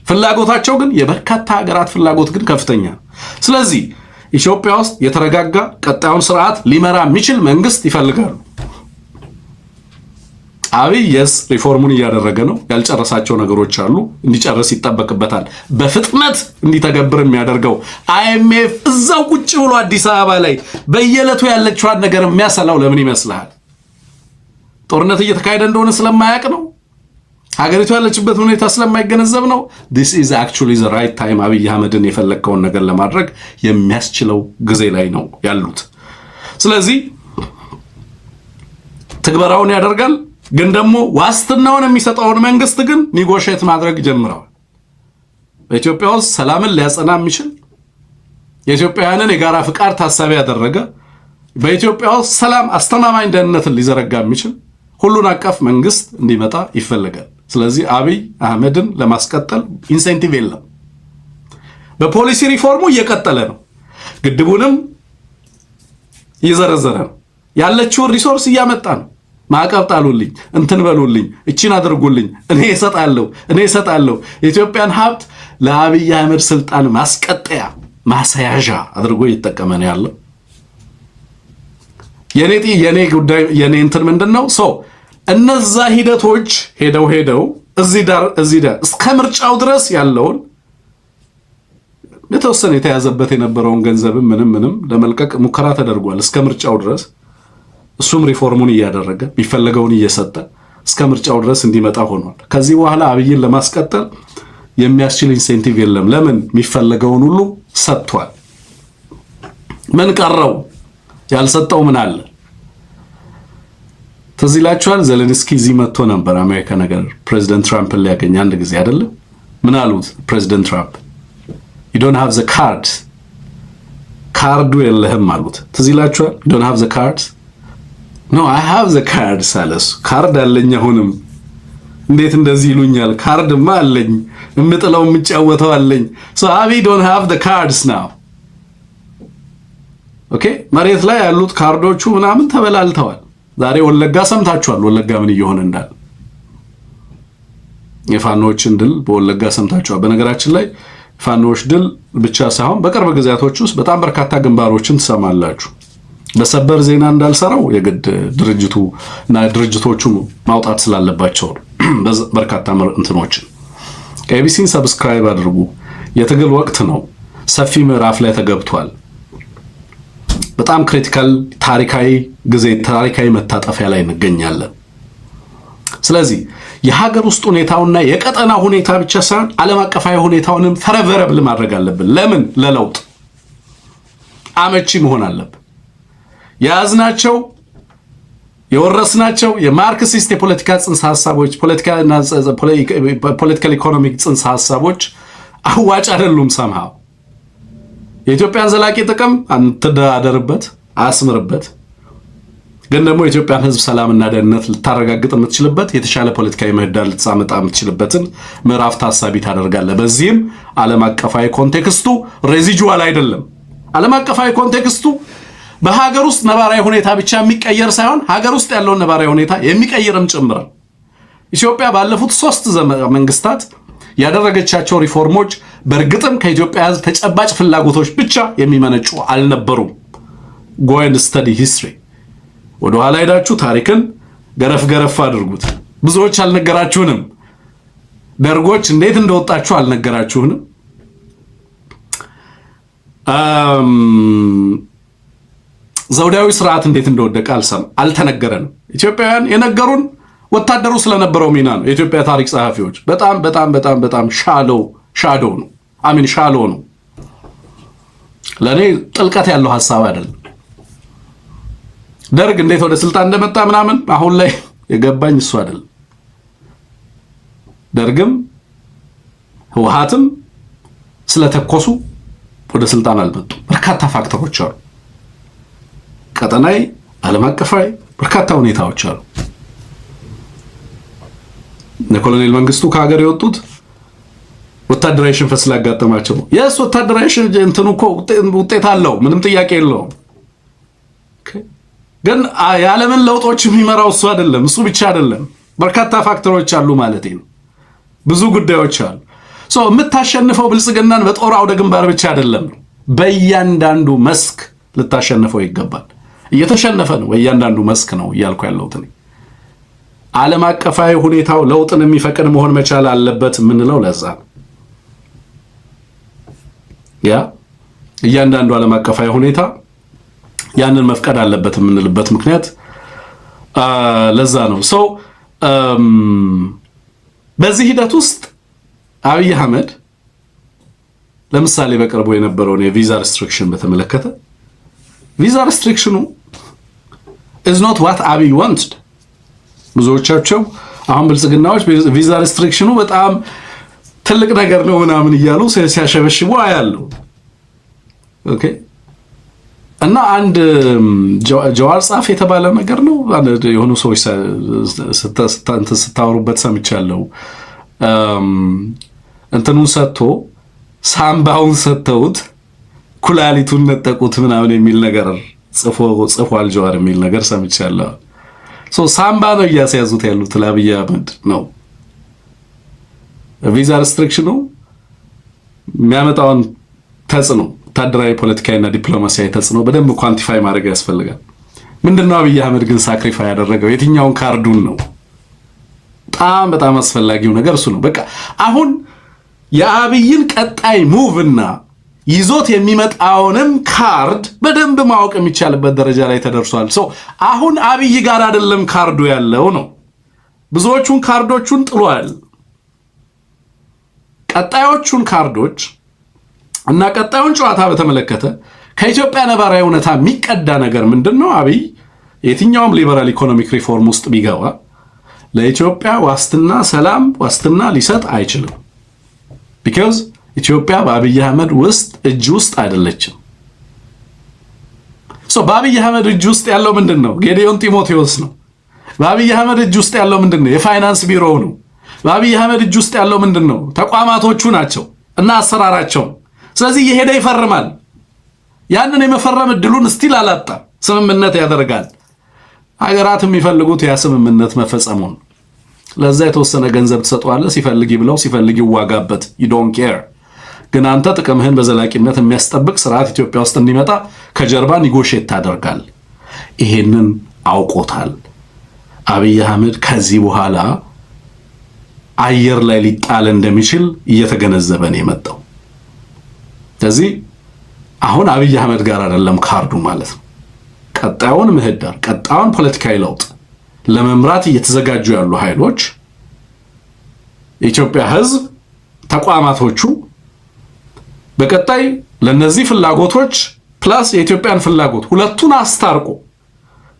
ፍላጎታቸው ግን የበርካታ ሀገራት ፍላጎት ግን ከፍተኛ። ስለዚህ ኢትዮጵያ ውስጥ የተረጋጋ ቀጣዩን ስርዓት ሊመራ የሚችል መንግስት ይፈልጋሉ። አብይ ሪፎርሙን እያደረገ ነው። ያልጨረሳቸው ነገሮች አሉ፣ እንዲጨርስ ይጠበቅበታል። በፍጥነት እንዲተገብር የሚያደርገው IMF እዛው ቁጭ ብሎ አዲስ አበባ ላይ በየዕለቱ ያለችዋን ነገር የሚያሰላው ለምን ይመስልሃል? ጦርነት እየተካሄደ እንደሆነ ስለማያውቅ ነው። ሀገሪቱ ያለችበት ሁኔታ ስለማይገነዘብ ነው። this is actually the right time አብይ አህመድን የፈለከውን ነገር ለማድረግ የሚያስችለው ጊዜ ላይ ነው ያሉት። ስለዚህ ትግበራውን ያደርጋል። ግን ደግሞ ዋስትናውን የሚሰጠውን መንግስት ግን ኒጎሼት ማድረግ ጀምረዋል። በኢትዮጵያ ውስጥ ሰላምን ሊያጸና የሚችል የኢትዮጵያውያንን የጋራ ፍቃድ ታሳቢ ያደረገ በኢትዮጵያ ውስጥ ሰላም፣ አስተማማኝ ደህንነትን ሊዘረጋ የሚችል ሁሉን አቀፍ መንግስት እንዲመጣ ይፈልጋል። ስለዚህ አብይ አህመድን ለማስቀጠል ኢንሴንቲቭ የለም። በፖሊሲ ሪፎርሙ እየቀጠለ ነው። ግድቡንም እየዘረዘረ ነው። ያለችውን ሪሶርስ እያመጣ ነው። ማዕቀብ ጣሉልኝ፣ እንትን በሉልኝ፣ እቺን አድርጉልኝ፣ እኔ እሰጣለሁ። የኢትዮጵያን ሀብት ለአብይ አህመድ ስልጣን ማስቀጠያ ማሳያዣ አድርጎ እየተጠቀመ ነው ያለው። የኔ ጉዳይ የኔ እንትን ምንድነው? እነዛ ሂደቶች ሄደው እዚህ ዳር እስከ ምርጫው ድረስ ያለውን የተወሰነ የተያዘበት የነበረውን ገንዘብም ምንም ለመልቀቅ ሙከራ ተደርጓል እስከ ምርጫው ድረስ። እሱም ሪፎርሙን እያደረገ ቢፈለገውን እየሰጠ እስከ ምርጫው ድረስ እንዲመጣ ሆኗል። ከዚህ በኋላ አብይን ለማስቀጠል የሚያስችል ኢንሴንቲቭ የለም። ለምን? የሚፈለገውን ሁሉ ሰጥቷል። ምን ቀረው? ያልሰጠው ምን አለ? ትዝ ይላችኋል፣ ዘለንስኪ እዚህ መጥቶ ነበር አሜሪካ ነገር ፕሬዚደንት ትራምፕን ሊያገኝ አንድ ጊዜ አይደለም? ምን አሉት ፕሬዚደንት ትራምፕ? you don't have the cards፣ ካርዱ የለህም አሉት። ትዝ ይላችኋል? you don't have the cards no I have the cards አለሱ። ካርድ አለኝ። አሁንም እንዴት እንደዚህ ይሉኛል? ካርድማ አለኝ፣ እምጥለው የምጫወተው አለኝ። so Abiy don't have the cards now። ኦኬ፣ መሬት ላይ ያሉት ካርዶቹ ምናምን ተበላልተዋል። ዛሬ ወለጋ ሰምታችኋል። ወለጋ ምን እየሆነ እንዳለ የፋኖችን ድል በወለጋ ሰምታችኋል። በነገራችን ላይ ፋኖች ድል ብቻ ሳይሆን በቅርብ ጊዜያቶች ውስጥ በጣም በርካታ ግንባሮችን ትሰማላችሁ። በሰበር ዜና እንዳልሰራው የግድ ድርጅቱ እና ድርጅቶቹ ማውጣት ስላለባቸው በርካታ እንትኖችን ኤቢሲን ሰብስክራይብ አድርጉ። የትግል ወቅት ነው። ሰፊ ምዕራፍ ላይ ተገብቷል። በጣም ክሪቲካል ታሪካዊ ጊዜ፣ ታሪካዊ መታጠፊያ ላይ እንገኛለን። ስለዚህ የሀገር ውስጥ ሁኔታውና የቀጠና ሁኔታ ብቻ ሳይሆን ዓለም አቀፋዊ ሁኔታውንም ፈረቨረብል ማድረግ አለብን። ለምን? ለለውጥ አመቺ መሆን አለብን። የያዝናቸው የወረስናቸው የማርክሲስት የፖለቲካ ጽንሰ ሐሳቦች ፖለቲካል ኢኮኖሚክ ጽንሰ ሐሳቦች አዋጭ አይደሉም። ሰምሃው የኢትዮጵያን ዘላቂ ጥቅም አንተዳደርበት፣ አስምርበት። ግን ደግሞ የኢትዮጵያን ሕዝብ ሰላምና ደህንነት ልታረጋግጥ የምትችልበት የተሻለ ፖለቲካዊ ምህዳር ልትሳመጣ የምትችልበትን ምዕራፍ ታሳቢ ታደርጋለህ። በዚህም ዓለም አቀፋዊ ኮንቴክስቱ ሬዚጁዋል አይደለም። ዓለም አቀፋዊ ኮንቴክስቱ በሀገር ውስጥ ነባራዊ ሁኔታ ብቻ የሚቀየር ሳይሆን ሀገር ውስጥ ያለውን ነባራዊ ሁኔታ የሚቀየርም ጭምር። ኢትዮጵያ ባለፉት 3 መንግስታት ያደረገቻቸው ሪፎርሞች በእርግጥም ከኢትዮጵያ ሕዝብ ተጨባጭ ፍላጎቶች ብቻ የሚመነጩ አልነበሩም። go and study history። ወደ ኋላ ሄዳችሁ ታሪክን ገረፍ አድርጉት። ብዙዎች አልነገራችሁንም። ደርጎች እንዴት እንደወጣችሁ አልነገራችሁንም። ዘውዳዊ ስርዓት እንዴት እንደወደቀ አልተነገረንም። ኢትዮጵያውያን የነገሩን ወታደሩ ስለነበረው ሚና ነው። የኢትዮጵያ ታሪክ ጸሐፊዎች በጣም ሻዶ ነው። ሻሎ ነው። ለኔ ጥልቀት ያለው ሐሳብ አይደለም። ደርግ እንዴት ወደ ስልጣን እንደመጣ ምናምን አሁን ላይ የገባኝ እሱ አይደለም። ደርግም ህወሓትም ስለተኮሱ ወደ ስልጣን አልመጡም። በርካታ ፋክተሮች አሉ። ቀጠናዊ፣ ዓለም አቀፋዊ በርካታ ሁኔታዎች አሉ። ኮሎኔል መንግስቱ ከሀገር የወጡት ወታደራዊ ሽንፈት ስላጋጠማቸው ነው። የስ ወታደራዊ እንትኑ እኮ ውጤት አለው፣ ምንም ጥያቄ የለውም። ግን የዓለምን ለውጦች የሚመራው እሱ አይደለም። እሱ ብቻ አይደለም፣ በርካታ ፋክተሮች አሉ ማለት ነው። ብዙ ጉዳዮች አሉ። የምታሸንፈው ብልጽግናን በጦር አውደ ግንባር ብቻ አይደለም፣ በእያንዳንዱ መስክ ልታሸንፈው ይገባል። እየተሸነፈ ነው በእያንዳንዱ መስክ ነው እያልኩ ያለሁት እኔ። ዓለም አቀፋዊ ሁኔታው ለውጥን የሚፈቅድ መሆን መቻል አለበት የምንለው ለዛ ነው። ያ እያንዳንዱ ዓለም አቀፋዊ ሁኔታ ያንን መፍቀድ አለበት የምንልበት ምክንያት ለዛ ነው። በዚህ ሂደት ውስጥ አብይ አህመድ ለምሳሌ በቅርቡ የነበረውን የቪዛ ሪስትሪክሽን በተመለከተ ቪዛ ሪስትሪክሽኑ is not what አብይ wanted። ብዙዎቻቸው አሁን ብልጽግናዎች ቪዛ ሪስትሪክሽኑ በጣም ትልቅ ነገር ነው ምናምን እያሉ ሲያሸበሽቡ አያለሁ። ኦኬ እና አንድ ጀዋር ጻፍ የተባለ ነገር ነው የሆኑ ሰዎች ስታወሩበት ሰምቻለሁ። እንትኑን ሰጥቶ ሳምባውን ሰጥተውት ኩላሊቱን ነጠቁት ምናምን የሚል ነገር ጽፏል ጀዋር የሚል ነገር ሰምቻለሁ። ሳምባ ነው እያስያዙት ያሉት ለአብይ አህመድ ነው። ቪዛ ሪስትሪክሽኑ የሚያመጣውን ተጽዕኖ ወታደራዊ፣ ፖለቲካዊና ዲፕሎማሲያዊ ተጽዕኖ በደንብ ኳንቲፋይ ማድረግ ያስፈልጋል። ምንድነው አብይ አህመድ ግን ሳክሪፋይ ያደረገው የትኛውን ካርዱን ነው? በጣም አስፈላጊው ነገር እሱ ነው። በቃ አሁን የአብይን ቀጣይ ሙቭና ይዞት የሚመጣውንም ካርድ በደንብ ማወቅ የሚቻልበት ደረጃ ላይ ተደርሷል። አሁን አብይ ጋር አይደለም ካርዱ ያለው ነው። ብዙዎቹን ካርዶቹን ጥሏል። ቀጣዮቹን ካርዶች እና ቀጣዩን ጨዋታ በተመለከተ ከኢትዮጵያ ነባራዊ እውነታ የሚቀዳ ነገር ምንድነው? አብይ የትኛውም ሊበራል ኢኮኖሚክ ሪፎርም ውስጥ ቢገባ ለኢትዮጵያ ዋስትና ሰላም ዋስትና ሊሰጥ አይችልም። because ኢትዮጵያ በአብይ አህመድ እጅ ውስጥ አይደለችም። በአብይ አህመድ እጅ ውስጥ ያለው ምንድነው? ጌዲዮን ጢሞቴዎስ ነው። በአብይ አህመድ እጅ ውስጥ ያለው ምንድነው? የፋይናንስ ቢሮው ነው። በአብይ አህመድ እጅ ውስጥ ያለው ምንድነው? ተቋማቶቹ ናቸው እና አሰራራቸው። ስለዚህ የሄደ ይፈርማል። ያንን የመፈረም እድሉን ስቲል አላጣም። ስምምነት ያደርጋል። ሀገራት የሚፈልጉት ያ ስምምነት መፈጸሙን። ለዛ የተወሰነ ገንዘብ ትሰጠዋለህ፣ ሲፈልግ ይብለው ሲፈልግ ይዋጋበት። you don't care። ግን አንተ ጥቅምህን በዘላቂነት የሚያስጠብቅ ስርዓት ኢትዮጵያ ውስጥ እንዲመጣ ከጀርባ ኒጎሼት ታደርጋል። ይሄንን አውቆታል አብይ አህመድ። ከዚህ በኋላ አየር ላይ ሊጣል እንደሚችል እየተገነዘበ ነው የመጣው። ስለዚህ አሁን አብይ አህመድ ጋር አይደለም ካርዱ ማለት ነው። ቀጣዩን ምህዳር ቀጣዩን ፖለቲካዊ ለውጥ ለመምራት እየተዘጋጁ ያሉ ኃይሎች የኢትዮጵያ ሕዝብ ተቋማቶቹ በቀጣይ ለነዚህ ፍላጎቶች ፕላስ የኢትዮጵያን ፍላጎት ሁለቱን አስታርቆ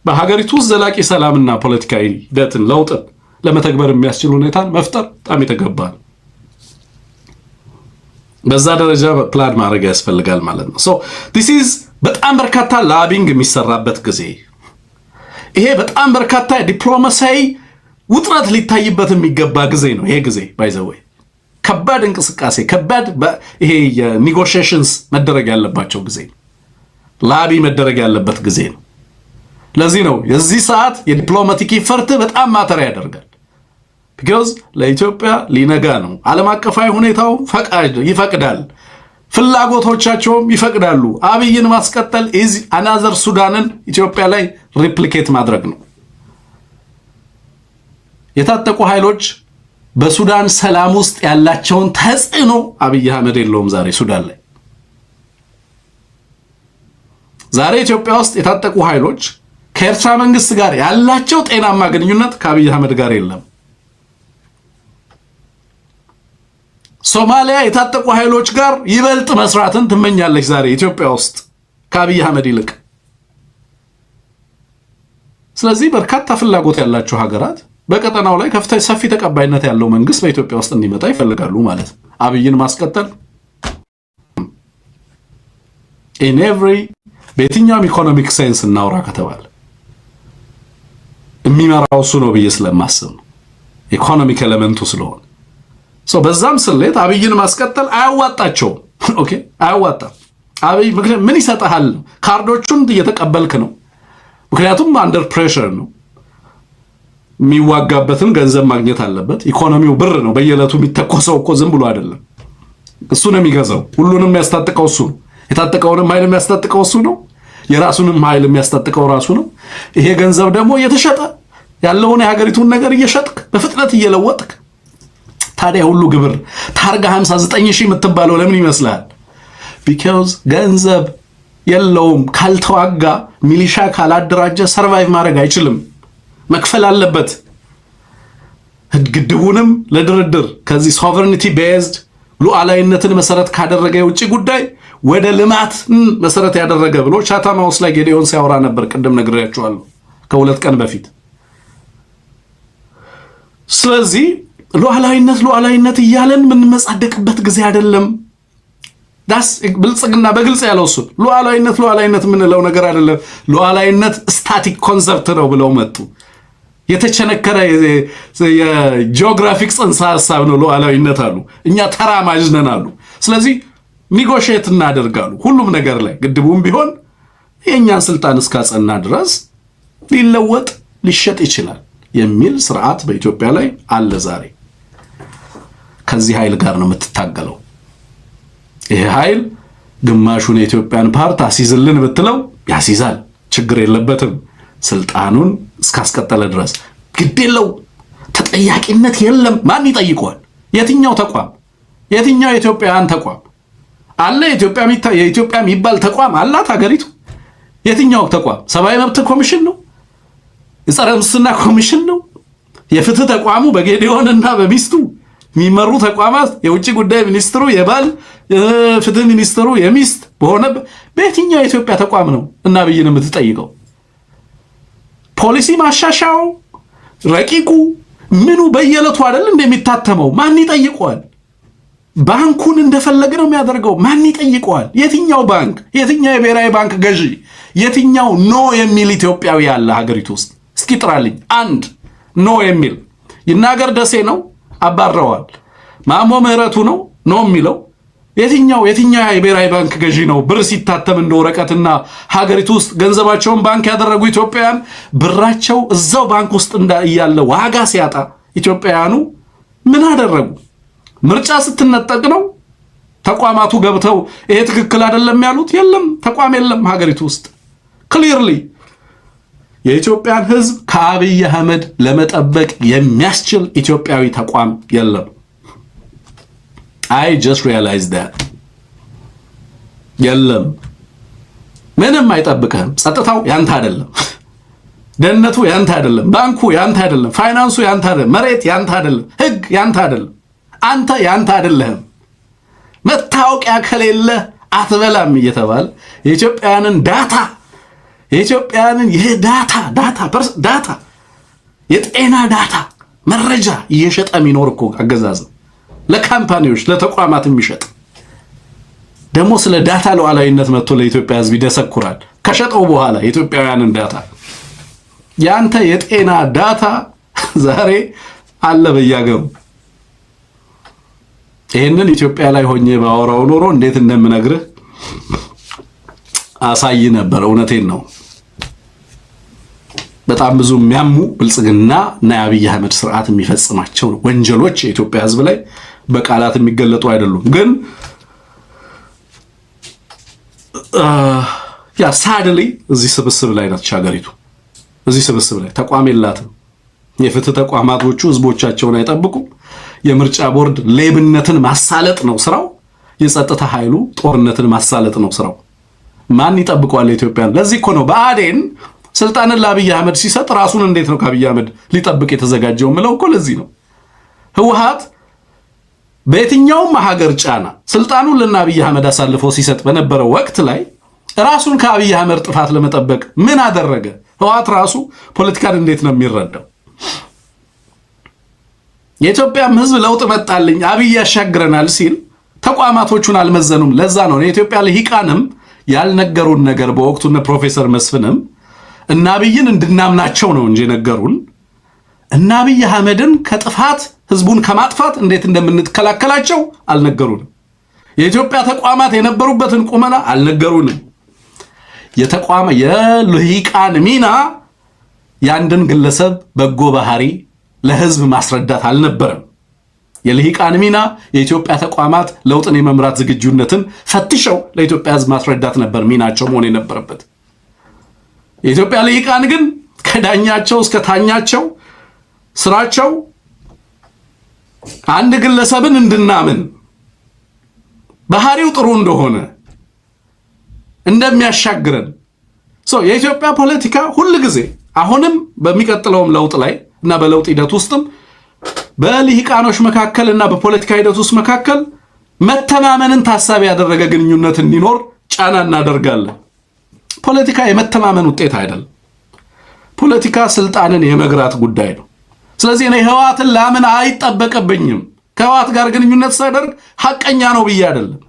በሀገሪቱ ውስጥ ዘላቂ ሰላምና ፖለቲካዊ ሂደትን ለውጥን ለመተግበር የሚያስችል ሁኔታን መፍጠር በጣም የተገባ ነው። በዛ ደረጃ ፕላን ማድረግ ያስፈልጋል ማለት ነው። this is በጣም በርካታ ላቢንግ የሚሰራበት ጊዜ፣ ይሄ በጣም በርካታ ዲፕሎማሲያዊ ውጥረት ሊታይበት የሚገባ ጊዜ ነው። ይሄ ጊዜ ባይ ዘ ወይ ከባድ እንቅስቃሴ ከባድ ይሄ የኔጎሺዬሽንስ መደረግ ያለባቸው ጊዜ ነው። ላቢ መደረግ ያለበት ጊዜ ነው። ለዚህ ነው የዚህ ሰዓት የዲፕሎማቲክ ኢፈርት በጣም ማተር ያደርጋል። because ለኢትዮጵያ ሊነጋ ነው። ዓለም አቀፋዊ ሁኔታው ይፈቅዳል፣ ፍላጎቶቻቸውም ይፈቅዳሉ። አብይን ማስቀጠል is another ሱዳንን ኢትዮጵያ ላይ ሪፕሊኬት ማድረግ ነው። የታጠቁ ኃይሎች በሱዳን ሰላም ውስጥ ያላቸውን ተጽዕኖ አብይ አህመድ የለውም ዛሬ ሱዳን ላይ። ዛሬ ኢትዮጵያ ውስጥ የታጠቁ ኃይሎች ከኤርትራ መንግስት ጋር ያላቸው ጤናማ ግንኙነት ከአብይ አህመድ ጋር የለም። ሶማሊያ የታጠቁ ኃይሎች ጋር ይበልጥ መስራትን ትመኛለች ዛሬ ኢትዮጵያ ውስጥ ከአብይ አህመድ ይልቅ። ስለዚህ በርካታ ፍላጎት ያላቸው ሀገራት በቀጠናው ላይ ከፍተኛ ሰፊ ተቀባይነት ያለው መንግስት በኢትዮጵያ ውስጥ እንዲመጣ ይፈልጋሉ ማለት ነው። አብይን ማስቀጠል in every በየትኛውም ኢኮኖሚክ ሳይንስ እናውራ ከተባለ የሚመራው እሱ ነው ብዬ ስለማስብ ነው። ኢኮኖሚክ ኤሌመንቱ ስለሆነ በዛም ስሌት አብይን ማስቀጠል አያዋጣቸውም። ኦኬ አያዋጣም። አብይ ምን ይሰጣል? ካርዶቹን እየተቀበልክ ነው። ምክንያቱም አንደር ፕሬሸር ነው። የሚዋጋበትን ገንዘብ ማግኘት አለበት። ኢኮኖሚው ብር ነው። በየዕለቱ የሚተኮሰው እኮ ዝም ብሎ አይደለም። እሱ ነው የሚገዛው። ሁሉንም የሚያስታጥቀው እሱ ነው። የታጠቀውንም ኃይል የሚያስታጥቀው እሱ ነው። የራሱንም ኃይል የሚያስታጥቀው ራሱ ነው። ይሄ ገንዘብ ደግሞ እየተሸጠ ያለውን የሀገሪቱን ነገር እየሸጥክ በፍጥነት እየለወጥክ፣ ታዲያ ሁሉ ግብር ታርጋ 59 ሺህ የምትባለው ለምን ይመስላል? ቢካዝ ገንዘብ የለውም። ካልተዋጋ ሚሊሻ ካላደራጀ ሰርቫይቭ ማድረግ አይችልም። መክፈል አለበት። ግድቡንም ለድርድር ከዚህ ሶቨሬኒቲ ቤዝድ ሉዓላዊነትን መሰረት ካደረገ የውጭ ጉዳይ ወደ ልማት መሰረት ያደረገ ብሎ ቻታም ሃውስ ላይ ጌዲዮን ሲያወራ ነበር። ቅድም ነግሬያችኋለሁ ከሁለት ቀን በፊት። ስለዚህ ሉዓላዊነት እያለን የምንመጻደቅበት ጊዜ አይደለም። ዳስ ብልጽግና በግልጽ ያለው እሱ ሉዓላዊነት የምንለው ነገር አይደለም። ሉዓላዊነት ስታቲክ ኮንሰፕት ነው ብለው መጡ። የተቸነከረ የጂኦግራፊክ ጽንሰ ሐሳብ ነው ሉዓላዊነት አሉ። እኛ ተራማጅ ነን አሉ። ስለዚህ ኒጎሼት እናደርጋሉ ሁሉም ነገር ላይ። ግድቡም ቢሆን የእኛን ስልጣን እስካጸና ድረስ ሊለወጥ ሊሸጥ ይችላል የሚል ስርዓት በኢትዮጵያ ላይ አለ ዛሬ። ከዚህ ኃይል ጋር ነው የምትታገለው። ይሄ ኃይል ግማሹን የኢትዮጵያን ፓርት አሲዝልን ብትለው ያሲዛል፣ ችግር የለበትም። ስልጣኑን እስካስቀጠለ ድረስ ግድ የለው፣ ተጠያቂነት የለም። ማን ይጠይቀዋል? የትኛው ተቋም? የትኛው የኢትዮጵያውያን ተቋም አለ? የኢትዮጵያ የሚባል ተቋም አላት ሀገሪቱ? የትኛው ተቋም? ሰብአዊ መብት ኮሚሽን ነው? የጸረ ሙስና ኮሚሽን ነው? የፍትህ ተቋሙ በጌዲዮንና በሚስቱ የሚመሩ ተቋማት፣ የውጭ ጉዳይ ሚኒስትሩ የባል ፍትህ ሚኒስትሩ የሚስት በሆነ በየትኛው የኢትዮጵያ ተቋም ነው እና አብይን የምትጠይቀው? ፖሊሲ ማሻሻው ረቂቁ ምኑ በየዕለቱ አይደል እንደሚታተመው? ማን ይጠይቀዋል? ባንኩን እንደፈለገ ነው የሚያደርገው። ማን ይጠይቀዋል? የትኛው ባንክ? የትኛው የብሔራዊ ባንክ ገዢ? የትኛው ኖ የሚል ኢትዮጵያዊ ያለ ሀገሪቱ ውስጥ? እስኪ ጥራልኝ አንድ ኖ የሚል። ይናገር ደሴ ነው አባረዋል። ማሞ ምህረቱ ነው ኖ የሚለው። የትኛው የብሔራዊ ባንክ ገዢ ነው? ብር ሲታተም እንደ ወረቀትና ሀገሪቱ ውስጥ ገንዘባቸውን ባንክ ያደረጉ ኢትዮጵያውያን ብራቸው እዛው ባንክ ውስጥ እያለ ዋጋ ሲያጣ ኢትዮጵያውያኑ ምን አደረጉ? ምርጫ ስትነጠቅ ነው ተቋማቱ ገብተው ይሄ ትክክል አይደለም ያሉት? የለም፣ ተቋም የለም ሀገሪቱ ውስጥ። ክሊርሊ የኢትዮጵያን ሕዝብ ከአብይ አህመድ ለመጠበቅ የሚያስችል ኢትዮጵያዊ ተቋም የለም። I just realized that የለም። ምንም አይጠብቅህም። ጸጥታው ያንተ አይደለም፣ ደህንነቱ ያንተ አይደለም፣ ባንኩ ያንተ አይደለም፣ ፋይናንሱ ያንተ አይደለም፣ መሬት ያንተ አይደለም፣ ህግ ያንተ አይደለም። አንተ ያንተ አይደለህም። መታወቂያ ከሌለ አትበላም እየተባለ የኢትዮጵያውያንን ዳታ የጤና ዳታ መረጃ እየሸጠ የሚኖር እኮ አገዛዝ ነው። ለካምፓኒዎች ለተቋማት የሚሸጥ ደግሞ ስለ ዳታ ሉዓላዊነት መጥቶ ለኢትዮጵያ ህዝብ ይደሰኩራል። ከሸጠው በኋላ የኢትዮጵያውያንን ዳታ ያንተ የጤና ዳታ ዛሬ አለ በያገሩ። ይሄንን ኢትዮጵያ ላይ ሆኜ ባወራው ኖሮ እንዴት እንደምነግርህ አሳይ ነበር። እውነቴን ነው። በጣም ብዙ የሚያሙ ብልጽግና እና የአብይ አህመድ ስርዓት የሚፈጽማቸው ወንጀሎች የኢትዮጵያ ህዝብ ላይ በቃላት የሚገለጡ አይደሉም። ግን ያ ሳድሊ እዚህ ስብስብ ላይ ናት ሀገሪቱ። እዚህ ስብስብ ላይ ተቋም የላትም። የፍትህ ተቋማቶቹ ህዝቦቻቸውን አይጠብቁም። የምርጫ ቦርድ ሌብነትን ማሳለጥ ነው ስራው። የጸጥታ ኃይሉ ጦርነትን ማሳለጥ ነው ስራው። ማን ይጠብቀዋል ኢትዮጵያን? ለዚህ እኮ ነው ብአዴን ስልጣንን ለአብይ አህመድ ሲሰጥ ራሱን እንዴት ነው ከአብይ አህመድ ሊጠብቅ የተዘጋጀው ምለው እኮ ለዚህ ነው። ህወሓት በየትኛውም ሀገር ጫና ስልጣኑን ለአብይ አህመድ አሳልፎ ሲሰጥ በነበረው ወቅት ላይ ራሱን ከአብይ አህመድ ጥፋት ለመጠበቅ ምን አደረገ? ህወሓት ራሱ ፖለቲካን እንዴት ነው የሚረዳው? የኢትዮጵያም ህዝብ ለውጥ መጣልኝ አብይ ያሻግረናል ሲል ተቋማቶቹን አልመዘኑም። ለዛ ነው የኢትዮጵያ ልሂቃንም ያልነገሩን ነገር በወቅቱ ፕሮፌሰር መስፍንም እና አብይን እንድናምናቸው ነው እንጂ ነገሩን እና አብይ አህመድን ከጥፋት ህዝቡን ከማጥፋት እንዴት እንደምንከላከላቸው አልነገሩንም። የኢትዮጵያ ተቋማት የነበሩበትን ቁመና አልነገሩንም። የተቋም የልሂቃን ሚና ያንድን ግለሰብ በጎ ባህሪ ለህዝብ ማስረዳት አልነበረም። የልሂቃን ሚና የኢትዮጵያ ተቋማት ለውጥን የመምራት ዝግጁነትን ፈትሸው ለኢትዮጵያ ህዝብ ማስረዳት ነበር ሚናቸው መሆን የነበረበት። የኢትዮጵያ ልሂቃን ግን ከዳኛቸው እስከ ታኛቸው ስራቸው አንድ ግለሰብን እንድናምን ባህሪው ጥሩ እንደሆነ እንደሚያሻግረን የኢትዮጵያ ፖለቲካ ሁሉ ጊዜ አሁንም በሚቀጥለውም ለውጥ ላይ እና በለውጥ ሂደት ውስጥም በልሂቃኖች መካከል እና በፖለቲካ ሂደት ውስጥ መካከል መተማመንን ታሳቢ ያደረገ ግንኙነት እንዲኖር ጫና እናደርጋለን። ፖለቲካ የመተማመን ውጤት አይደለም። ፖለቲካ ስልጣንን የመግራት ጉዳይ ነው። ስለዚህ እኔ ህወሓትን ላምን አይጠበቅብኝም። ከህወሓት ጋር ግንኙነት ሳደርግ ሐቀኛ ነው ብዬ አይደለም።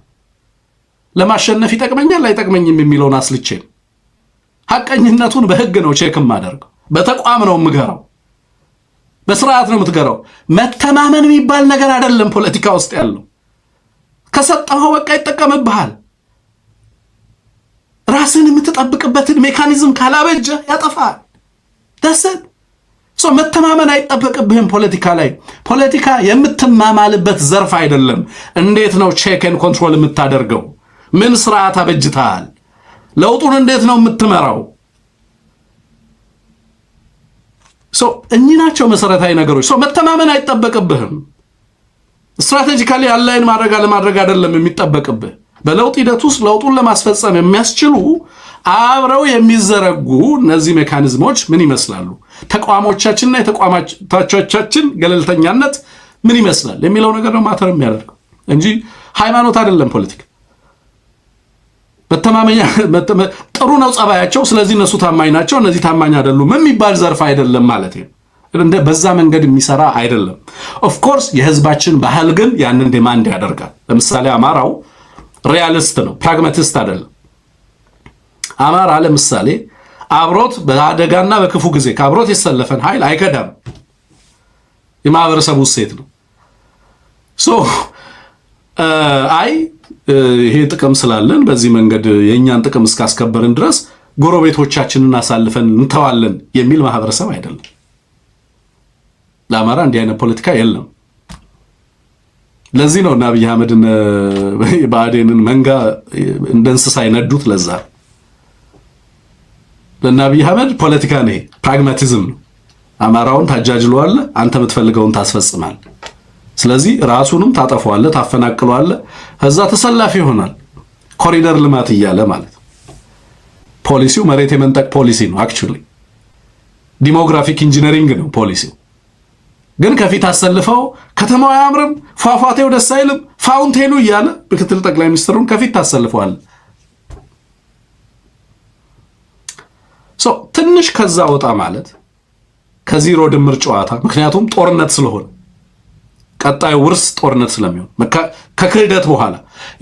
ለማሸነፍ ይጠቅመኛል አይጠቅመኝም የሚለውን አስልቼ ሐቀኝነቱን በህግ ነው ቼክ የማደርገው። በተቋም ነው የምገራው። በስርዓት ነው የምትገራው። መተማመን የሚባል ነገር አይደለም ፖለቲካ ውስጥ ያለው። ከሰጠኸው በቃ ይጠቀምብሃል። ራስን የምትጠብቅበትን ሜካኒዝም ካላበጀ ያጠፋል። ደሰን መተማመን አይጠበቅብህም። ፖለቲካ ላይ ፖለቲካ የምትማማልበት ዘርፍ አይደለም። እንዴት ነው ቼክን ኮንትሮል የምታደርገው? ምን ስርዓት አበጅተሃል? ለውጡን እንዴት ነው የምትመራው? እኚህ ናቸው መሰረታዊ ነገሮች። መተማመን አይጠበቅብህም። ስትራቴጂካሊ አላይን ማድረግ አለማድረግ አይደለም የሚጠበቅብህ። በለውጥ ሂደት ውስጥ ለውጡን ለማስፈጸም የሚያስችሉ አብረው የሚዘረጉ እነዚህ ሜካኒዝሞች ምን ይመስላሉ፣ ተቋሞቻችንና የተቋማቶቻችን ገለልተኛነት ምን ይመስላል የሚለው ነገር ነው ማተር የሚያደርገው እንጂ ሃይማኖት አይደለም። ፖለቲካ መተማመኛ ጥሩ ነው ጸባያቸው፣ ስለዚህ እነሱ ታማኝ ናቸው፣ እነዚህ ታማኝ አይደሉም የሚባል ዘርፍ አይደለም ማለት ነው። እንደ በዛ መንገድ የሚሰራ አይደለም። ኦፍ ኮርስ የህዝባችን ባህል ግን ያንን ዲማንድ ያደርጋል። ለምሳሌ አማራው ሪያሊስት ነው፣ ፕራግማቲስት አይደለም። አማራ ለምሳሌ አብሮት በአደጋና በክፉ ጊዜ ከአብሮት የሰለፈን ኃይል አይከዳም። የማህበረሰቡ ሴት ነው። ይሄ ጥቅም ስላለን በዚህ መንገድ የእኛን ጥቅም እስካስከበርን ድረስ ጎረቤቶቻችንን አሳልፈን እንተዋለን የሚል ማህበረሰብ አይደለም። ለአማራ እንዲህ አይነት ፖለቲካ የለም። ለዚህ ነው አብይ አህመድን ብአዴንን መንጋ እንደ እንስሳ ይነዱት። ለዛ ለአብይ አህመድ ፖለቲካ ነው፣ ፕራግማቲዝም ነው። አማራውን ታጃጅለዋለህ፣ አንተ የምትፈልገውን ታስፈጽማለህ። ስለዚህ ራሱንም ታጠፈዋለህ፣ ታፈናቅለዋለህ፣ ከዛ ተሰላፊ ይሆናል። ኮሪደር ልማት እያለ ማለት ፖሊሲው መሬት የመንጠቅ ፖሊሲ ነው። አክቹሊ ዲሞግራፊክ ኢንጂነሪንግ ነው ፖሊሲው። ግን ከፊት አሰልፈው ከተማው አያምርም፣ ፏፏቴው ደስ አይልም፣ ፋውንቴኑ እያለ ምክትል ጠቅላይ ሚኒስትሩን ከፊት ታሰልፈዋል። ትንሽ ከዛ ወጣ ማለት ከዜሮ ድምር ጨዋታ፣ ምክንያቱም ጦርነት ስለሆነ ቀጣዩ ውርስ ጦርነት ስለሚሆን ከክህደት በኋላ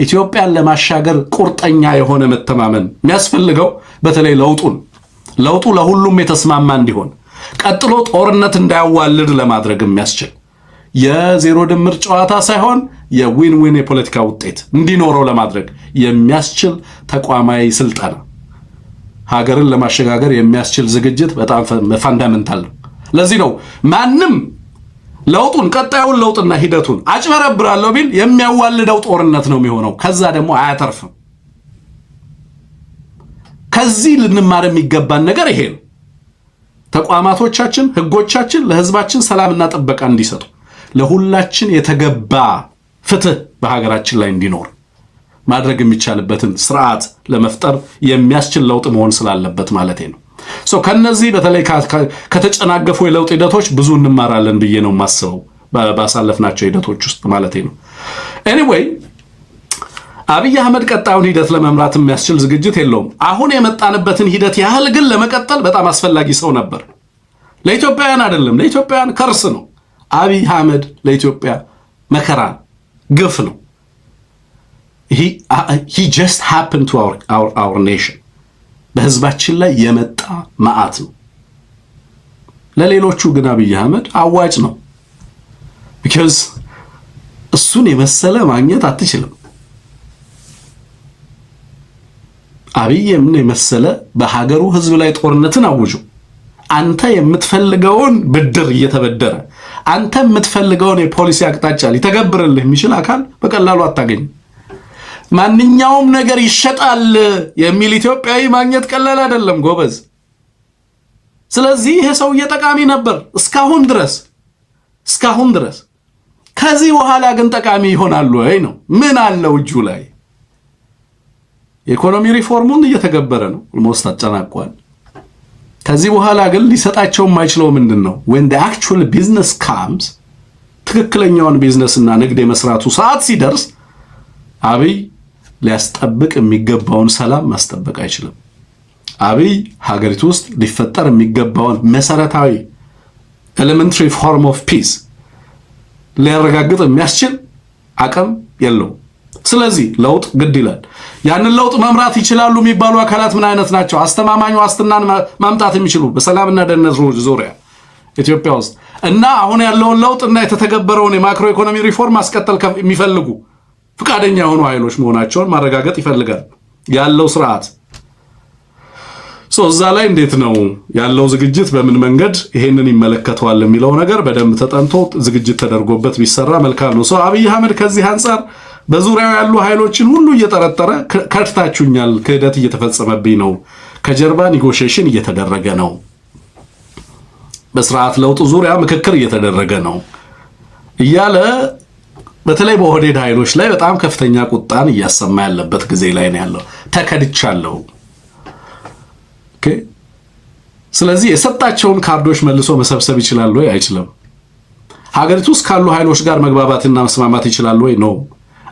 ኢትዮጵያን ለማሻገር ቁርጠኛ የሆነ መተማመን የሚያስፈልገው በተለይ ለውጡ ለሁሉም የተስማማ እንዲሆን ቀጥሎ ጦርነት እንዳያዋልድ ለማድረግ የሚያስችል የዜሮ ድምር ጨዋታ ሳይሆን የዊን ዊን የፖለቲካ ውጤት እንዲኖረው ለማድረግ የሚያስችል ተቋማዊ ስልጠና፣ ሀገርን ለማሸጋገር የሚያስችል ዝግጅት በጣም ፈንዳሜንታል ነው። ለዚህ ነው ማንም ለውጡን ቀጣዩን ለውጥና ሂደቱን አጭበረብራለሁ ቢል የሚያዋልደው ጦርነት ነው የሚሆነው። ከዛ ደግሞ አያተርፍም። ከዚህ ልንማር የሚገባን ነገር ይሄ ነው። ተቋማቶቻችን፣ ህጎቻችን ለህዝባችን ሰላምና ጥበቃ እንዲሰጡ፣ ለሁላችን የተገባ ፍትህ በሀገራችን ላይ እንዲኖር ማድረግ የሚቻልበትን ስርዓት ለመፍጠር የሚያስችል ለውጥ መሆን ስላለበት ማለት ነው። ከነዚህ በተለይ ከተጨናገፉ የለውጥ ሂደቶች ብዙ እንማራለን ብዬ ነው የማስበው ባሳለፍናቸው ሂደቶች ውስጥ ማለት ነው። ኤኒዌይ አብይ አህመድ ቀጣዩን ሂደት ለመምራት የሚያስችል ዝግጅት የለውም። አሁን የመጣንበትን ሂደት ያህል ግን ለመቀጠል በጣም አስፈላጊ ሰው ነበር። ለኢትዮጵያውያን አይደለም፣ ለኢትዮጵያውያን ከርስ ነው። አብይ አህመድ ለኢትዮጵያ መከራ፣ ግፍ ነው። he just happened to our nation። በህዝባችን ላይ የመጣ መዓት ነው። ለሌሎቹ ግን አብይ አህመድ አዋጭ ነው። because እሱን የመሰለ ማግኘት አትችልም። አብይ ምን የመሰለ በሀገሩ ህዝብ ላይ ጦርነትን አውጆ አንተ የምትፈልገውን ብድር እየተበደረ አንተ የምትፈልገውን የፖሊሲ አቅጣጫ ሊተገብርልህ የሚችል አካል በቀላሉ አታገኝ። ማንኛውም ነገር ይሸጣል የሚል ኢትዮጵያዊ ማግኘት ቀላል አይደለም ጎበዝ። ስለዚህ ይሄ ሰውዬ ጠቃሚ ነበር እስካሁን ድረስ። ከዚህ በኋላ ግን ጠቃሚ ይሆናል ወይ ነው? ምን አለው እጁ ላይ? የኢኮኖሚ ሪፎርሙን እየተገበረ ነው፣ ኦልሞስት አጠናቋል። ከዚህ በኋላ ግን ሊሰጣቸው የማይችለው ምንድነው? when the actual business comes ትክክለኛውን ቢዝነስና ንግድ የመስራቱ ሰዓት ሲደርስ አብይ ሊያስጠብቅ የሚገባውን ሰላም ማስጠበቅ አይችልም። አብይ ሀገሪቱ ውስጥ ሊፈጠር የሚገባውን መሰረታዊ elementary form of peace ሊያረጋግጥ የሚያስችል አቅም የለውም። ስለዚህ ለውጥ ግድ ይላል። ያንን ለውጥ መምራት ይችላሉ የሚባሉ አካላት ምን አይነት ናቸው? አስተማማኝ ዋስትናን ማምጣት የሚችሉ በሰላምና ደህንነት ዙሪያ ኢትዮጵያ ውስጥ እና አሁን ያለውን ለውጥና የተተገበረውን የማክሮ ኢኮኖሚ ሪፎርም ማስቀጠል የሚፈልጉ ፍቃደኛ የሆኑ ኃይሎች መሆናቸውን ማረጋገጥ ይፈልጋል ያለው ስርዓት። እዛ ላይ እንዴት ነው ያለው ዝግጅት፣ በምን መንገድ ይሄንን ይመለከተዋል የሚለው ነገር በደንብ ተጠንቶ ዝግጅት ተደርጎበት ቢሰራ መልካም ነው። አብይ አህመድ ከዚህ አንፃር በዙሪያው ያሉ ኃይሎችን ሁሉ እየጠረጠረ ከድታችሁኛል፣ ክህደት እየተፈጸመብኝ ነው፣ ከጀርባ ኔጎሺዬሽን እየተደረገ ነው፣ በስርዓት ለውጥ ዙሪያ ምክክር እየተደረገ ነው እያለ በተለይ በኦህዴድ ኃይሎች ላይ በጣም ከፍተኛ ቁጣን እያሰማ ያለበት ጊዜ ላይ ነው ያለው። ተከድቻለሁ። ኦኬ። ስለዚህ የሰጣቸውን ካርዶች መልሶ መሰብሰብ ይችላል ወይ? አይችልም። ሀገሪቱ ውስጥ ካሉ ኃይሎች ጋር መግባባትና መስማማት ይችላል ወይ? ነው።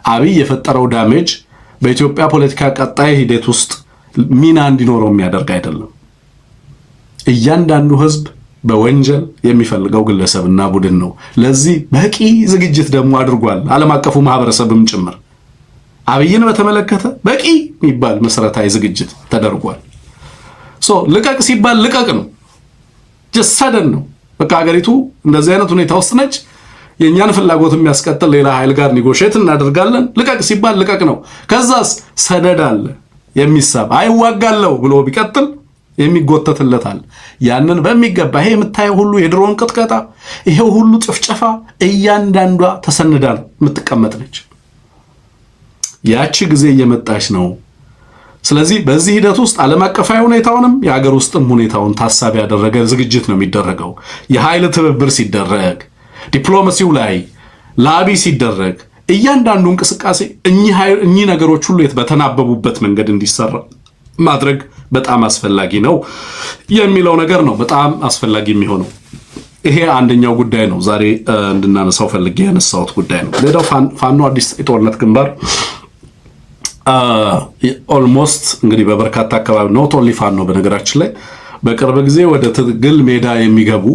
አብይ የፈጠረው ዳሜጅ በኢትዮጵያ ፖለቲካ ቀጣይ ሂደት ውስጥ ሚና እንዲኖረው የሚያደርግ አይደለም። እያንዳንዱ ህዝብ በወንጀል የሚፈልገው ግለሰብና ቡድን ነው። ለዚህ በቂ ዝግጅት ደግሞ አድርጓል ዓለም አቀፉ ማህበረሰብም ጭምር። አብይን በተመለከተ በቂ የሚባል መሰረታዊ ዝግጅት ተደርጓል። ልቀቅ ሲባል ልቀቅ ነው፣ ጀሰደን ነው። በቃ ሀገሪቱ እንደዚህ አይነት ሁኔታ ውስጥ ነች። የኛን ፍላጎት የሚያስቀጥል ሌላ ኃይል ጋር ኔጎሺዬት እናደርጋለን። ልቀቅ ሲባል ልቀቅ ነው። ከዛስ ሰደድ አለ የሚሳብ አይዋጋለው ብሎ ቢቀጥል የሚጎተትለታል። ያንን በሚገባ ይሄ የምታየው ሁሉ የድሮን ቅጥቀጣ፣ ይሄው ሁሉ ጭፍጨፋ እያንዳንዷ ተሰንዳ የምትቀመጥ ነች። ያቺ ጊዜ እየመጣች ነው። ስለዚህ በዚህ ሂደት ውስጥ ዓለም አቀፋዊ ሁኔታውንም የሀገር ውስጥም ሁኔታውን ታሳቢ ያደረገ ዝግጅት ነው የሚደረገው። የኃይል ትብብር ሲደረግ፣ ዲፕሎማሲው ላይ ላቢ ሲደረግ፣ እያንዳንዱ እንቅስቃሴ እኚህ ነገሮች ሁሉ በተናበቡበት መንገድ እንዲሰራ ማድረግ በጣም አስፈላጊ ነው የሚለው ነገር ነው በጣም አስፈላጊ የሚሆነው። ይሄ አንደኛው ጉዳይ ነው ዛሬ እንድናነሳው ፈልጌ ያነሳሁት ጉዳይ ነው። ሌላው ፋኖ አዲስ የጦርነት ግንባር ኦልሞስት እንግዲህ በበርካታ አካባቢ ኖት ኦንሊ ፋኖ በነገራችን ላይ በቅርብ ጊዜ ወደ ትግል ሜዳ የሚገቡ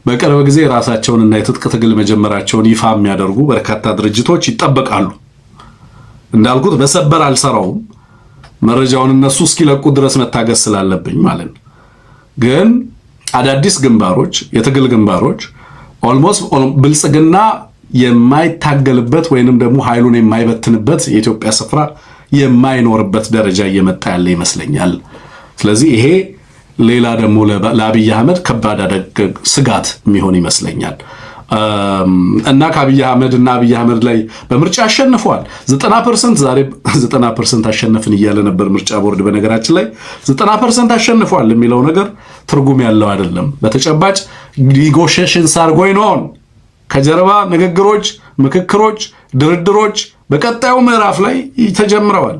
በቅርብ ጊዜ ራሳቸውንና የትጥቅ ትግል መጀመራቸውን ይፋ የሚያደርጉ በርካታ ድርጅቶች ይጠበቃሉ። እንዳልኩት በሰበር አልሰራውም፣ መረጃውን እነሱ እስኪለቁ ድረስ መታገስ ስላለብኝ ማለት ነው። ግን አዳዲስ ግንባሮች፣ የትግል ግንባሮች ኦልሞስት ብልጽግና የማይታገልበት ወይንም ደግሞ ኃይሉን የማይበትንበት የኢትዮጵያ ስፍራ የማይኖርበት ደረጃ እየመጣ ያለ ይመስለኛል። ስለዚህ ይሄ ሌላ ደግሞ ለአብይ አህመድ ከባድ ስጋት የሚሆን ይመስለኛል። እና ከአብይ አህመድ እና አብይ አህመድ ላይ በምርጫ አሸንፈዋል 90%። ዛሬ 90% አሸነፍን እያለ ነበር ምርጫ ቦርድ። በነገራችን ላይ 90% አሸንፈዋል የሚለው ነገር ትርጉም ያለው አይደለም። በተጨባጭ ኔጎሺዬሽንስ አር ጎይንግ ኦን፣ ከጀርባ ንግግሮች፣ ምክክሮች፣ ድርድሮች በቀጣዩ ምዕራፍ ላይ ተጀምረዋል።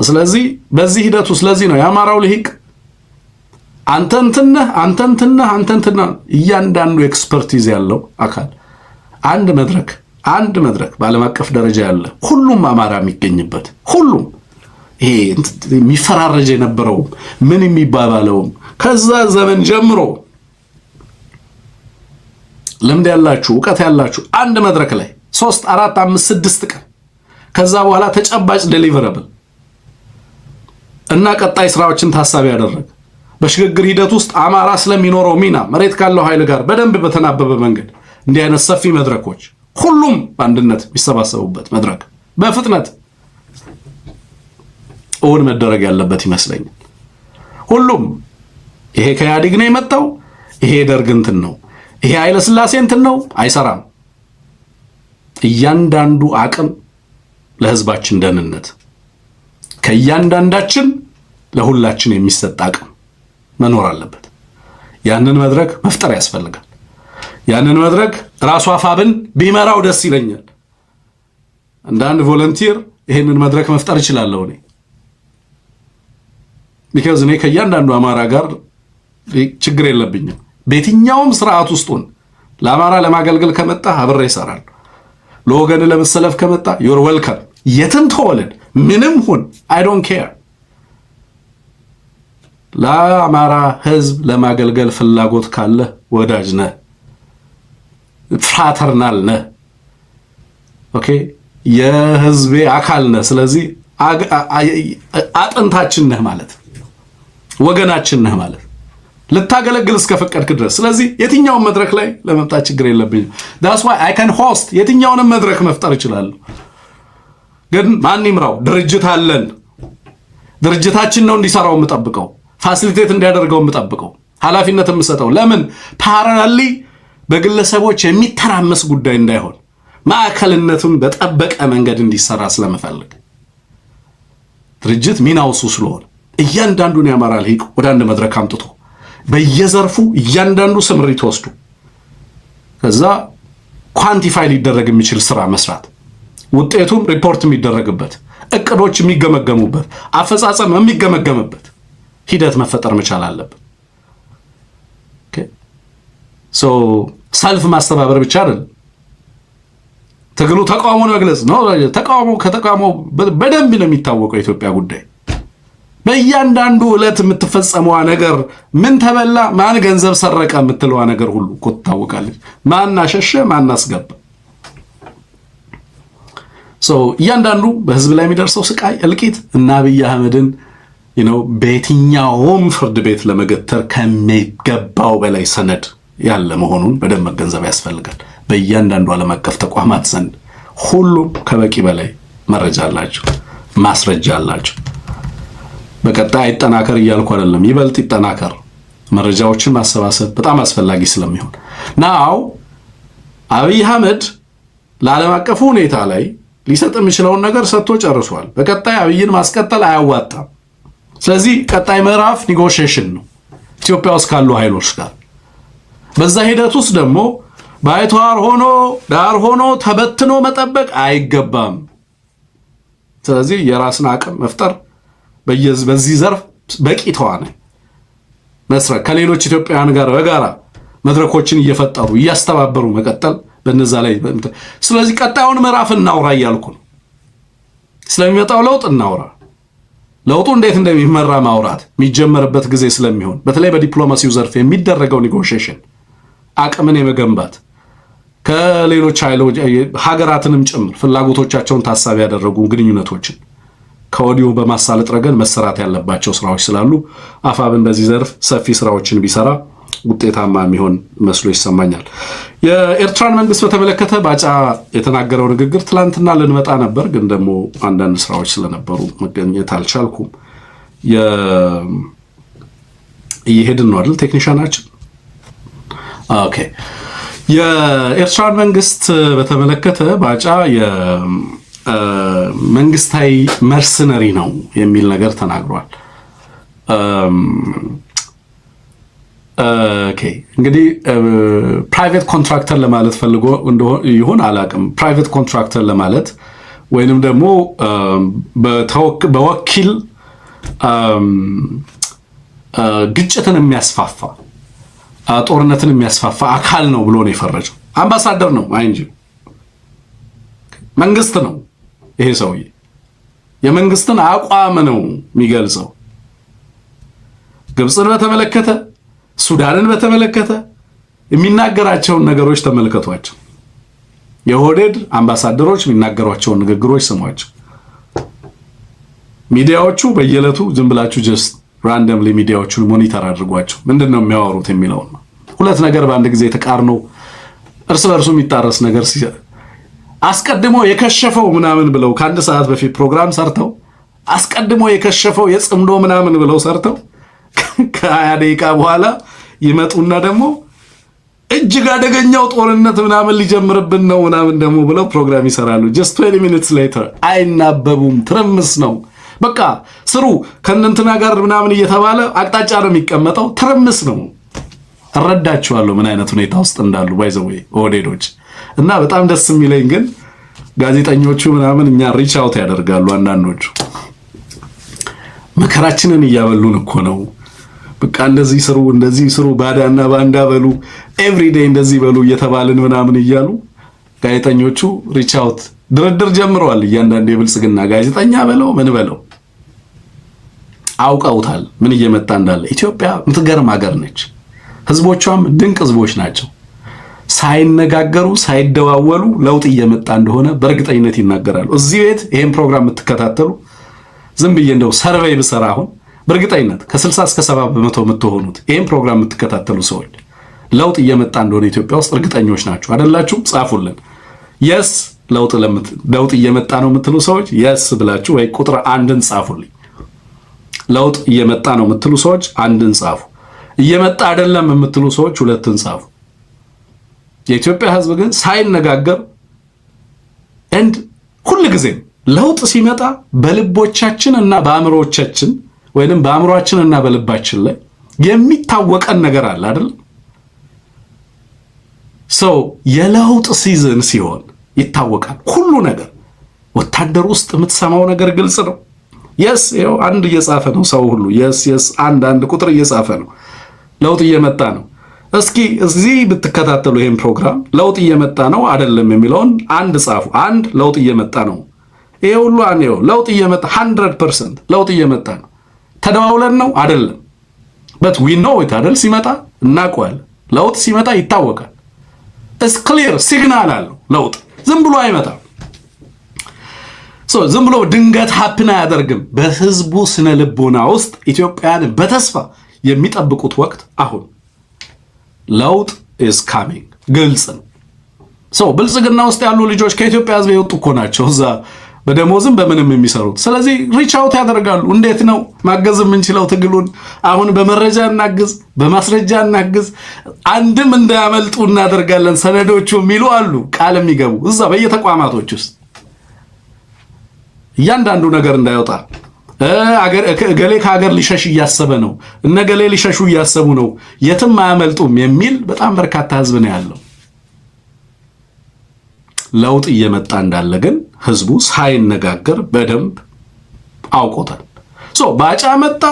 ስለዚህ በዚህ ሂደቱ ስለዚህ ነው የአማራው ልሂቅ አንተንትነህ እያንዳንዱ ኤክስፐርቲዝ ያለው አካል አንድ መድረክ በዓለም አቀፍ ደረጃ ያለ ሁሉም አማራ የሚገኝበት ሁሉም ይሄ የሚፈራረጅ የነበረው ምን የሚባባለውም ከዛ ዘመን ጀምሮ ልምድ ያላችሁ ዕውቀት ያላችሁ አንድ መድረክ ላይ 3 4 5 6 ቀን ከዛ በኋላ ተጨባጭ ዴሊቨረብል እና ቀጣይ ስራዎችን ታሳቢ ያደረገ በሽግግር ሂደት ውስጥ አማራ ስለሚኖረው ሚና መሬት ካለው ኃይል ጋር በደንብ በተናበበ መንገድ እንዲህ አይነት ሰፊ መድረኮች ሁሉም በአንድነት የሚሰባሰቡበት መድረክ በፍጥነት እውን መደረግ ያለበት ይመስለኛል። ሁሉም ይሄ ከኢህአዴግ ነው የመጣው፣ ይሄ ደርግ እንትን ነው፣ ይሄ ኃይለ ሥላሴ እንትን ነው፣ አይሰራም። እያንዳንዱ አቅም ለህዝባችን ደህንነት ከእያንዳንዳችን ለሁላችን የሚሰጥ አቅም መኖር አለበት። ያንን መድረክ መፍጠር ያስፈልጋል። ያንን መድረክ ራሱ አፋብን ቢመራው ደስ ይለኛል። እንደ አንድ ቮለንቲር ይሄንን መድረክ መፍጠር እችላለሁ እኔ because እኔ ከእያንዳንዱ አማራ ጋር ችግር የለብኝም። በየትኛውም ስርዓት ውስጡን ለአማራ ለማገልገል ከመጣ አብሬ እሰራለሁ። ለወገን ለመሰለፍ ከመጣ you're welcome። የትም ተወለድ ምንም ሁን I don't care። ለአማራ ህዝብ ለማገልገል ፍላጎት ካለ ወዳጅ ነህ፣ ፍራተርናል ነህ፣ ኦኬ የህዝቤ አካል ነህ። ስለዚህ አጥንታችን ነህ ማለት ወገናችን ነህ ማለት ልታገለግል እስከፈቀድክ ድረስ። ስለዚህ የትኛውን መድረክ ላይ ለመምጣት ችግር የለብኝም። that's why I can host የትኛውንም መድረክ መፍጠር እችላለሁ። ግን ማን ይምራው? ድርጅት አለን። ድርጅታችን ነው እንዲሰራው የምጠብቀው፣ ፋሲሊቴት እንዲያደርገው የምጠብቀው፣ ኃላፊነት የምሰጠው። ለምን ፓራሊ በግለሰቦች የሚተራመስ ጉዳይ እንዳይሆን ማዕከልነቱን በጠበቀ መንገድ እንዲሰራ ስለምፈልግ ድርጅት ሚናው እሱ ስለሆነ እያንዳንዱን የአማራ ልሂቅ ወደ አንድ መድረክ አምጥቶ በየዘርፉ እያንዳንዱ ስምሪት ወስዱ ከዛ ኳንቲፋይ ሊደረግ የሚችል ስራ መስራት፣ ውጤቱም ሪፖርት የሚደረግበት፣ እቅዶች የሚገመገሙበት፣ አፈጻጸም የሚገመገምበት ሂደት መፈጠር መቻል አለበት። ኦኬ ሶ ሰልፍ ማስተባበር ብቻ አይደለም ትግሉ ተቃውሞን መግለጽ ነው። ተቃውሞ በደንብ ነው የሚታወቀው የኢትዮጵያ ጉዳይ። በእያንዳንዱ ዕለት የምትፈጸመው ነገር ምን ተበላ፣ ማን ገንዘብ ሰረቀ የምትለዋ ነገር ሁሉ እኮ ትታወቃለች። ማን አሸሸ፣ ማን አስገባ። እያንዳንዱ በህዝብ ላይ የሚደርሰው ስቃይ፣ እልቂት እና አብይ አህመድን በየትኛውም ፍርድ ቤት ለመገተር ከሚገባው በላይ ሰነድ ያለ መሆኑን በደንብ መገንዘብ ያስፈልጋል። በእያንዳንዱ ዓለም አቀፍ ተቋማት ዘንድ ሁሉም ከበቂ በላይ መረጃ አላቸው፣ ማስረጃ አላቸው። በቀጣይ አይጠናከር እያልኩ አይደለም፣ ይበልጥ ይጠናከር። መረጃዎችን ማሰባሰብ በጣም አስፈላጊ ስለሚሆን ናው አብይ አህመድ ለዓለም አቀፉ ሁኔታ ላይ ሊሰጥ የሚችለውን ነገር ሰጥቶ ጨርሷል። በቀጣይ አብይን ማስቀጠል አያዋጣም። ስለዚህ ቀጣይ ምዕራፍ ኔጎሺዬሽን ነው ኢትዮጵያ ውስጥ ካሉ ኃይሎች ጋር። በዛ ሂደት ውስጥ ደግሞ ባይተዋር ሆኖ ዳር ሆኖ ተበትኖ መጠበቅ አይገባም። ስለዚህ የራስን አቅም መፍጠር፣ በዚህ ዘርፍ በቂ ተዋናይ መስራት፣ ከሌሎች ኢትዮጵያውያን ጋር በጋራ መድረኮችን እየፈጠሩ እያስተባበሩ መቀጠል በነዛ ላይ። ስለዚህ ቀጣዩን ምዕራፍ እናውራ እያልኩ ነው። ስለሚመጣው ለውጥ እናውራ። ለውጡ እንዴት እንደሚመራ ማውራት የሚጀመርበት ጊዜ ስለሚሆን በተለይ በዲፕሎማሲው ዘርፍ የሚደረገው ኔጎሺዬሽን አቅምን የመገንባት ከሌሎች ሀገራትንም ጭምር ፍላጎቶቻቸውን ታሳቢ ያደረጉ ግንኙነቶችን ከወዲሁ በማሳለጥ ረገድ መሰራት ያለባቸው ስራዎች ስላሉ አፋብን በዚህ ዘርፍ ሰፊ ስራዎችን ቢሰራ ውጤታማ የሚሆን መስሎ ይሰማኛል። የኤርትራን መንግስት በተመለከተ ባጫ የተናገረው ንግግር ትላንትና ልንመጣ ነበር፣ ግን ደግሞ አንዳንድ ስራዎች ስለነበሩ መገኘት አልቻልኩም። እየሄድን ነው አይደል ቴክኒሻናችን? ኦኬ። የኤርትራን መንግስት በተመለከተ ባጫ የመንግስታዊ መርሰነሪ ነው የሚል ነገር ተናግሯል። ኦኬ እንግዲህ ፕራይቬት ኮንትራክተር ለማለት ፈልጎ ይሁን አላቅም። ፕራይቬት ኮንትራክተር ለማለት ወይንም ደግሞ በወኪል ግጭትን የሚያስፋፋ ጦርነትን የሚያስፋፋ አካል ነው ብሎ ነው የፈረጀው። አምባሳደር ነው እንጂ መንግስት ነው። ይሄ ሰውዬ የመንግስትን አቋም ነው የሚገልጸው። ግብፅን በተመለከተ ሱዳንን በተመለከተ የሚናገራቸውን ነገሮች ተመልከቷቸው። የኦህዴድ አምባሳደሮች የሚናገሯቸውን ንግግሮች ስሟቸው። ሚዲያዎቹ በየዕለቱ ዝም ብላችሁ ጀስት ራንደምሊ ሚዲያዎቹን ሞኒተር አድርጓቸው። ምንድነው የሚያወሩት የሚለው ነው። ሁለት ነገር በአንድ ጊዜ ተቃርኖ እርስ በርሱ የሚጣረስ ነገር አስቀድሞ የከሸፈው ምናምን ብለው ከአንድ ሰዓት በፊት ፕሮግራም ሰርተው አስቀድሞ የከሸፈው የጽምዶ ምናምን ብለው ሰርተው ከ20 ደቂቃ በኋላ ይመጡና ደግሞ እጅግ አደገኛው ጦርነት ምናምን ሊጀምርብን ነው ምናምን ደግሞ ብለው ፕሮግራም ይሰራሉ። just 20 minutes later አይናበቡም። ትርምስ ነው በቃ ስሩ ከእንትና ጋር ምናምን እየተባለ አቅጣጫ ነው የሚቀመጠው። ትርምስ ነው። እረዳቸዋለሁ ምን አይነት ሁኔታ ውስጥ እንዳሉ ባይዘው ኦህዴዶች። እና በጣም ደስ የሚለኝ ግን ጋዜጠኞቹ ምናምን እኛ ሪች አውት ያደርጋሉ። አንዳንዶቹ መከራችንን እያበሉን እኮ ነው። በቃ እንደዚህ ስሩ ባዳና ባንዳ በሉ ኤቭሪዴይ እንደዚህ በሉ እየተባልን ምናምን እያሉ ጋዜጠኞቹ ሪች አውት ድርድር ጀምረዋል። እያንዳንዱ የብልጽግና ጋዜጠኛ በለው ምን በለው አውቀውታል ምን እየመጣ እንዳለ። ኢትዮጵያ ምትገርም ሀገር ነች። ህዝቦቿም ድንቅ ህዝቦች ናቸው። ሳይነጋገሩ ሳይደዋወሉ ለውጥ እየመጣ እንደሆነ በእርግጠኝነት ይናገራሉ። እዚህ ቤት ይሄን ፕሮግራም የምትከታተሉ ዝም ብዬ እንደው ሰርቬይ ብሰራ አሁን በእርግጠኝነት ከ60 እስከ 70% የምትሆኑት ይሄን ፕሮግራም የምትከታተሉ ሰዎች ለውጥ እየመጣ እንደሆነ ኢትዮጵያ ውስጥ እርግጠኞች ናቸው አይደላችሁ? ጻፉልን። የስ ለውጥ እየመጣ ነው የምትሉ ሰዎች የስ ብላችሁ ወይ ቁጥር 1ን ጻፉልኝ። ለውጥ እየመጣ ነው የምትሉ ሰዎች 1ን ጻፉ። እየመጣ አይደለም የምትሉ ሰዎች 2ን ጻፉ። የኢትዮጵያ ህዝብ ግን ሳይነጋገር ሁል ጊዜ ለውጥ ሲመጣ በልቦቻችን እና በአእምሮቻችን ወይንም በአእምሮአችን እና በልባችን ላይ የሚታወቀን ነገር አለ አይደል? የለውጥ ሲዝን ሲሆን ይታወቃል ሁሉ ነገር። ወታደር ውስጥ የምትሰማው ነገር ግልጽ ነው። የስ ይኸው አንድ እየጻፈ ነው ሰው ሁሉ የስ አንድ ቁጥር እየጻፈ ነው። ለውጥ እየመጣ ነው። እስኪ እዚህ ብትከታተሉ ይሄን ፕሮግራም ለውጥ እየመጣ ነው አይደለም የሚለውን አንድ ጻፉ። አንድ ለውጥ እየመጣ ነው። ይሄ ሁሉ አንየው ለውጥ እየመጣ 100% ለውጥ እየመጣ ነው። ተደዋውለን ነው አይደለም? but we know it አይደል? ሲመጣ እናውቀዋለን። ለውጥ ሲመጣ ይታወቃል። it's clear ሲግናል አለው። ለውጥ ዝም ብሎ አይመጣም። ዝም ብሎ ድንገት ሀፕን አያደርግም። በህዝቡ ስነ ልቦና ውስጥ ኢትዮጵያን በተስፋ የሚጠብቁት ወቅት አሁን ለውጥ is coming ግልጽ ነው። ብልጽግና ውስጥ ያሉ ልጆች ከኢትዮጵያ ህዝብ የወጡ እኮ ናቸው እዛ በደሞዝም በምንም የሚሰሩት። ስለዚህ ሪች አውት ያደርጋሉ። እንዴት ነው ማገዝ የምንችለው ትግሉን? አሁን በመረጃ እናግዝ፣ በማስረጃ እናግዝ፣ አንድም እንዳያመልጡ እናደርጋለን ሰነዶቹ የሚሉ አሉ፣ ቃል የሚገቡ እዛ በየተቋማቶች ውስጥ እያንዳንዱ ነገር እንዳይወጣ ገሌ ከሀገር ሊሸሽ እያሰበ ነው፣ እነገሌ ሊሸሹ እያሰቡ ነው፣ የትም አያመልጡም የሚል በጣም በርካታ ህዝብ ነው ያለው። ለውጥ እየመጣ እንዳለ ግን ህዝቡ ሳይነጋገር በደንብ አውቆታል። ባጫ መጣ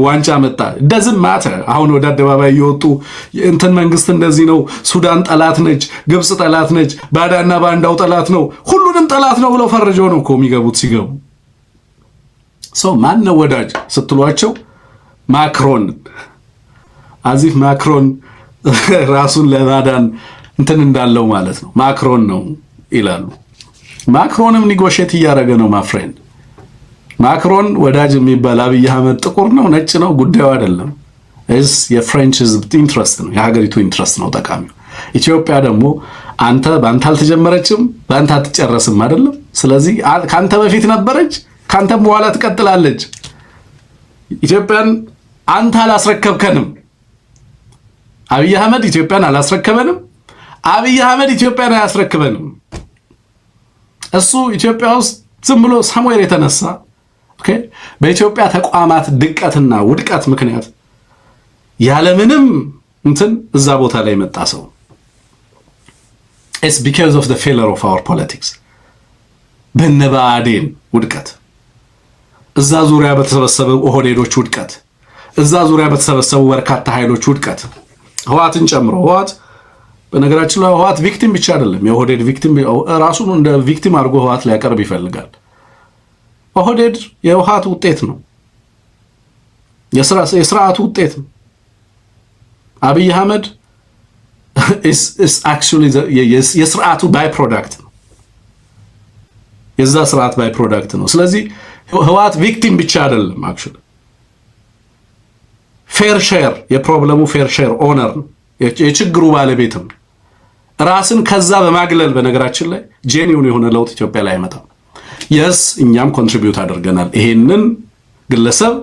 ዋንጫ መጣ doesn't matter። አሁን ወደ አደባባይ እየወጡ እንትን መንግስት እንደዚህ ነው፣ ሱዳን ጠላት ነች፣ ግብጽ ጠላት ነች፣ ባዳና ባንዳው ጠላት ነው፣ ሁሉንም ጠላት ነው ብለው ፈርጀው ነው እኮ የሚገቡት። ሲገቡ ማን ነው ወዳጅ ስትሏቸው ማክሮን፣ አዚፍ ማክሮን ራሱን ለማዳን እንትን እንዳለው ማለት ነው ማክሮን ነው ይላሉ። ማክሮንም ኒጎሼት እያደረገ ነው ማፍሬንድ። ማክሮን ወዳጅ የሚባል አብይ አህመድ ጥቁር ነው ነጭ ነው ጉዳዩ አይደለም። የፍሬንች ኢንትረስት ነው፣ የሀገሪቱ ኢንትረስት ነው ጠቃሚው። ኢትዮጵያ ደግሞ በአንተ አልተጀመረችም በአንተ አትጨረስም አይደለም። ስለዚህ ካንተ በፊት ነበረች፣ ካንተም በኋላ ትቀጥላለች። ኢትዮጵያን አንተ አላስረከብከንም። አብይ አህመድ ኢትዮጵያን አላስረከበንም። አብይ አህመድ ኢትዮጵያን አያስረክበንም። እሱ ኢትዮጵያ ውስጥ ዝም ብሎ ሳሙኤል የተነሳ በኢትዮጵያ ተቋማት ድቀትና ውድቀት ምክንያት ያለምንም እንትን እዛ ቦታ ላይ መጣ ሰው። it's because of the failure of our politics። በነበአዴን ውድቀት፣ እዛ ዙሪያ በተሰበሰቡ ኦህዴዶች ውድቀት፣ እዛ ዙሪያ በተሰበሰቡ በርካታ ኃይሎች ውድቀት፣ ህዋትን ጨምሮ ህዋት በነገራችን ላይ ህዋት ቪክቲም ብቻ አይደለም። የኦህዴድ ቪክቲም ራሱን እንደ ቪክቲም አድርጎ ህዋት ሊያቀርብ ይፈልጋል። ኦህዴድ የህዋት ውጤት ነው፣ የስርዓቱ ውጤት ነው። አብይ አህመድ is actually የስርዓቱ ባይ ፕሮዳክት ነው፣ የዛ ስርዓት ባይ ፕሮዳክት ነው። ስለዚህ ህዋት ቪክቲም ብቻ አይደለም፣ actually ፌር ሼር የፕሮብለሙ ፌር ሼር ኦነር ነው፣ የችግሩ ባለቤትም ራስን ከዛ በማግለል በነገራችን ላይ ጄኒውን የሆነ ለውጥ ኢትዮጵያ ላይ አይመጣም። የስ እኛም ኮንትሪቢዩት አድርገናል ይሄንን ግለሰብ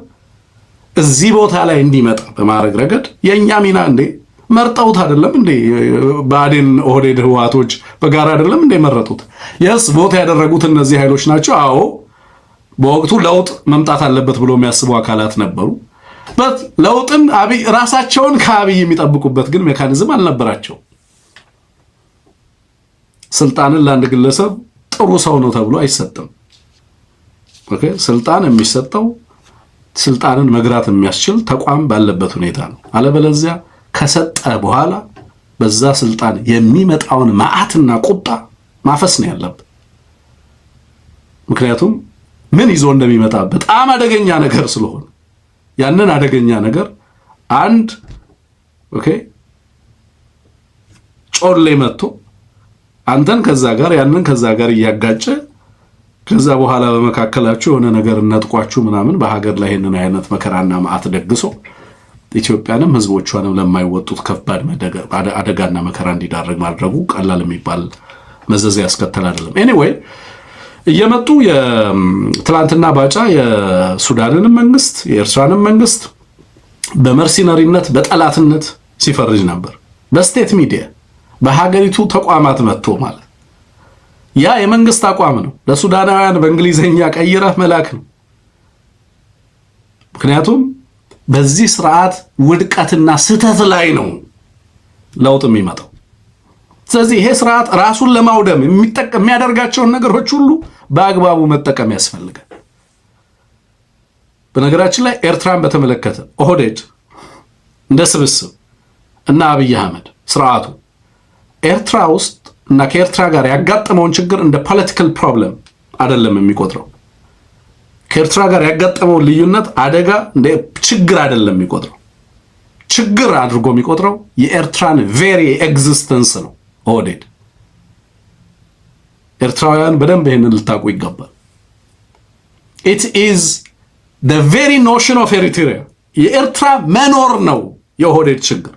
እዚህ ቦታ ላይ እንዲመጣ በማድረግ ረገድ የኛ ሚና እንዴ መርጠውት አይደለም እንዴ ባዴን ኦህዴድ ህዋቶች በጋራ አይደለም እንዴ መረጡት የስ ቦታ ያደረጉት እነዚህ ኃይሎች ናቸው አዎ በወቅቱ ለውጥ መምጣት አለበት ብሎ የሚያስቡ አካላት ነበሩ በት ለውጥን አብይ ራሳቸውን ከአብይ የሚጠብቁበት ግን ሜካኒዝም አልነበራቸው ስልጣንን ለአንድ ግለሰብ ጥሩ ሰው ነው ተብሎ አይሰጥም ኦኬ ስልጣን የሚሰጠው ስልጣንን መግራት የሚያስችል ተቋም ባለበት ሁኔታ ነው አለበለዚያ ከሰጠ በኋላ በዛ ስልጣን የሚመጣውን ማአትና ቁጣ ማፈስ ነው ያለበት ምክንያቱም ምን ይዞ እንደሚመጣ በጣም አደገኛ ነገር ስለሆነ ያንን አደገኛ ነገር አንድ ኦኬ ጮሌ መጥቶ አንተን ከዛ ጋር ያንን ከዛ ጋር ያጋጨ ከዛ በኋላ በመካከላችሁ የሆነ ነገር እናጥቋችሁ ምናምን በሀገር ላይ ይሄንን አይነት መከራና ማአት ደግሶ ኢትዮጵያንም ህዝቦቿንም ለማይወጡት ከባድ አደጋና መከራ እንዲዳረግ ማድረጉ ቀላል የሚባል መዘዝ ያስከተል አይደለም ኤኒዌይ እየመጡ የትላንትና ባጫ የሱዳንን መንግስት የኤርትራንን መንግስት በመርሲነሪነት በጠላትነት ሲፈርጅ ነበር በስቴት ሚዲያ በሀገሪቱ ተቋማት መጥቶ ማለት ያ የመንግስት አቋም ነው ለሱዳናውያን በእንግሊዘኛ ቀይረህ መላክ ነው ምክንያቱም በዚህ ስርዓት ውድቀትና ስተት ላይ ነው ለውጥ የሚመጣው ስለዚህ ይሄ ስርዓት ራሱን ለማውደም የሚያደርጋቸው ነገሮች ሁሉ በአግባቡ መጠቀም ያስፈልጋል በነገራችን ላይ ኤርትራን በተመለከተ ኦህዴድ እንደ ስብስብ እና አብይ አህመድ ስርዓቱ ኤርትራ ውስጥ እና ከኤርትራ ጋር ያጋጠመውን ችግር እንደ ፖለቲካል ፕሮብለም አይደለም የሚቆጥረው ከኤርትራ ጋር ያጋጠመው ልዩነት አደጋ እንደ ችግር አይደለም የሚቆጥረው ችግር አድርጎ የሚቆጥረው የኤርትራን ቬሪ ኤግዚስተንስ ነው ኦህዴድ ኤርትራውያን በደንብ ይሄንን ልታውቁ ይገባል it is the very notion of Eritrea የኤርትራ መኖር ነው የኦህዴድ ችግር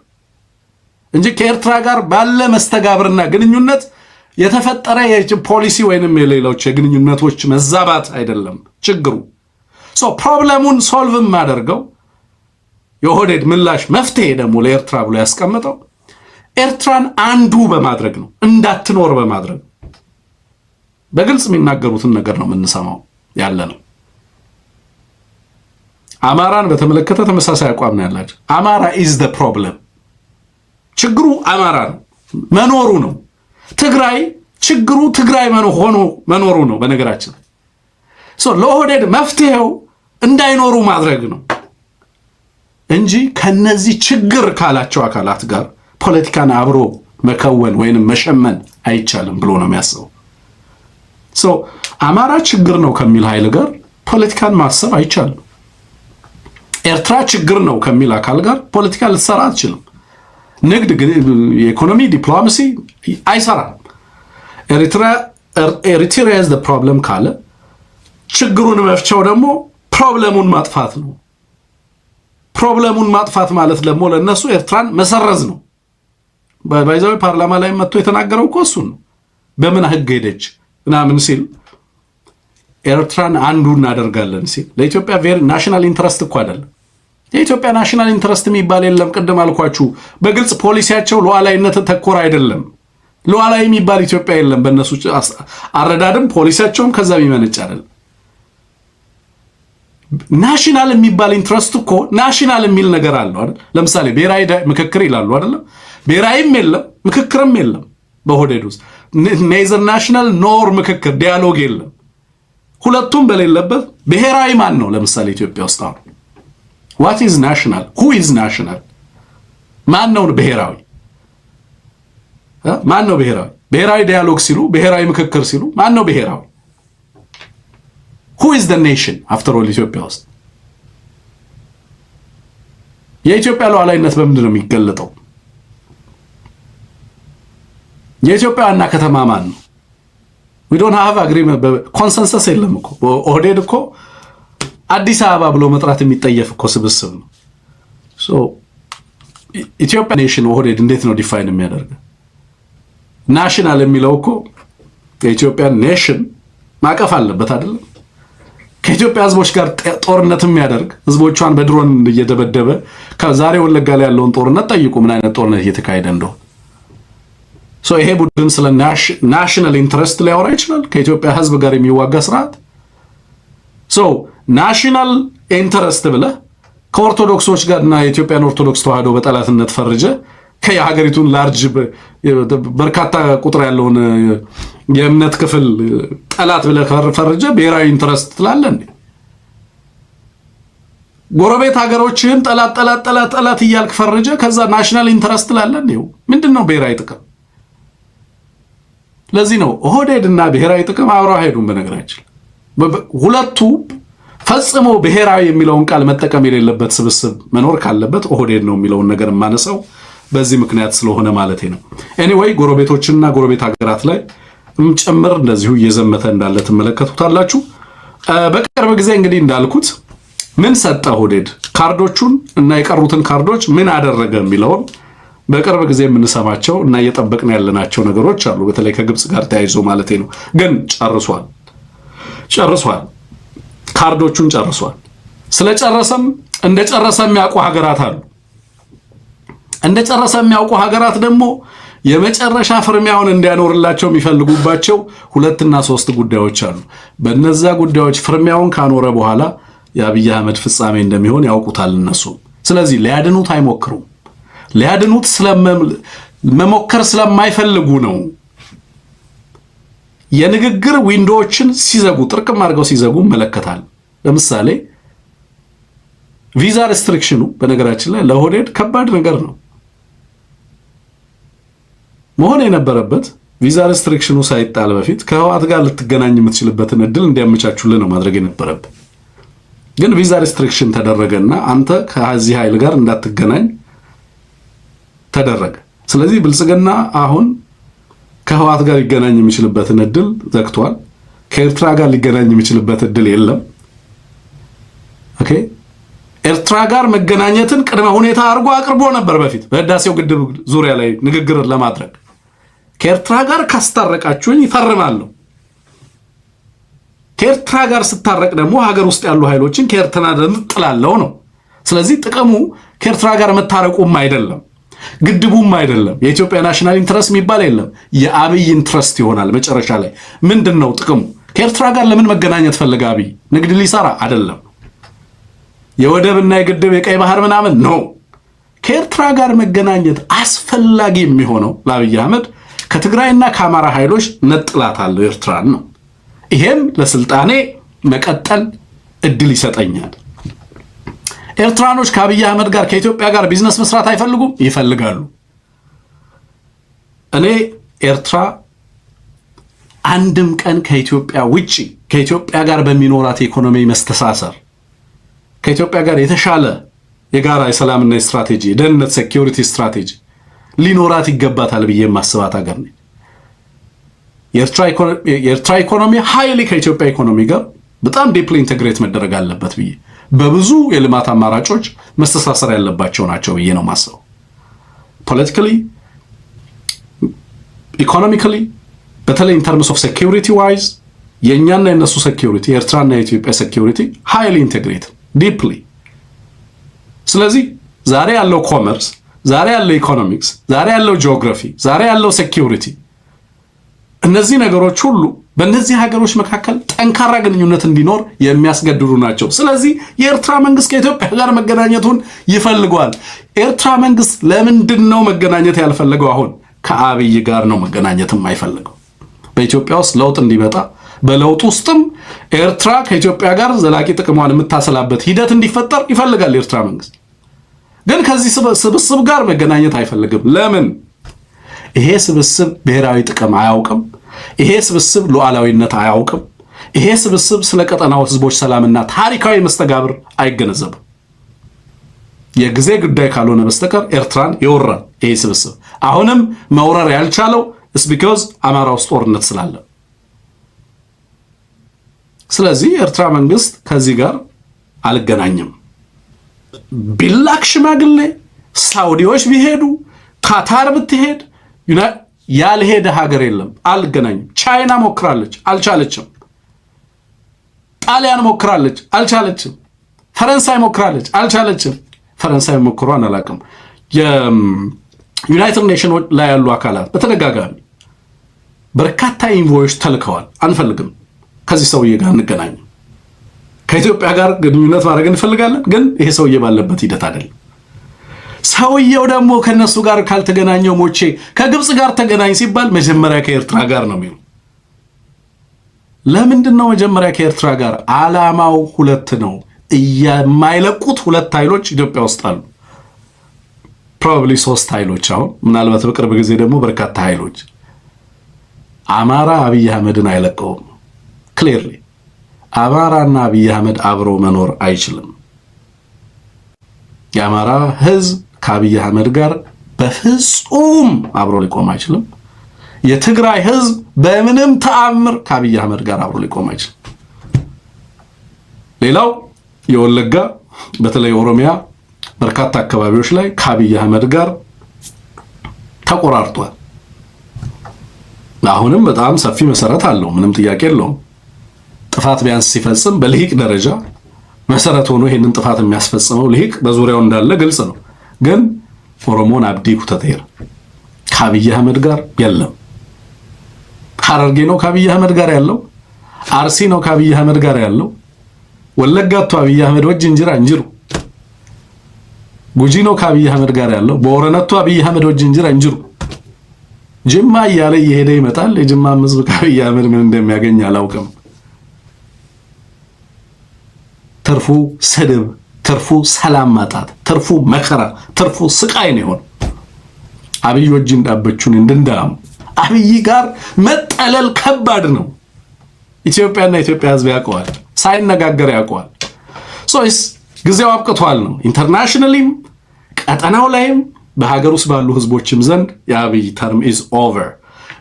እንጂ ከኤርትራ ጋር ባለ መስተጋብርና ግንኙነት የተፈጠረ የፖሊሲ ወይንም የሌሎች የግንኙነቶች መዛባት አይደለም ችግሩ ሶ ፕሮብሌሙን ሶልቭ ማድረገው የኦህዴድ ምላሽ መፍትሄ ደግሞ ለኤርትራ ብሎ ያስቀመጠው ኤርትራን አንዱ በማድረግ ነው እንዳትኖር በማድረግ በግልጽ የሚናገሩትን ነገር ነው የምንሰማው ያለ ነው አማራን በተመለከተ ተመሳሳይ አቋም ነው ያላቸው አማራ is the problem ችግሩ አማራ ነው መኖሩ ነው ትግራይ ችግሩ ትግራይ መኖሩ ነው በነገራችን ሶ ለኦህዴድ መፍትሄው እንዳይኖሩ ማድረግ ነው እንጂ ከነዚህ ችግር ካላቸው አካላት ጋር ፖለቲካን አብሮ መከወን ወይንም መሸመን አይቻልም ብሎ ነው የሚያስበው ሶ አማራ ችግር ነው ከሚል ኃይል ጋር ፖለቲካን ማሰብ አይቻልም ኤርትራ ችግር ነው ከሚል አካል ጋር ፖለቲካ ልትሰራ አትችልም ንግድ የኢኮኖሚ ዲፕሎማሲ አይሰራም ኤሪትሪያ is the problem ካለ ችግሩን መፍቻው ደግሞ ፕሮብሌሙን ማጥፋት ነው ፕሮብሌሙን ማጥፋት ማለት ደግሞ ለነሱ ኤርትራን መሰረዝ ነው ባይዛዊ ፓርላማ ላይ መጥቶ የተናገረው እኮ እሱ ነው በምን ህግ ሄደች ምናምን ሲል ኤርትራን አንዱ እናደርጋለን ሲል ለኢትዮጵያ ቬሪ ናሽናል ኢንትረስት እኮ አይደለም የኢትዮጵያ ናሽናል ኢንትረስት የሚባል የለም ቀደም አልኳችሁ በግልጽ ፖሊሲያቸው ሉዓላዊነት ተኮር አይደለም ሉዓላዊ የሚባል ኢትዮጵያ የለም በእነሱ አረዳድም ፖሊሲያቸውም ከዛ የሚመነጭ አይደለም ናሽናል የሚባል ኢንትረስት እኮ ናሽናል የሚል ነገር አለው አይደል ለምሳሌ ብሔራዊ ምክክር ይላሉ አይደል ብሔራዊም የለም ምክክርም የለም በኦህዴድ ውስጥ ኔዘር ናሽናል ኖር ምክክር ዲያሎግ የለም ሁለቱም በሌለበት ብሔራዊ ማን ነው ለምሳሌ ኢትዮጵያ ውስጥ አሁን what is national who is national ማን ነው ብሔራዊ ማን ነው ብሔራዊ ዲያሎግ ሲሉ ብሔራዊ ምክክር ሲሉ ማን ነው ብሔራዊ who is the nation after all ኢትዮጵያ ውስጥ የኢትዮጵያ ሉዓላዊነት በምንድን ነው የሚገለጠው የኢትዮጵያ ዋና ከተማ ማን ነው we don't have agreement consensus የለም እኮ ኦህዴድ እኮ አዲስ አበባ ብሎ መጥራት የሚጠየፍ እኮ ስብስብ ነው ሶ ኢትዮጵያ ኔሽን ኦህዴድ እንዴት ነው ዲፋይን የሚያደርገው ናሽናል የሚለው እኮ የኢትዮጵያ ኔሽን ማቀፍ አለበት አይደለም? ከኢትዮጵያ ህዝቦች ጋር ጦርነት የሚያደርግ ህዝቦቿን በድሮን እየደበደበ ከዛሬ ወለጋ ላይ ያለውን ጦርነት ጠይቁ፣ ምን አይነት ጦርነት እየተካሄደ እንደሆነ። ይሄ ቡድን ስለ ናሽናል ኢንትረስት ሊያወራ ይችላል? ከኢትዮጵያ ህዝብ ጋር የሚዋጋ ስርዓት ናሽናል ኢንትረስት ብለህ ከኦርቶዶክሶች ጋርና የኢትዮጵያን ኦርቶዶክስ ተዋህዶ በጠላትነት ፈርጀ ከየሀገሪቱን ላርጅ በርካታ ቁጥር ያለውን የእምነት ክፍል ጠላት ብለህ ፈርጀ ብሔራዊ ኢንትረስት ትላለህ እንዴ? ጎረቤት ሀገሮችህን ጠላት እያልክ ፈርጀ ከዛ ናሽናል ኢንትረስት ትላለህ እንዴ? ምንድነው ብሔራዊ ጥቅም? ለዚህ ነው ኦህዴድና ብሔራዊ ጥቅም አብረው አይሄዱም። በነገራችን ሁለቱ ፈጽሞ ብሔራዊ የሚለውን ቃል መጠቀም የሌለበት ስብስብ መኖር ካለበት ኦህዴድ ነው የሚለውን ነገር የማነሳው በዚህ ምክንያት ስለሆነ ማለት ነው። ኤኒዌይ ጎረቤቶችና ጎረቤት ሀገራት ላይ ጭምር እንደዚሁ እየዘመተ እንዳለ ትመለከቱታላችሁ። በቅርብ ጊዜ እንግዲህ እንዳልኩት ምን ሰጠ ኦህዴድ ካርዶቹን እና የቀሩትን ካርዶች ምን አደረገ የሚለውን በቅርብ ጊዜ የምንሰማቸው እና እየጠበቅን ያለናቸው ነገሮች አሉ። በተለይ ከግብጽ ጋር ተያይዞ ማለት ነው። ግን ጨርሷል። ካርዶቹን ጨርሷል። ስለጨረሰም እንደጨረሰ የሚያውቁ ሀገራት አሉ። እንደጨረሰ የሚያውቁ ሀገራት ደግሞ የመጨረሻ ፍርሚያውን እንዲያኖርላቸው የሚፈልጉባቸው 2 እና 3 ጉዳዮች አሉ። በእነዛ ጉዳዮች ፍርሚያውን ካኖረ በኋላ የአብይ አህመድ ፍጻሜ እንደሚሆን ያውቁታል እነሱ። ስለዚህ ሊያድኑት አይሞክሩም። ሊያድኑት መሞከር ስለማይፈልጉ ነው። የንግግር ዊንዶዎችን ሲዘጉ ጥርቅም አድርገው ሲዘጉ መለከታል። ለምሳሌ ቪዛ ሬስትሪክሽኑ በነገራችን ላይ ለኦህዴድ ከባድ ነገር ነው። መሆን የነበረበት ቪዛ ሬስትሪክሽኑ ሳይጣል በፊት ከህወሓት ጋር ልትገናኝ የምትችልበትን እድል እንዲያመቻቹልህ ነው ማድረግ የነበረበት። ግን ቪዛ ሬስትሪክሽን ተደረገና አንተ ከዚህ ኃይል ጋር እንዳትገናኝ ተደረገ። ስለዚህ ብልጽግና አሁን ከህወሓት ጋር ሊገናኝ የሚችልበትን እድል ዘግቷል። ከኤርትራ ጋር ሊገናኝ የሚችልበት እድል የለም። ኦኬ ኤርትራ ጋር መገናኘትን ቅድመ ሁኔታ አድርጎ አቅርቦ ነበር በፊት በህዳሴው ግድብ ዙሪያ ላይ ንግግር ለማድረግ። ከኤርትራ ጋር ካስታረቃችሁኝ ይፈርማለሁ። ከኤርትራ ጋር ስታረቅ ደግሞ ሀገር ውስጥ ያሉ ኃይሎችን ከኤርትራ ጥላለው ነው። ስለዚህ ጥቅሙ ከኤርትራ ጋር መታረቁም አይደለም ግድቡም አይደለም። የኢትዮጵያ ናሽናል ኢንትረስት የሚባል የለም። የአብይ ኢንትረስት ይሆናል መጨረሻ ላይ። ምንድነው ጥቅሙ? ከኤርትራ ጋር ለምን መገናኘት ፈለገ አብይ? ንግድ ሊሰራ አይደለም። የወደብና የግድብ የቀይ ባህር ምናምን ነው። ከኤርትራ ጋር መገናኘት አስፈላጊ የሚሆነው ለአብይ አህመድ ከትግራይና ከአማራ ኃይሎች ነጥላታለሁ ኤርትራን ነው። ይሄም ለስልጣኔ መቀጠል እድል ይሰጠኛል። ኤርትራኖች ከአብይ አህመድ ጋር ከኢትዮጵያ ጋር ቢዝነስ መስራት አይፈልጉም? ይፈልጋሉ። እኔ ኤርትራ አንድም ቀን ከኢትዮጵያ ውጪ ከኢትዮጵያ ጋር በሚኖራት ኢኮኖሚ መስተሳሰር ከኢትዮጵያ ጋር የተሻለ የጋራ የሰላምና የስትራቴጂ የደህንነት ሴኩሪቲ ስትራቴጂ ሊኖራት ይገባታል ብዬ ማስባት ሀገር ነኝ። የኤርትራ ኢኮኖሚ ሃይሊ ከኢትዮጵያ ኢኮኖሚ ጋር በጣም ዲፕሊ ኢንተግሬት መደረግ አለበት ብዬ በብዙ የልማት አማራጮች መስተሳሰር ያለባቸው ናቸው ብዬ ነው ማስበው። ፖለቲካሊ፣ ኢኮኖሚካሊ፣ በተለይ ኢን ተርምስ ኦፍ ሴኩሪቲ ዋይዝ የኛና የነሱ ሴኩሪቲ የኤርትራና የኢትዮጵያ ሴኩሪቲ ሃይሊ ኢንተግሬት ዲፕሊ። ስለዚህ ዛሬ ያለው ኮመርስ፣ ዛሬ ያለው ኢኮኖሚክስ፣ ዛሬ ያለው ጂኦግራፊ፣ ዛሬ ያለው ሴኩሪቲ እነዚህ ነገሮች ሁሉ በእነዚህ ሀገሮች መካከል ጠንካራ ግንኙነት እንዲኖር የሚያስገድዱ ናቸው። ስለዚህ የኤርትራ መንግስት ከኢትዮጵያ ጋር መገናኘቱን ይፈልገዋል። ኤርትራ መንግስት ለምንድን ነው መገናኘት ያልፈለገው? አሁን ከአብይ ጋር ነው መገናኘት የማይፈልገው። በኢትዮጵያ ውስጥ ለውጥ እንዲመጣ በለውጥ ውስጥም ኤርትራ ከኢትዮጵያ ጋር ዘላቂ ጥቅሟን የምታሰላበት ሂደት እንዲፈጠር ይፈልጋል የኤርትራ መንግስት። ግን ከዚህ ስብስብ ጋር መገናኘት አይፈልግም። ለምን? ይሄ ስብስብ ብሔራዊ ጥቅም አያውቅም። ይሄ ስብስብ ሉዓላዊነት አያውቅም። ይሄ ስብስብ ስለ ቀጠናው ህዝቦች ሰላምና ታሪካዊ መስተጋብር አይገነዘብም። የጊዜ ጉዳይ ካልሆነ በስተቀር ኤርትራን ይወራል ይሄ ስብስብ። አሁንም መውረር ያልቻለው is because አማራ ውስጥ ጦርነት ስላለ። ስለዚህ ኤርትራ መንግስት ከዚህ ጋር አልገናኝም። ቢላክ ሽማግሌ ሳውዲዎች ቢሄዱ ካታር ብትሄድ ያልሄደ ሀገር የለም። አልገናኝም። ቻይና ሞክራለች፣ አልቻለችም። ጣሊያን ሞክራለች፣ አልቻለችም። ፈረንሳይ ሞክራለች፣ አልቻለችም። ፈረንሳይ ሞክሯን አላውቅም። የዩናይትድ ኔሽኖች ላይ ያሉ አካላት በተደጋጋሚ በርካታ ኢንቮይስ ተልከዋል። አንፈልግም፣ ከዚህ ሰውዬ ጋር እንገናኝ፣ ከኢትዮጵያ ጋር ግንኙነት ማድረግ እንፈልጋለን፣ ግን ይሄ ሰውዬ ባለበት ሂደት አይደለም። ሰውየው ደግሞ ከነሱ ጋር ካልተገናኘው ሞቼ ከግብፅ ጋር ተገናኝ ሲባል መጀመሪያ ከኤርትራ ጋር ነው የሚሉ። ለምንድን ነው መጀመሪያ ከኤርትራ ጋር? ዓላማው ሁለት ነው። የማይለቁት ሁለት ኃይሎች ኢትዮጵያ ውስጥ አሉ። ፕሮባብሊ 3 ኃይሎች፣ አሁን ምናልባት በቅርብ ጊዜ ደግሞ በርካታ ኃይሎች። አማራ አብይ አህመድን አይለቀውም። ክሊርሊ አማራና አብይ አህመድ አብሮ መኖር አይችልም። የአማራ ህዝብ ከአብይ አህመድ ጋር በፍጹም አብሮ ሊቆም አይችልም። የትግራይ ህዝብ በምንም ተአምር ከአብይ አህመድ ጋር አብሮ ሊቆም አይችልም። ሌላው የወለጋ በተለይ ኦሮሚያ በርካታ አካባቢዎች ላይ ከአብይ አህመድ ጋር ተቆራርጧል። አሁንም በጣም ሰፊ መሰረት አለው፣ ምንም ጥያቄ የለውም። ጥፋት ቢያንስ ሲፈጽም በልሂቅ ደረጃ መሰረት ሆኖ ይሄንን ጥፋት የሚያስፈጽመው ልሂቅ በዙሪያው እንዳለ ግልጽ ነው። ግን ኦሮሞን አብዲ ኩተቴር ከአብይ አህመድ ጋር የለም። ሐረርጌ ነው ከአብይ አህመድ ጋር ያለው፣ አርሲ ነው ከአብይ አህመድ ጋር ያለው፣ ወለጋቱ አብይ አህመድ ወጅ እንጅራ እንጅሩ፣ ጉጂ ነው ከአብይ አህመድ ጋር ያለው፣ በኦረነቱ አብይ አህመድ ወጅ እንጅራ እንጅሩ። ጅማ እያለ እየሄደ ይመጣል። የጅማ ህዝብ ከአብይ አህመድ ምን እንደሚያገኝ አላውቅም። ትርፉ ስድብ፣ ትርፉ ሰላም ማጣት፣ ትርፉ መከራ፣ ትርፉ ስቃይ ነው ይሆን። አብይ ወጅ እንዳበቹን እንድንዳም አብይ ጋር መጠለል ከባድ ነው። ኢትዮጵያና ኢትዮጵያ ህዝብ ያውቀዋል፣ ሳይነጋገር ያውቀዋል። ሶስ ጊዜው አብቅቷል ነው ኢንተርናሽናሊም ቀጠናው ላይም በሀገር ውስጥ ባሉ ህዝቦችም ዘንድ የአብይ ተርም ኢዝ ኦቨር።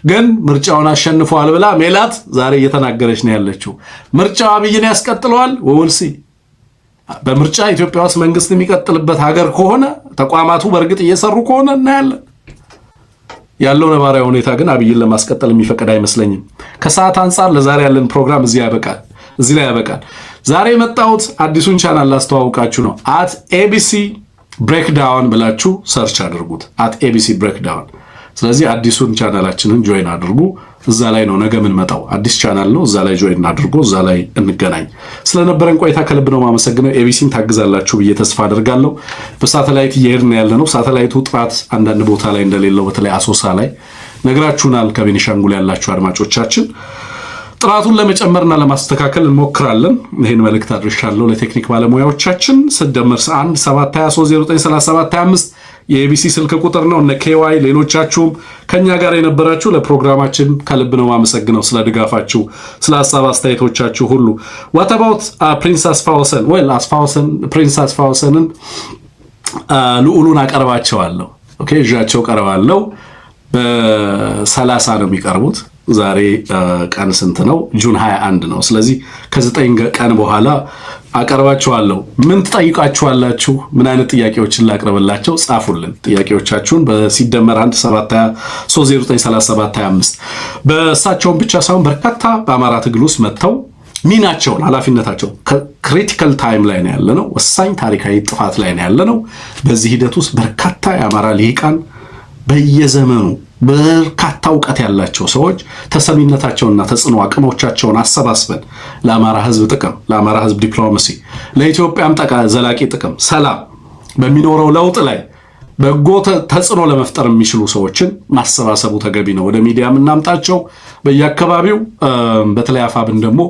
ግን ምርጫውን አሸንፈዋል ብላ ሜላት ዛሬ እየተናገረች ነው ያለችው። ምርጫው አብይን ያስቀጥለዋል ወልሲ። በምርጫ ኢትዮጵያ ውስጥ መንግስት የሚቀጥልበት ሀገር ከሆነ ተቋማቱ በእርግጥ እየሰሩ ከሆነ እናያለን። ያለው ነባራዊ ሁኔታ ግን አብይን ለማስቀጠል የሚፈቀድ አይመስለኝም። ከሰዓት አንፃር ለዛሬ ያለን ፕሮግራም እዚህ ላይ ያበቃል። ዛሬ የመጣሁት አዲሱን ቻናል ላስተዋውቃችሁ ነው። @abc breakdown ብላችሁ ሰርች አድርጉት። @abc breakdown። ስለዚህ አዲሱን ቻናላችንን ጆይን አድርጉ። እዛ ላይ ነው ነገ የምንመጣው። አዲስ ቻናል ነው። እዛ ላይ ጆይን አድርጉ። እዛ ላይ እንገናኝ። ስለነበረን ቆይታ ከልብ ነው ማመሰግነው። ኤቢሲን ታግዛላችሁ ብዬ ተስፋ አድርጋለሁ። በሳተላይት እየሄድን ያለ ነው። ሳተላይቱ ጥራት አንዳንድ ቦታ ላይ እንደሌለው በተለይ አሶሳ ላይ ነግራችሁናል። ከቤኒሻንጉል ያላችሁ አድማጮቻችን ጥራቱን ለመጨመርና ለማስተካከል እንሞክራለን። ይሄን መልእክት አድርሻለሁ ለቴክኒክ ባለሙያዎቻችን። ስደመር 1 723093725 የኤቢሲ ስልክ ቁጥር ነው። እነ ኬዋይ ሌሎቻችሁም ከኛ ጋር የነበራችሁ ለፕሮግራማችን ከልብ ነው ማመሰግነው፣ ስለ ድጋፋችሁ፣ ስለ ሐሳብ አስተያየቶቻችሁ ሁሉ። what about ፕሪንስ አስፋወሰን ፕሪንስ አስፋወሰንን ልዑሉን አቀርባቸዋለሁ። ኦኬ እጃቸው ቀርባለሁ። በ30 ነው የሚቀርቡት። ዛሬ ቀን ስንት ነው? ጁን 21 ነው። ስለዚህ ከ9 ቀን በኋላ አቀርባችኋለሁ። ምን ትጠይቃችኋላችሁ? ምን አይነት ጥያቄዎችን ላቅርብላቸው? ጻፉልን ጥያቄዎቻችሁን በሲደመር 1 723093725 በእሳቸውን ብቻ ሳይሆን በርካታ በአማራ ትግል ውስጥ መጥተው ሚናቸውን ኃላፊነታቸው ክሪቲካል ታይም ላይ ነው ያለነው። ወሳኝ ታሪካዊ ጥፋት ላይ ነው ያለነው። በዚህ ሂደት ውስጥ በርካታ የአማራ ልሂቃን በየዘመኑ በርካታ እውቀት ያላቸው ሰዎች ተሰሚነታቸውና ተጽዕኖ አቅሞቻቸውን አሰባስበን ለአማራ ህዝብ ጥቅም፣ ለአማራ ህዝብ ዲፕሎማሲ፣ ለኢትዮጵያም ዘላቂ ጥቅም፣ ሰላም በሚኖረው ለውጥ ላይ በጎ ተጽዕኖ ለመፍጠር የሚችሉ ሰዎችን ማሰባሰቡ ተገቢ ነው። ወደ ሚዲያ እናምጣቸው። በየአካባቢው በተለይ አፋብን ደግሞ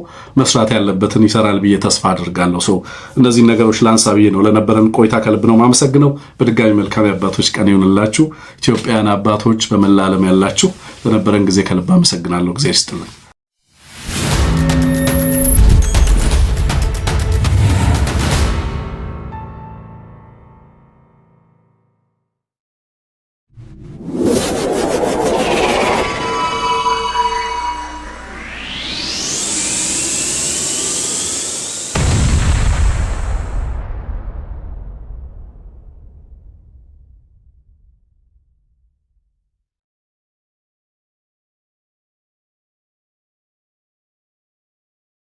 መስራት ያለበትን ይሰራል ብዬ ተስፋ አድርጋለሁ። ሰው እነዚህ ነገሮች ላንሳ ብዬ ነው። ለነበረን ቆይታ ከልብ ነው ማመሰግነው። በድጋሚ መልካም የአባቶች ቀን ይሁንላችሁ። ኢትዮጵያውያን አባቶች በመላ ዓለም ያላችሁ ለነበረን ጊዜ ከልብ አመሰግናለሁ። ጊዜ ይስጥልኝ።